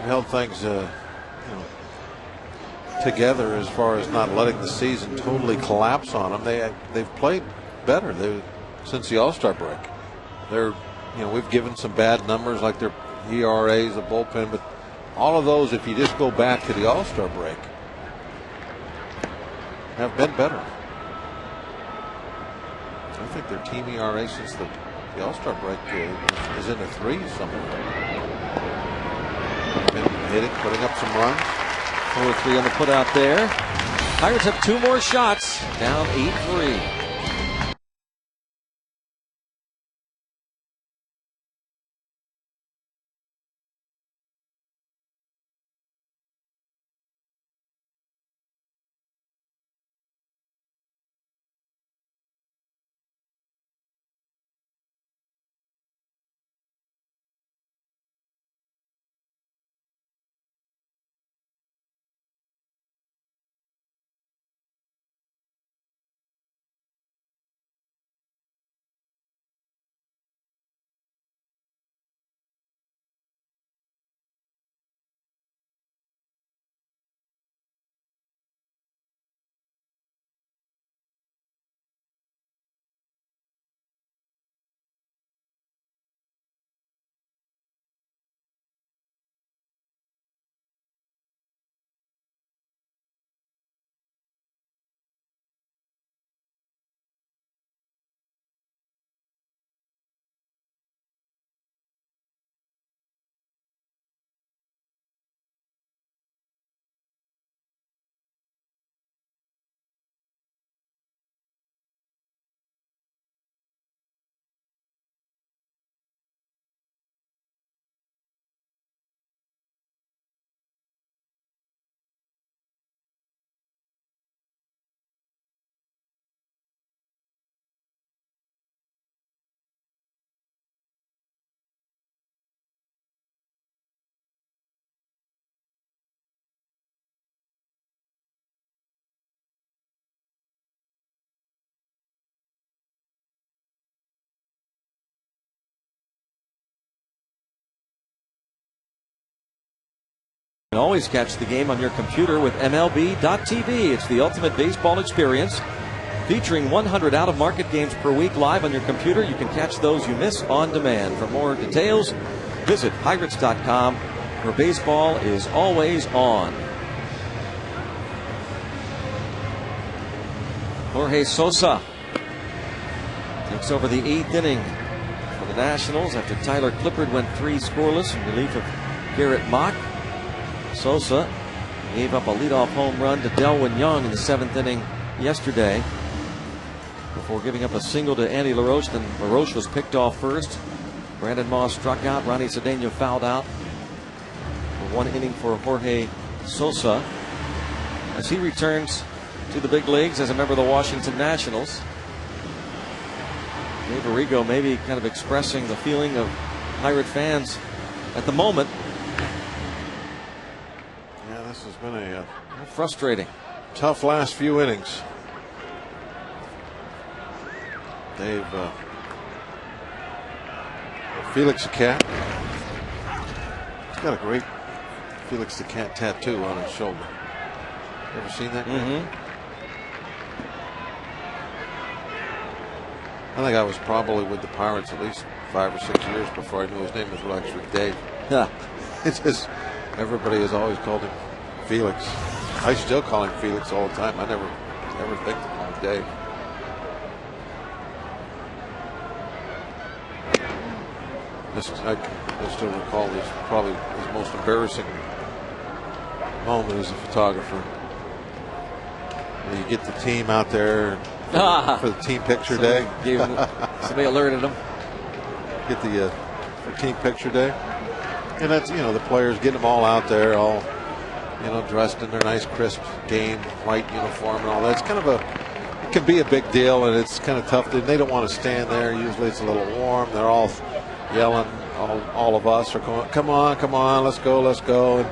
held things together as far as not letting the season totally collapse on them. They've played better since the All-Star break. We've given some bad numbers like their ERAs, the bullpen, but all of those, if you just go back to the All-Star break, have been better. I think their team ERA since the All-Star break is in the 3s somewhere. Been hitting, putting up some runs. 4-3 on the put out there. Pirates have 2 more shots, down 8-3. And always catch the game on your computer with MLB.tv. It's the ultimate baseball experience. Featuring 100 out-of-market games per week live on your computer, you can catch those you miss on demand. For more details, visit Pirates.com, where baseball is always on. Jorge Sosa takes over the 8th inning for the Nationals after Tyler Clippard went 3 scoreless in relief of Garrett Mock. Sosa gave up a leadoff home run to Delwin Young in the 7th inning yesterday before giving up a single to Andy LaRoche. Then LaRoche was picked off first. Brandon Moss struck out. Ronnie Cedeno fouled out for 1 inning for Jorge Sosa as he returns to the big leagues as a member of the Washington Nationals. Dave Arrigo maybe kind of expressing the feeling of Pirate fans at the moment. Yeah, this has been a frustrating, tough last few innings. Dave, Felix the Cat. He's got a great Felix the Cat tattoo on his shoulder. You ever seen that? I think I was probably with the Pirates at least 5 or 6 years before I knew his name was actually Dave. Yeah. It's just, everybody has always called him Felix. I still call him Felix all the time. I never think to call him Dave. I still recall probably his most embarrassing moment as a photographer. You get the team out there for the team picture day. Somebody alerted him. Get the for team picture day, and that's the players getting them all out there, all dressed in their nice crisp game white uniform and all that. It's kind of it can be a big deal, and it's kind of tough. They don't want to stand there. Usually it's a little warm. They're all yelling. All of us are going, come on, let's go.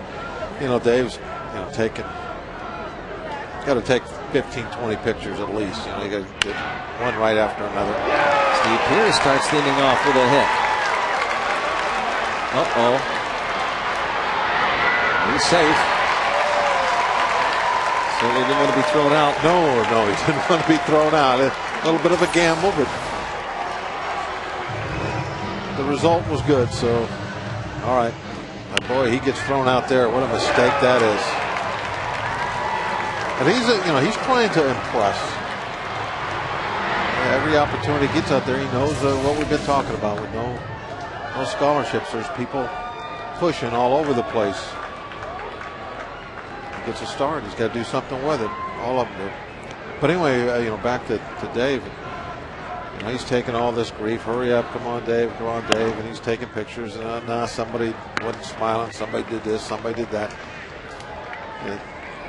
And Dave's taking. Got to take 15, 20 pictures at least. You got to get one right after another. Steve Pearce starts the inning off with a hit. He's safe. Certainly didn't want to be thrown out. No, he didn't want to be thrown out. A little bit of a gamble, but the result was good. So, all right, my boy, he gets thrown out there. What a mistake that is. And he's trying to impress. Every opportunity he gets out there, he knows what we've been talking about with no scholarships. There's people pushing all over the place. He gets a start. He's got to do something with it. All of them do. But anyway, back to Dave. He's taking all this grief. Hurry up, come on, Dave. And he's taking pictures. And somebody wasn't smiling. Somebody did this. Somebody did that. It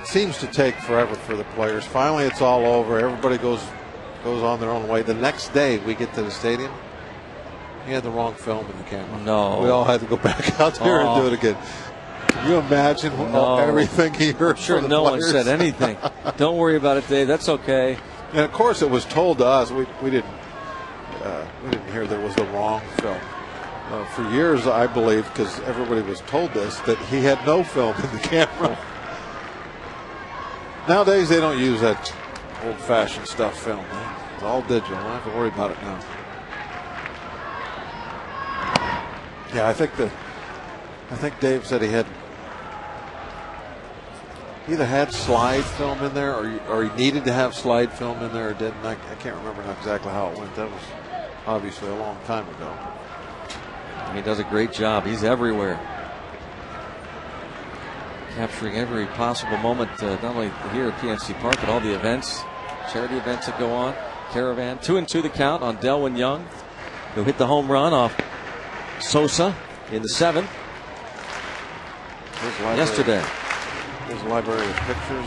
seems to take forever for the players. Finally, it's all over. Everybody goes on their own way. The next day we get to the stadium, he had the wrong film in the camera. No. We all had to go back out there and do it again. Can you imagine everything he heard? I'm sure no one said anything. Don't worry about it, Dave. That's okay. And of course, it was told to us. We didn't hear there was the wrong film. For years, I believed, because everybody was told this, that he had no film in the camera. Nowadays, they don't use that old-fashioned stuff film. It's all digital. I don't have to worry about it now. Yeah, I think Dave said he had either had slide film in there or he needed to have slide film in there or didn't. I can't remember exactly how it went. That was obviously a long time ago. He does a great job. He's everywhere, capturing every possible moment, not only here at PNC Park, but all the events, charity events that go on. Caravan, 2-2 the count on Delwin Young, who hit the home run off Sosa in the 7th yesterday. His library of pictures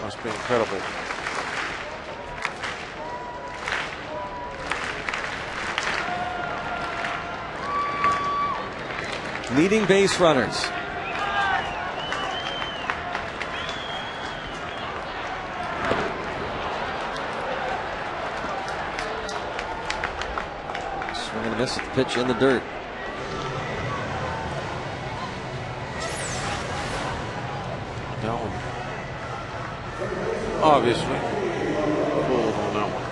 must be incredible. Leading base runners. Swing and a miss at the pitch in the dirt. obviously fooled on that one.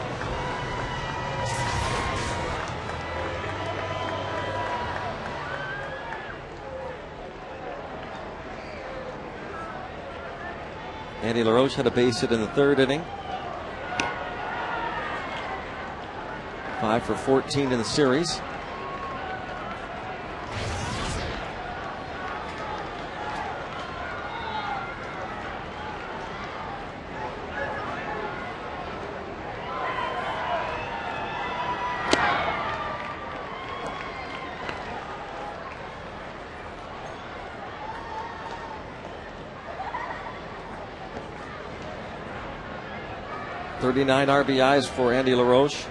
Andy LaRoche had a base hit in the third inning. 5 for 14 in the series. .39 RBIs for Andy LaRoche.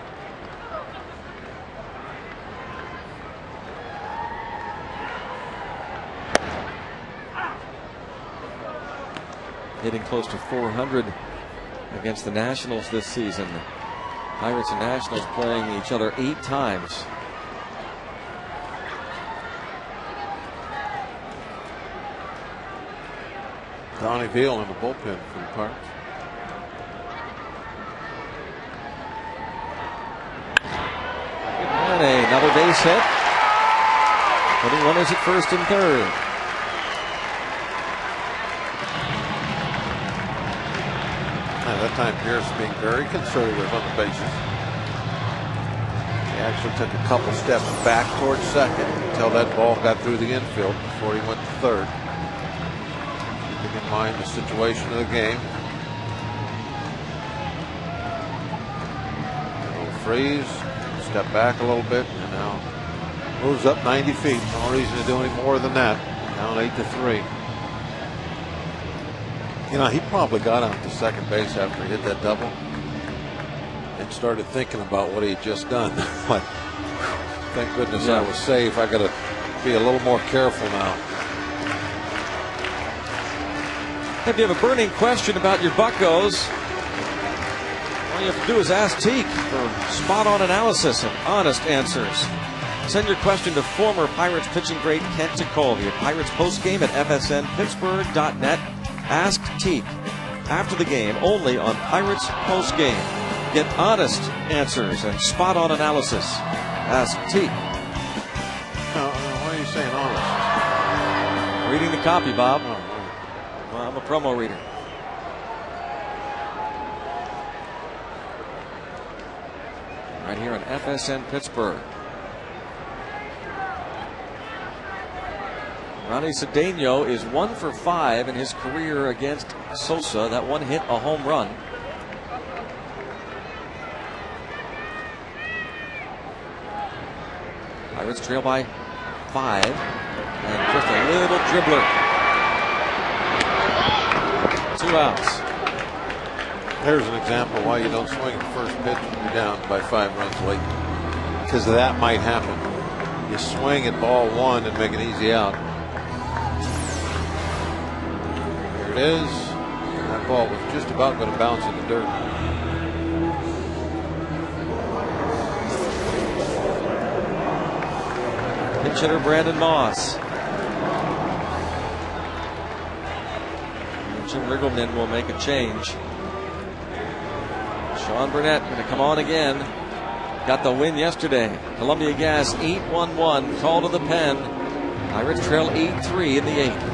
Hitting close to 400 against the Nationals this season. Pirates and Nationals playing each other 8 times. Donnie Veal in the bullpen for the Pirates. And another base hit. Putting runners at first and third. At that time, Pierce being very conservative on the bases. He actually took a couple steps back towards second until that ball got through the infield before he went to third. Keeping in mind the situation of the game. A little freeze, step back a little bit, and now moves up 90 feet. No reason to do any more than that. Down 8-3. You know, he probably got out to second base after he hit that double and started thinking about what he had just done. But thank goodness I was safe. I got to be a little more careful now. If you have a burning question about your Buccos, all you have to do is ask Teak for spot-on analysis and honest answers. Send your question to former Pirates pitching great Kent Tekulve at Pirates postgame at fsnpittsburgh.net. Ask Teak after the game only on Pirates postgame. Get honest answers and spot-on analysis. Ask Teak. Why are you saying honest? Reading the copy, Bob. Oh, Well, I'm a promo reader. Right here on FSN Pittsburgh. Ronnie Cedeno is 1 for 5 in his career against Sosa. That one hit a home run. Pirates trail by 5. And just a little dribbler. 2 outs. There's an example why you don't swing at first pitch when you're down by 5 runs late. Because that might happen. You swing at ball 1 and make an easy out. Here it is. And that ball was just about going to bounce in the dirt. Pinch hitter Brandon Moss. Jim Riggleman will make a change. Sean Burnett going to come on again. Got the win yesterday. Columbia Gas 8-1-1. Call to the pen. Pirates trail 8-3 in the 8th.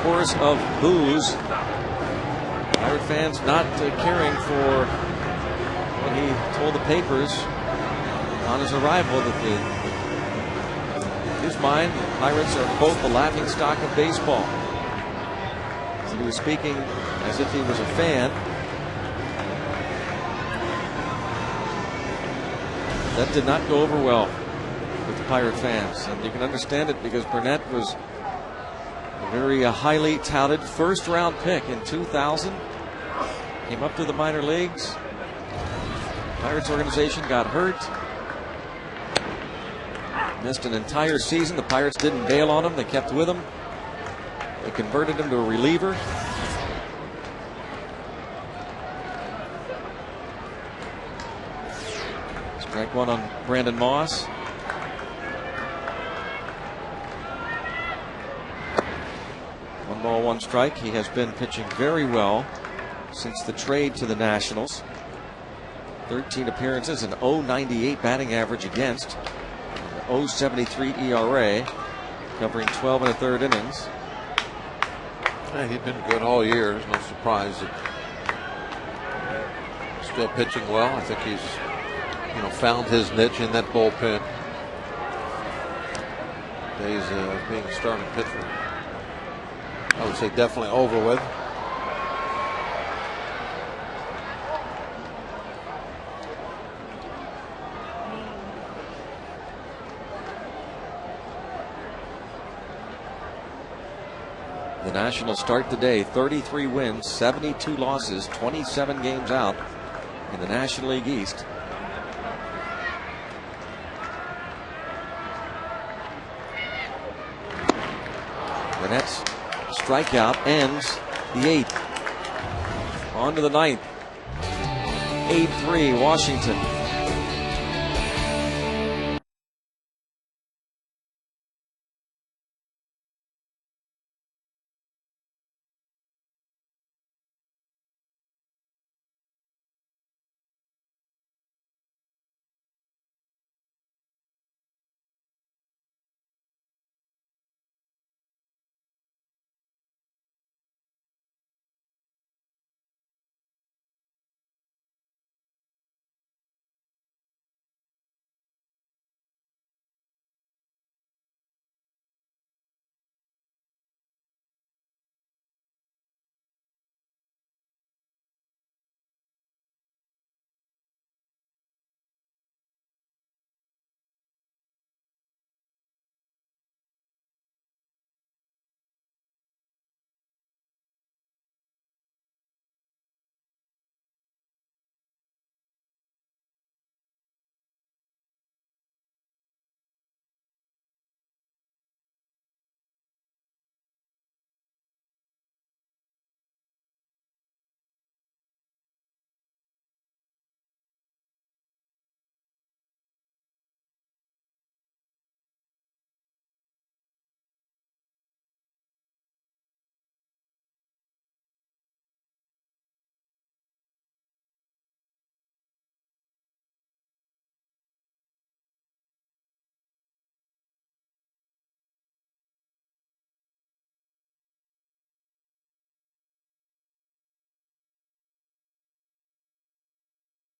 chorus of boos. Pirate fans not caring for what he told the papers on his arrival, that in his mind, the Pirates are both the laughing stock of baseball. So he was speaking as if he was a fan. That did not go over well with the Pirate fans, and you can understand it because Burnett was a very highly touted first-round pick in 2000. Came up to the minor leagues. Pirates organization got hurt. Missed an entire season. The Pirates didn't bail on him. They kept with him. They converted him to a reliever. Strike one on Brandon Moss. One ball, one strike. He has been pitching very well since the trade to the Nationals. 13 appearances, an .098 batting average against, an .073 ERA, covering 12 1/3 innings. Yeah, he'd been good all year. There's no surprise that still pitching well. I think he's, found his niche in that bullpen. Days of being a starting pitcher, I would say, definitely over with. The Nationals start the day 33 wins, 72 losses, 27 games out in the National League East. Burnett's strikeout ends the 8th. On to the 9th. 8-3 Washington.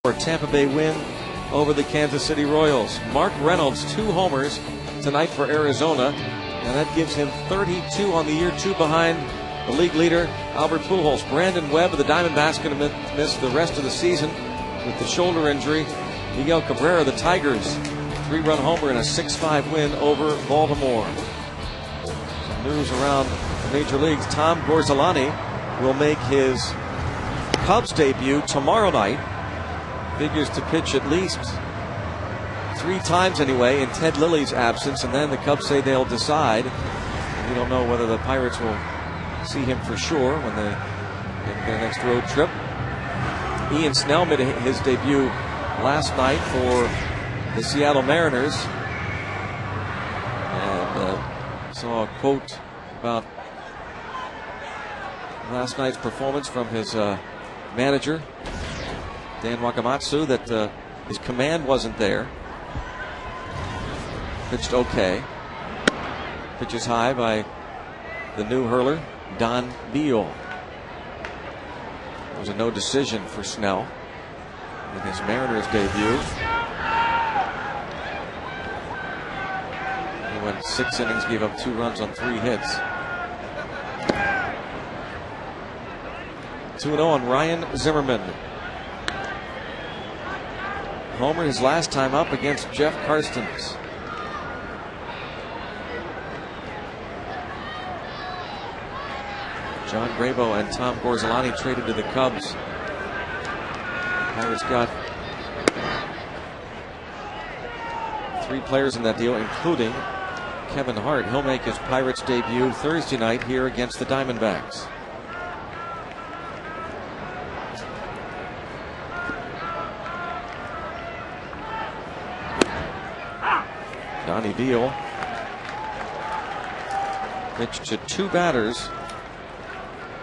For a Tampa Bay win over the Kansas City Royals. Mark Reynolds, 2 homers tonight for Arizona, and that gives him 32 on the year, 2 behind the league leader, Albert Pujols. Brandon Webb of the Diamondbacks going to miss the rest of the season with the shoulder injury. Miguel Cabrera, the Tigers, 3-run homer in a 6-5 win over Baltimore. Some news around the major leagues. Tom Gorzelani will make his Cubs debut tomorrow night. Figures to pitch at least 3 times anyway in Ted Lilly's absence, and then the Cubs say they'll decide. We don't know whether the Pirates will see him for sure when they make their next road trip. Ian Snell made his debut last night for the Seattle Mariners, and saw a quote about last night's performance from his manager, Dan Wakamatsu, that his command wasn't there. Pitched okay. Pitches high by the new hurler, Don Beal. It was a no decision for Snell in his Mariners debut. He went 6 innings, gave up 2 runs on 3 hits. 2-0 on Ryan Zimmerman. Homer his last time up against Jeff Karstens. John Bravo and Tom Gorzelani traded to the Cubs. Pirates got 3 players in that deal, including Kevin Hart. He'll make his Pirates debut Thursday night here against the Diamondbacks. Donnie Beal pitched to 2 batters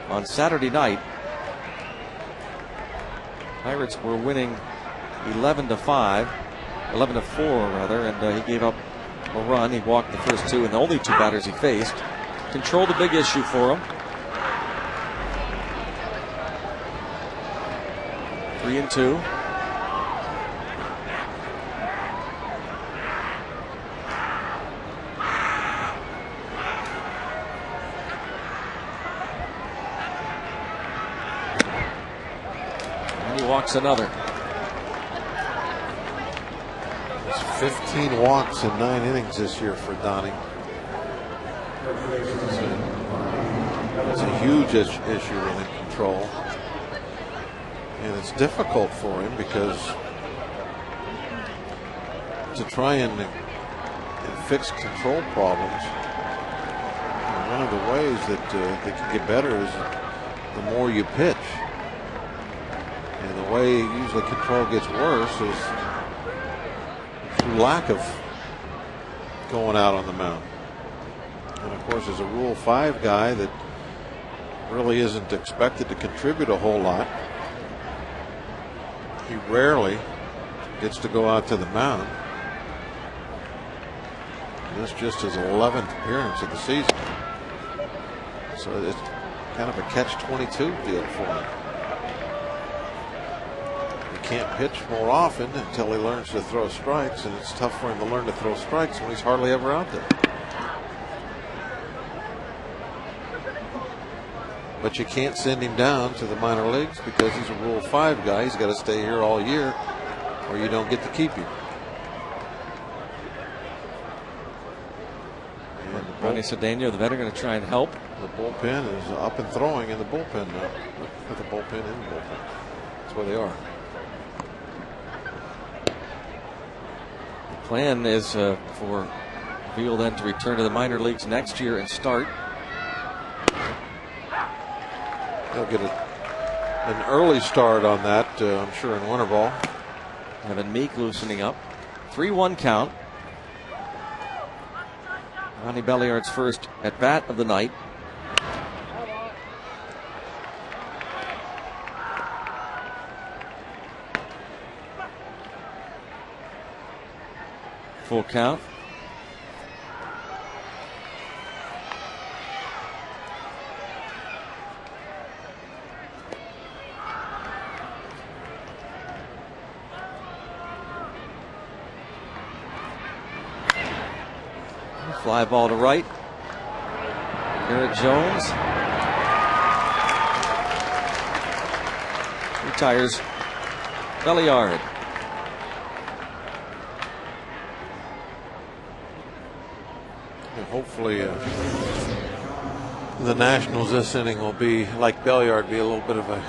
on Saturday night. Pirates were winning 11-4 rather, and he gave up a run. He walked the first 2, and the only 2 batters he faced. Controlled a big issue for him. 3-2. Walks another. It's 15 walks in 9 innings this year for Donnie. It's a huge issue in control, and it's difficult for him because to try and fix control problems, one of the ways that they can get better is the more you pitch. And the way usually control gets worse is through lack of going out on the mound. And of course, as a Rule 5 guy that really isn't expected to contribute a whole lot, he rarely gets to go out to the mound. And this just his 11th appearance of the season. So it's kind of a catch-22 deal for him. Can't pitch more often until he learns to throw strikes, and it's tough for him to learn to throw strikes when he's hardly ever out there. But you can't send him down to the minor leagues because he's a Rule 5 guy. He's got to stay here all year or you don't get to keep him. Ronnie Cedeno, the veteran, going to try and help. The bullpen is up and throwing in the bullpen now. With the bullpen in the bullpen. That's where they are. Plan is for Beal then to return to the minor leagues next year and start. They'll get an early start on that, I'm sure, in winter ball. Evan Meek loosening up. 3-1 count. Ronnie Belliard's first at bat of the night. Full count. Fly ball to right. Garrett Jones retires Belliard. Hopefully the Nationals this inning will be, like Belliard, be a little bit of a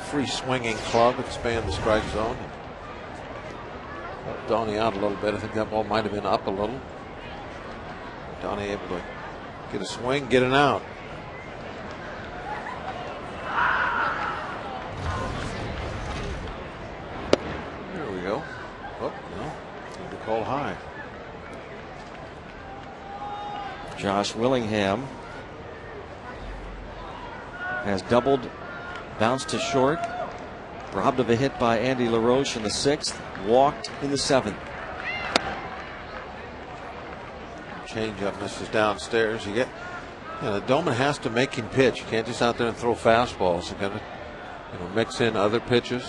free swinging club, expand the strike zone. Help Donnie out a little bit. I think that ball might have been up a little. Donnie able to get a swing, get an out. There we go. Oh, no. Need to call high. Josh Willingham has doubled, bounced to short, robbed of a hit by Andy LaRoche in the 6th, walked in the 7th. Change up misses downstairs. You The Doman has to make him pitch. You can't just out there and throw fastballs. You got to, mix in other pitches.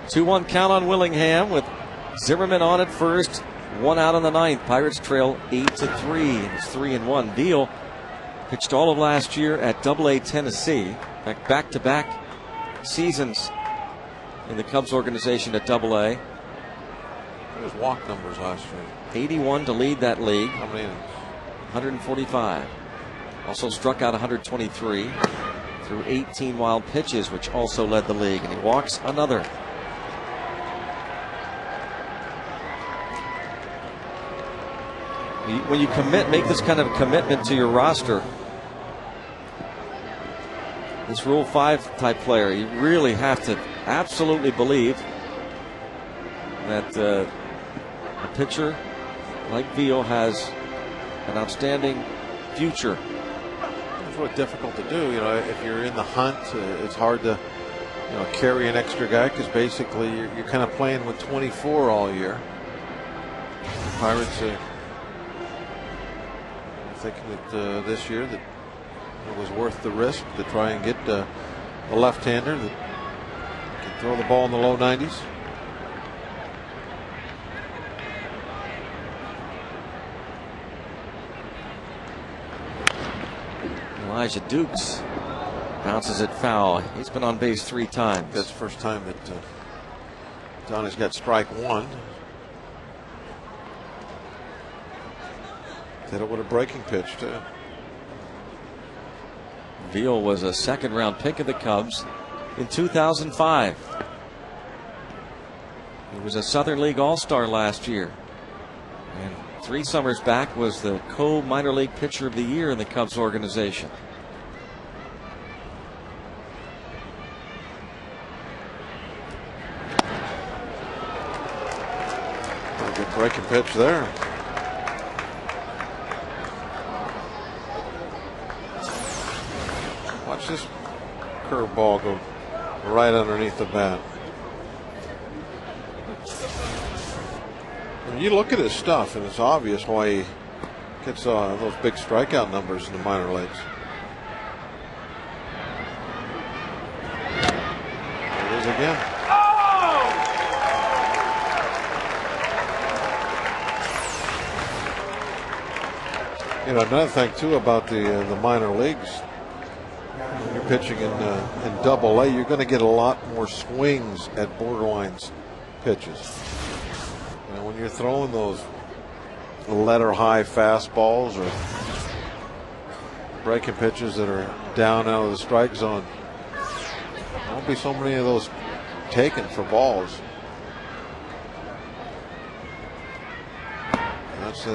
Two-one count on Willingham with Zimmerman on at first. 1 out in the ninth. Pirates trail 8-3. It's 3-1. Veal pitched all of last year at AA Tennessee. In fact, back-to-back seasons in the Cubs organization at AA. His walk numbers last year. 81 to lead that league. How many innings? 145. Also struck out 123 through 18 wild pitches, which also led the league. And he walks another. When you make this kind of a commitment to your roster, this Rule 5 type player, you really have to absolutely believe that a pitcher like Veal has an outstanding future. It's really difficult to do. If you're in the hunt, it's hard to, carry an extra guy because basically you're kind of playing with 24 all year. The Pirates thinking that this year that it was worth the risk to try and get a left-hander that can throw the ball in the low 90s. Elijah Dukes bounces it foul. He's been on base 3 times. That's the first time that Donnie's got strike 1. Hit it with a breaking pitch, too. Veal was a second-round pick of the Cubs in 2005. He was a Southern League All-Star last year. And 3 summers back was the co-minor league pitcher of the year in the Cubs organization. A good breaking pitch there. Watch this curveball go right underneath the bat. When you look at his stuff, and it's obvious why he gets those big strikeout numbers in the minor leagues. There it is again. Another thing too about the minor leagues. When you're pitching in AA, you're going to get a lot more swings at borderline pitches. When you're throwing those letter high fastballs or breaking pitches that are down out of the strike zone, there won't be so many of those taken for balls. That's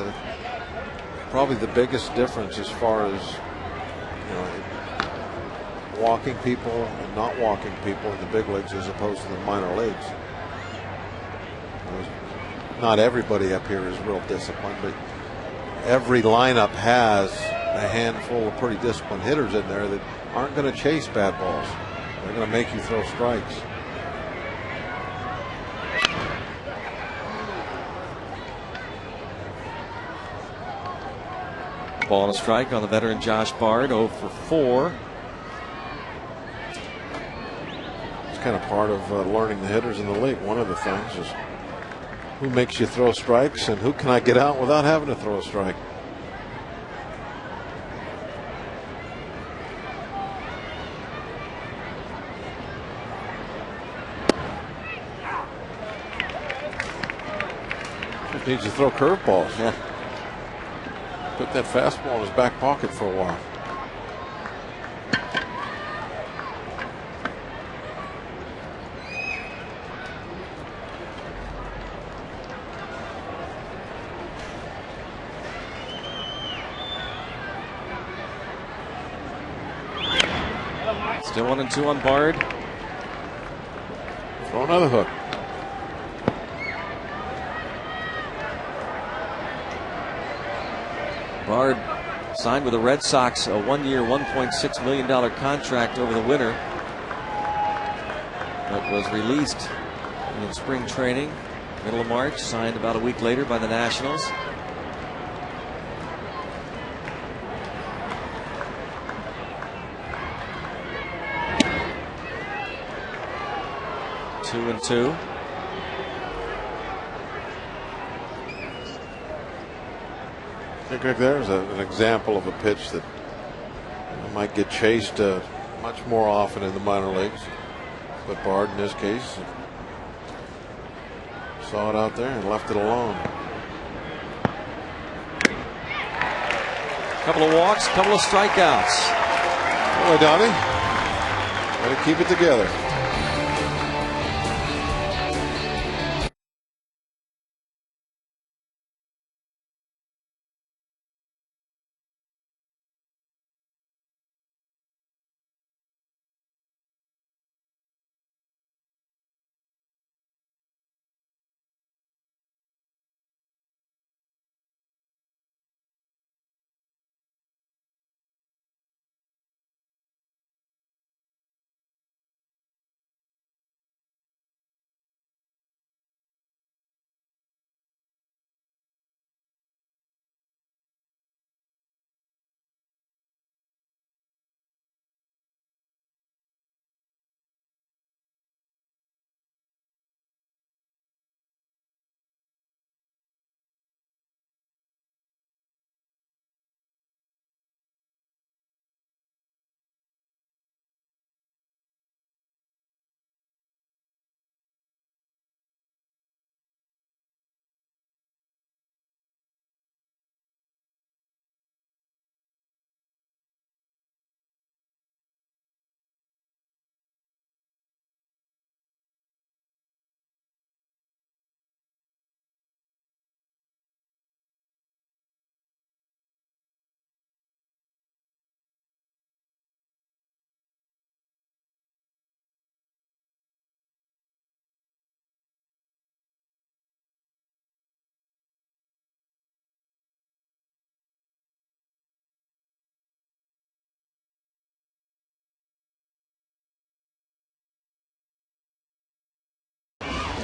probably the biggest difference as far as walking people and not walking people in the big leagues as opposed to the minor leagues. Not everybody up here is real disciplined, but every lineup has a handful of pretty disciplined hitters in there that aren't going to chase bad balls. They're going to make you throw strikes. Ball and a strike on the veteran Josh Bard, 0 for 4. It's kind of part of learning the hitters in the league. One of the things is who makes you throw strikes and who can I get out without having to throw a strike. Just needs to throw curveballs. Yeah. Put that fastball in his back pocket for a while. Still 1-2 on Bard. Throw another hook. Bard signed with the Red Sox, a 1-year, $1.6 million contract over the winter, but was released in spring training, middle of March, signed about a week later by the Nationals. Two and two. There's an example of a pitch that might get chased much more often in the minor leagues. But Bard, in this case, saw it out there and left it alone. Couple of walks, couple of strikeouts. Boy, Donnie, got to keep it together.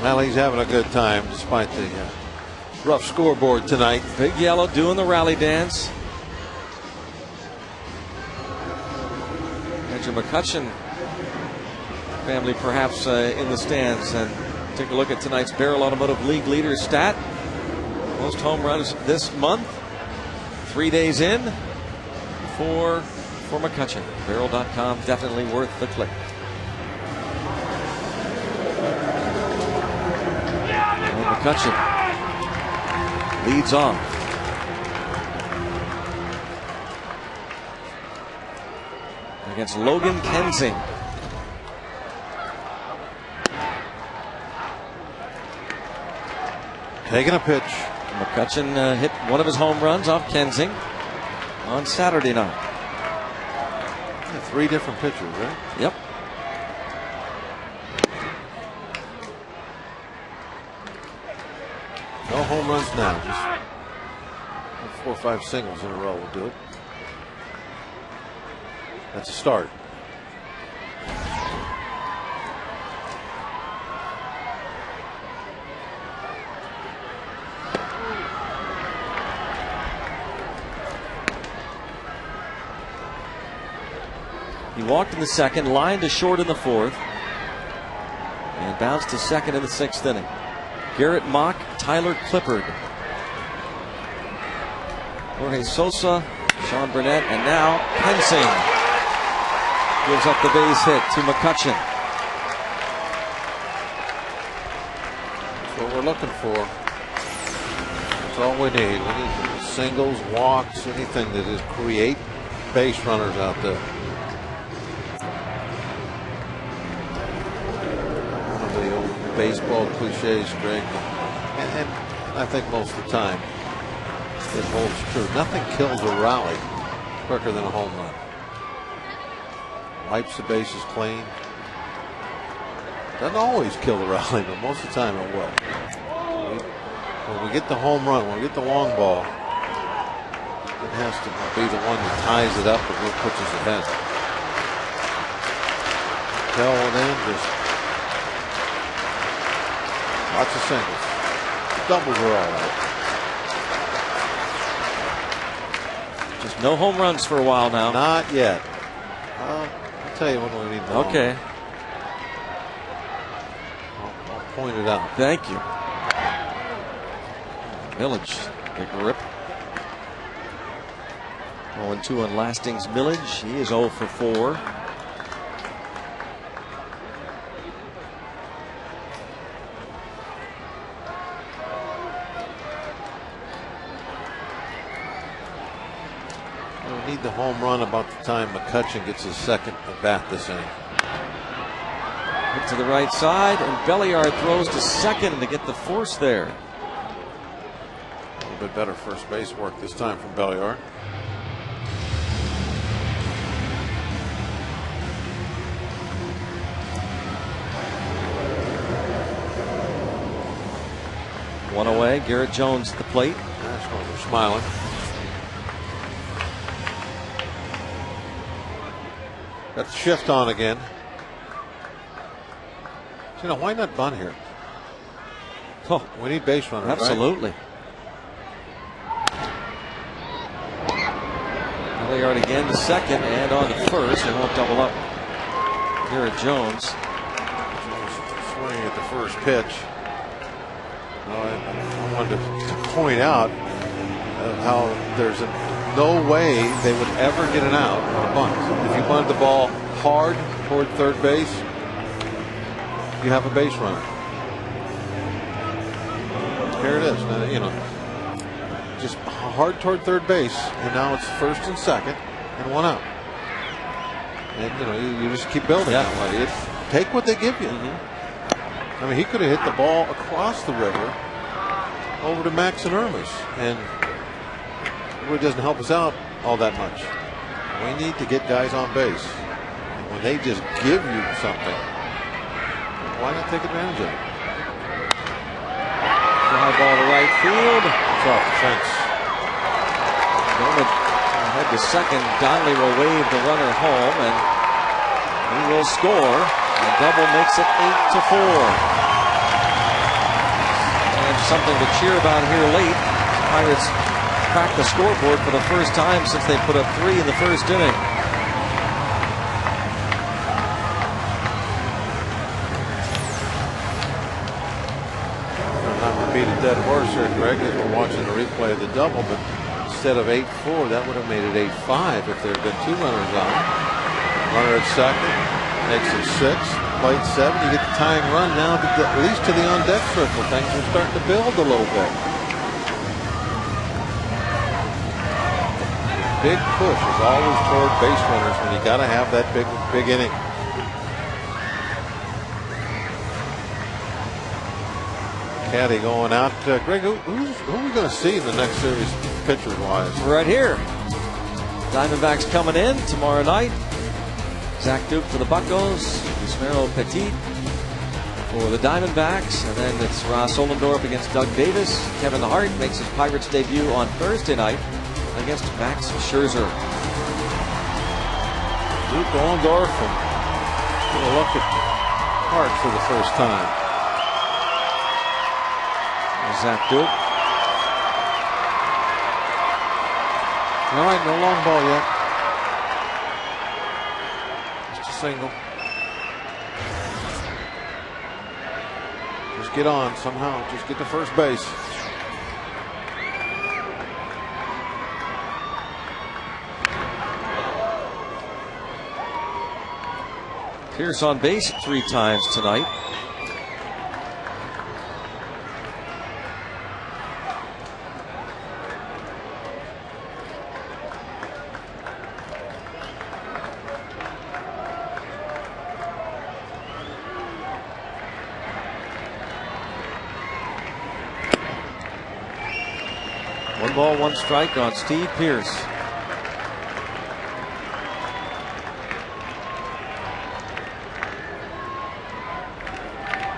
Well, he's having a good time despite the rough scoreboard tonight. Big Yellow doing the rally dance. Andrew McCutchen family perhaps in the stands. And take a look at tonight's Barrel Automotive League leader stat. Most home runs this month. 3 days in for McCutchen. Barrel.com, definitely worth the click. McCutchen leads off. Against Logan Kensing. Taking a pitch. McCutchen hit one of his home runs off Kensing on Saturday night. Yeah, 3 different pitchers, right? Yep. No home runs now. Just 4 or 5 singles in a row will do it. That's a start. He walked in the second, lined to short in the fourth, and bounced to second in the 6th inning. Garrett Mock, Tyler Clippard, Jorge Sosa, Sean Burnett, and now Kensing gives up the base hit to McCutchen. That's what we're looking for. That's all we need. We need singles, walks, anything that is create base runners out there. One of the old baseball cliches, Greg, and I think most of the time it holds true. Nothing kills a rally quicker than a home run. wipes the bases clean. Doesn't always kill the rally, but most of the time it will. When we get the home run, when we get the long ball, it has to be the one that ties it up and puts us ahead. Tell then just lots of singles. The doubles are all right. Just no home runs for a while now. Not yet. I'll tell you when we need the home Okay. run. I'll point it out. Thank you. Millage, big rip. 0-2 on Lasting's Millage. He is 0 for 4. We need the home run about the time McCutchen gets his second at bat this inning. Hit to the right side, and Belliard throws to second to get the force there. A little bit better first base work this time from Belliard. One away. Garrett Jones at the plate. Nationals are smiling. Got the shift on again. So, why not bunt here? Oh, We need base runners. Right? absolutely. Belliard again to second and on to first. They won't double up. Garrett Jones. Swinging at the first pitch. I wanted to point out how there's no way they would ever get an out on a bunt. If you bunted the ball hard toward third base, you have a base runner. Here it is. Now, just hard toward third base, and now it's first and second, and one out. And you just keep building that way. Take what they give you. I mean, he could have hit the ball across the river over to Max and Irmas, and it really doesn't help us out all that much. We need to get guys on base. And when they just give you something, why not take advantage of it? Fly ball to right field. It's off the fence. Going ahead to second. Donnelly will wave the runner home, and he will score. The double makes it 8-4. And something to cheer about here late. Pirates cracked the scoreboard for the first time since they put up 3 in the first inning. Not to beat a dead horse here, Greg, as we're watching the replay of the double, but instead of 8-4, that would have made it 8-5 if there had been 2 runners on. Runner at second makes it 6. Plate 7. You get the tying run now, at least to the on deck circle. Things are starting to build a little bit. Big push is always toward base runners when you got to have that big inning. Caddy going out. Greg, who are we going to see in the next series, pitchers wise? Right here. Diamondbacks coming in tomorrow night. Zach Duke for the Buccos. Ismael Petit for the Diamondbacks. And then it's Ross Ollendorf against Doug Davis. Kevin Hart makes his Pirates debut on Thursday night against Max Scherzer. Duke Ollendorf and a look at Hart for the first time. Zach Duke. All right, no long ball yet. Just a single. Just get on somehow. Just get to first base. Pierce on base 3 times tonight. One ball, 1 strike on Steve Pierce.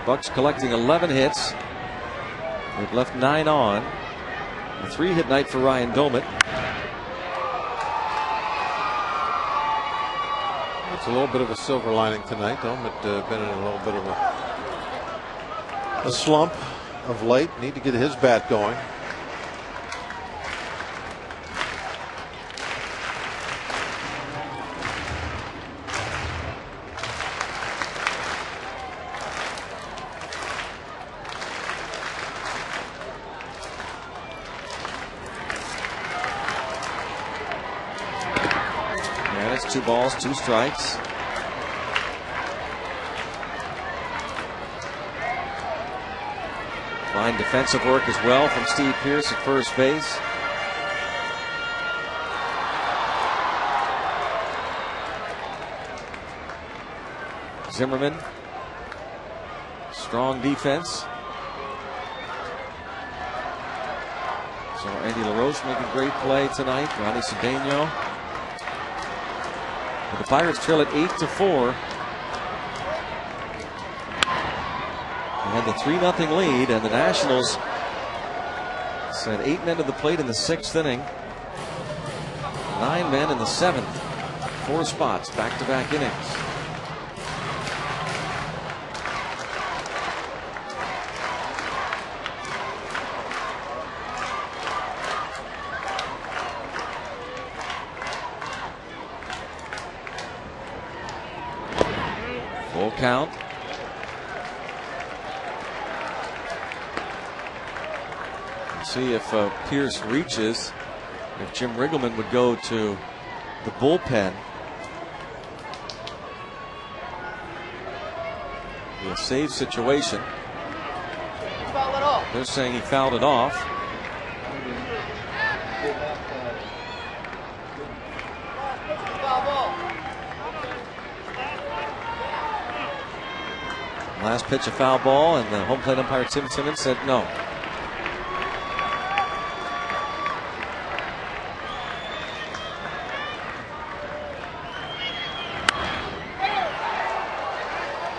Bucks collecting 11 hits. They've left 9 on. A 3-hit night for Ryan Doumit. It's a little bit of a silver lining tonight. Doumit been in a little bit of a slump of late. Need to get his bat going. And it's 2 balls, 2 strikes. Fine defensive work as well from Steve Pearce at first base. Zimmerman, strong defense. So Andy LaRoche making great play tonight. Ronnie Cedeno. But the Pirates trail at 8-4. They had the 3-0 lead, and the Nationals sent 8 men to the plate in the 6th inning. 9 men in the 7th. 4 spots, back-to-back innings. Full count. See if Pearce reaches, if Jim Riggleman would go to the bullpen. Be a save situation. They're saying he fouled it off. Last pitch, a foul ball, and the home plate umpire Tim Timmons said no.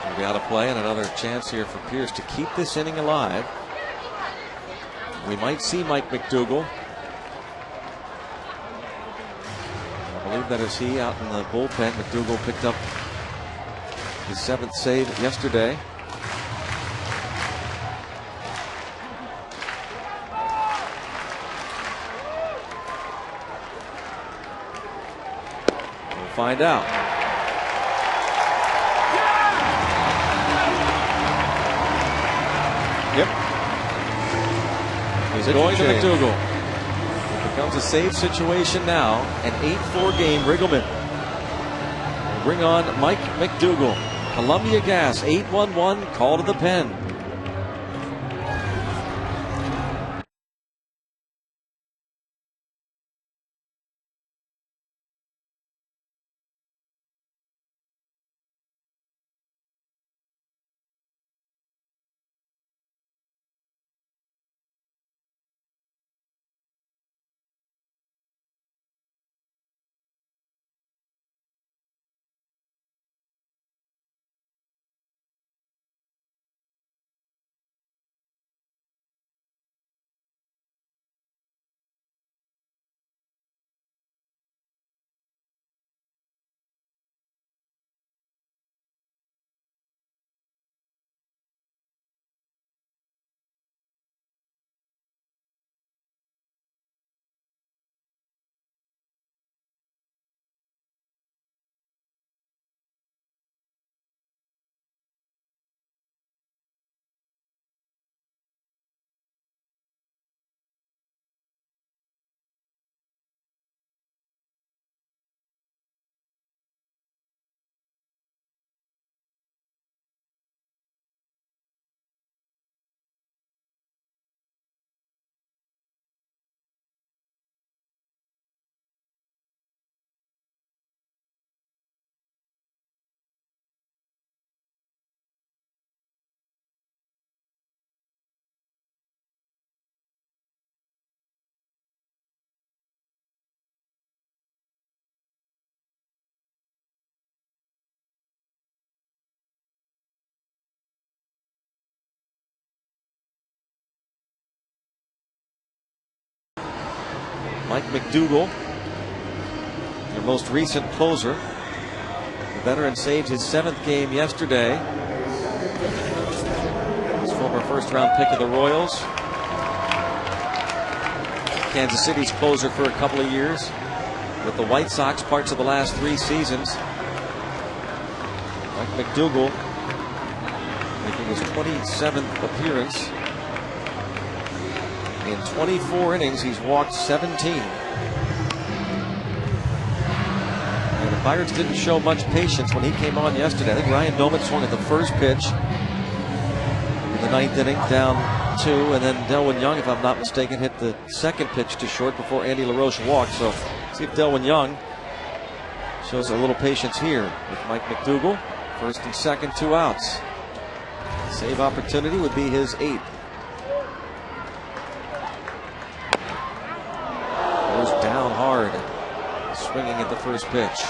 He'll be out of play, and another chance here for Pearce to keep this inning alive. We might see Mike McDougald. I believe that is he out in the bullpen. McDougald picked up his 7th save yesterday. We'll find out. Yep. He's going to McDougald. It becomes a save situation now. An 8-4 game. Riggleman will bring on Mike McDougald. Columbia Gas 8-1-1. Call to the pen. Mike McDougall, their most recent closer. The veteran saved his 7th game yesterday. His former first-round pick of the Royals. Kansas City's closer for a couple of years. With the White Sox, parts of the last 3 seasons. Mike McDougall making his 27th appearance. In 24 innings, he's walked 17. And the Pirates didn't show much patience when he came on yesterday. I think Ryan Doumit swung at the first pitch in the 9th inning, down 2, and then Delwyn Young, if I'm not mistaken, hit the second pitch to short before Andy LaRoche walked. So see if Delwyn Young shows a little patience here with Mike McDougall. First and second, 2 outs. Save opportunity would be his 8th. Goes down hard, swinging at the first pitch.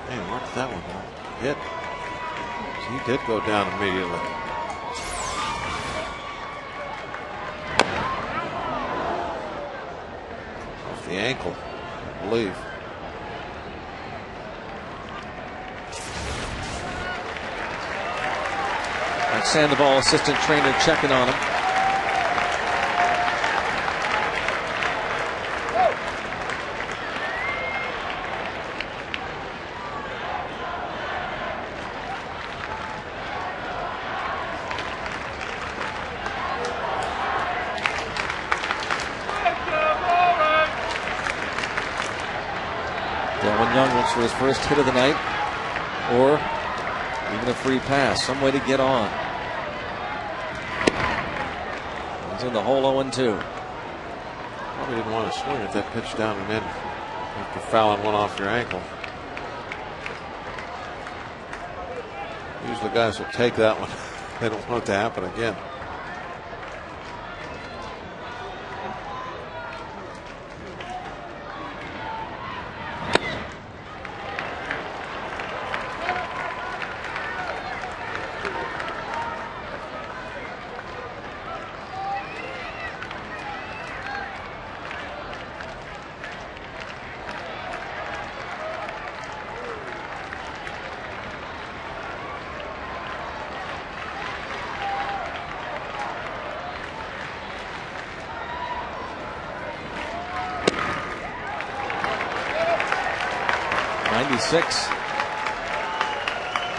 Man, where did that one hit? He did go down immediately. Off the ankle, I believe. And Sandoval, assistant trainer, checking on him. Delwyn Young looks for his first hit of the night, or even a free pass, some way to get on. He's in the hole 0-2. Probably didn't want to swing at that pitch down and in after fouling one off your ankle. Usually guys will take that one. They don't want it to happen again.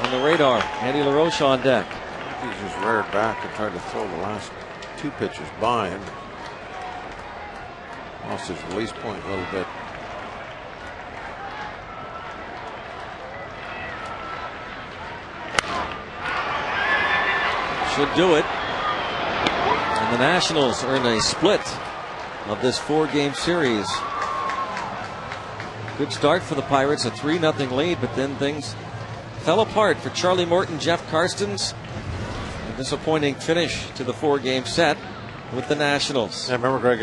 On the radar, Andy LaRoche on deck. He just reared back and tried to throw the last 2 pitches by him. Lost his release point a little bit. Should do it. And the Nationals earn a split of this 4-game series. Good start for the Pirates, a 3-0 lead, but then things fell apart for Charlie Morton, Jeff Karstens. A disappointing finish to the 4-game set with the Nationals. I remember Greg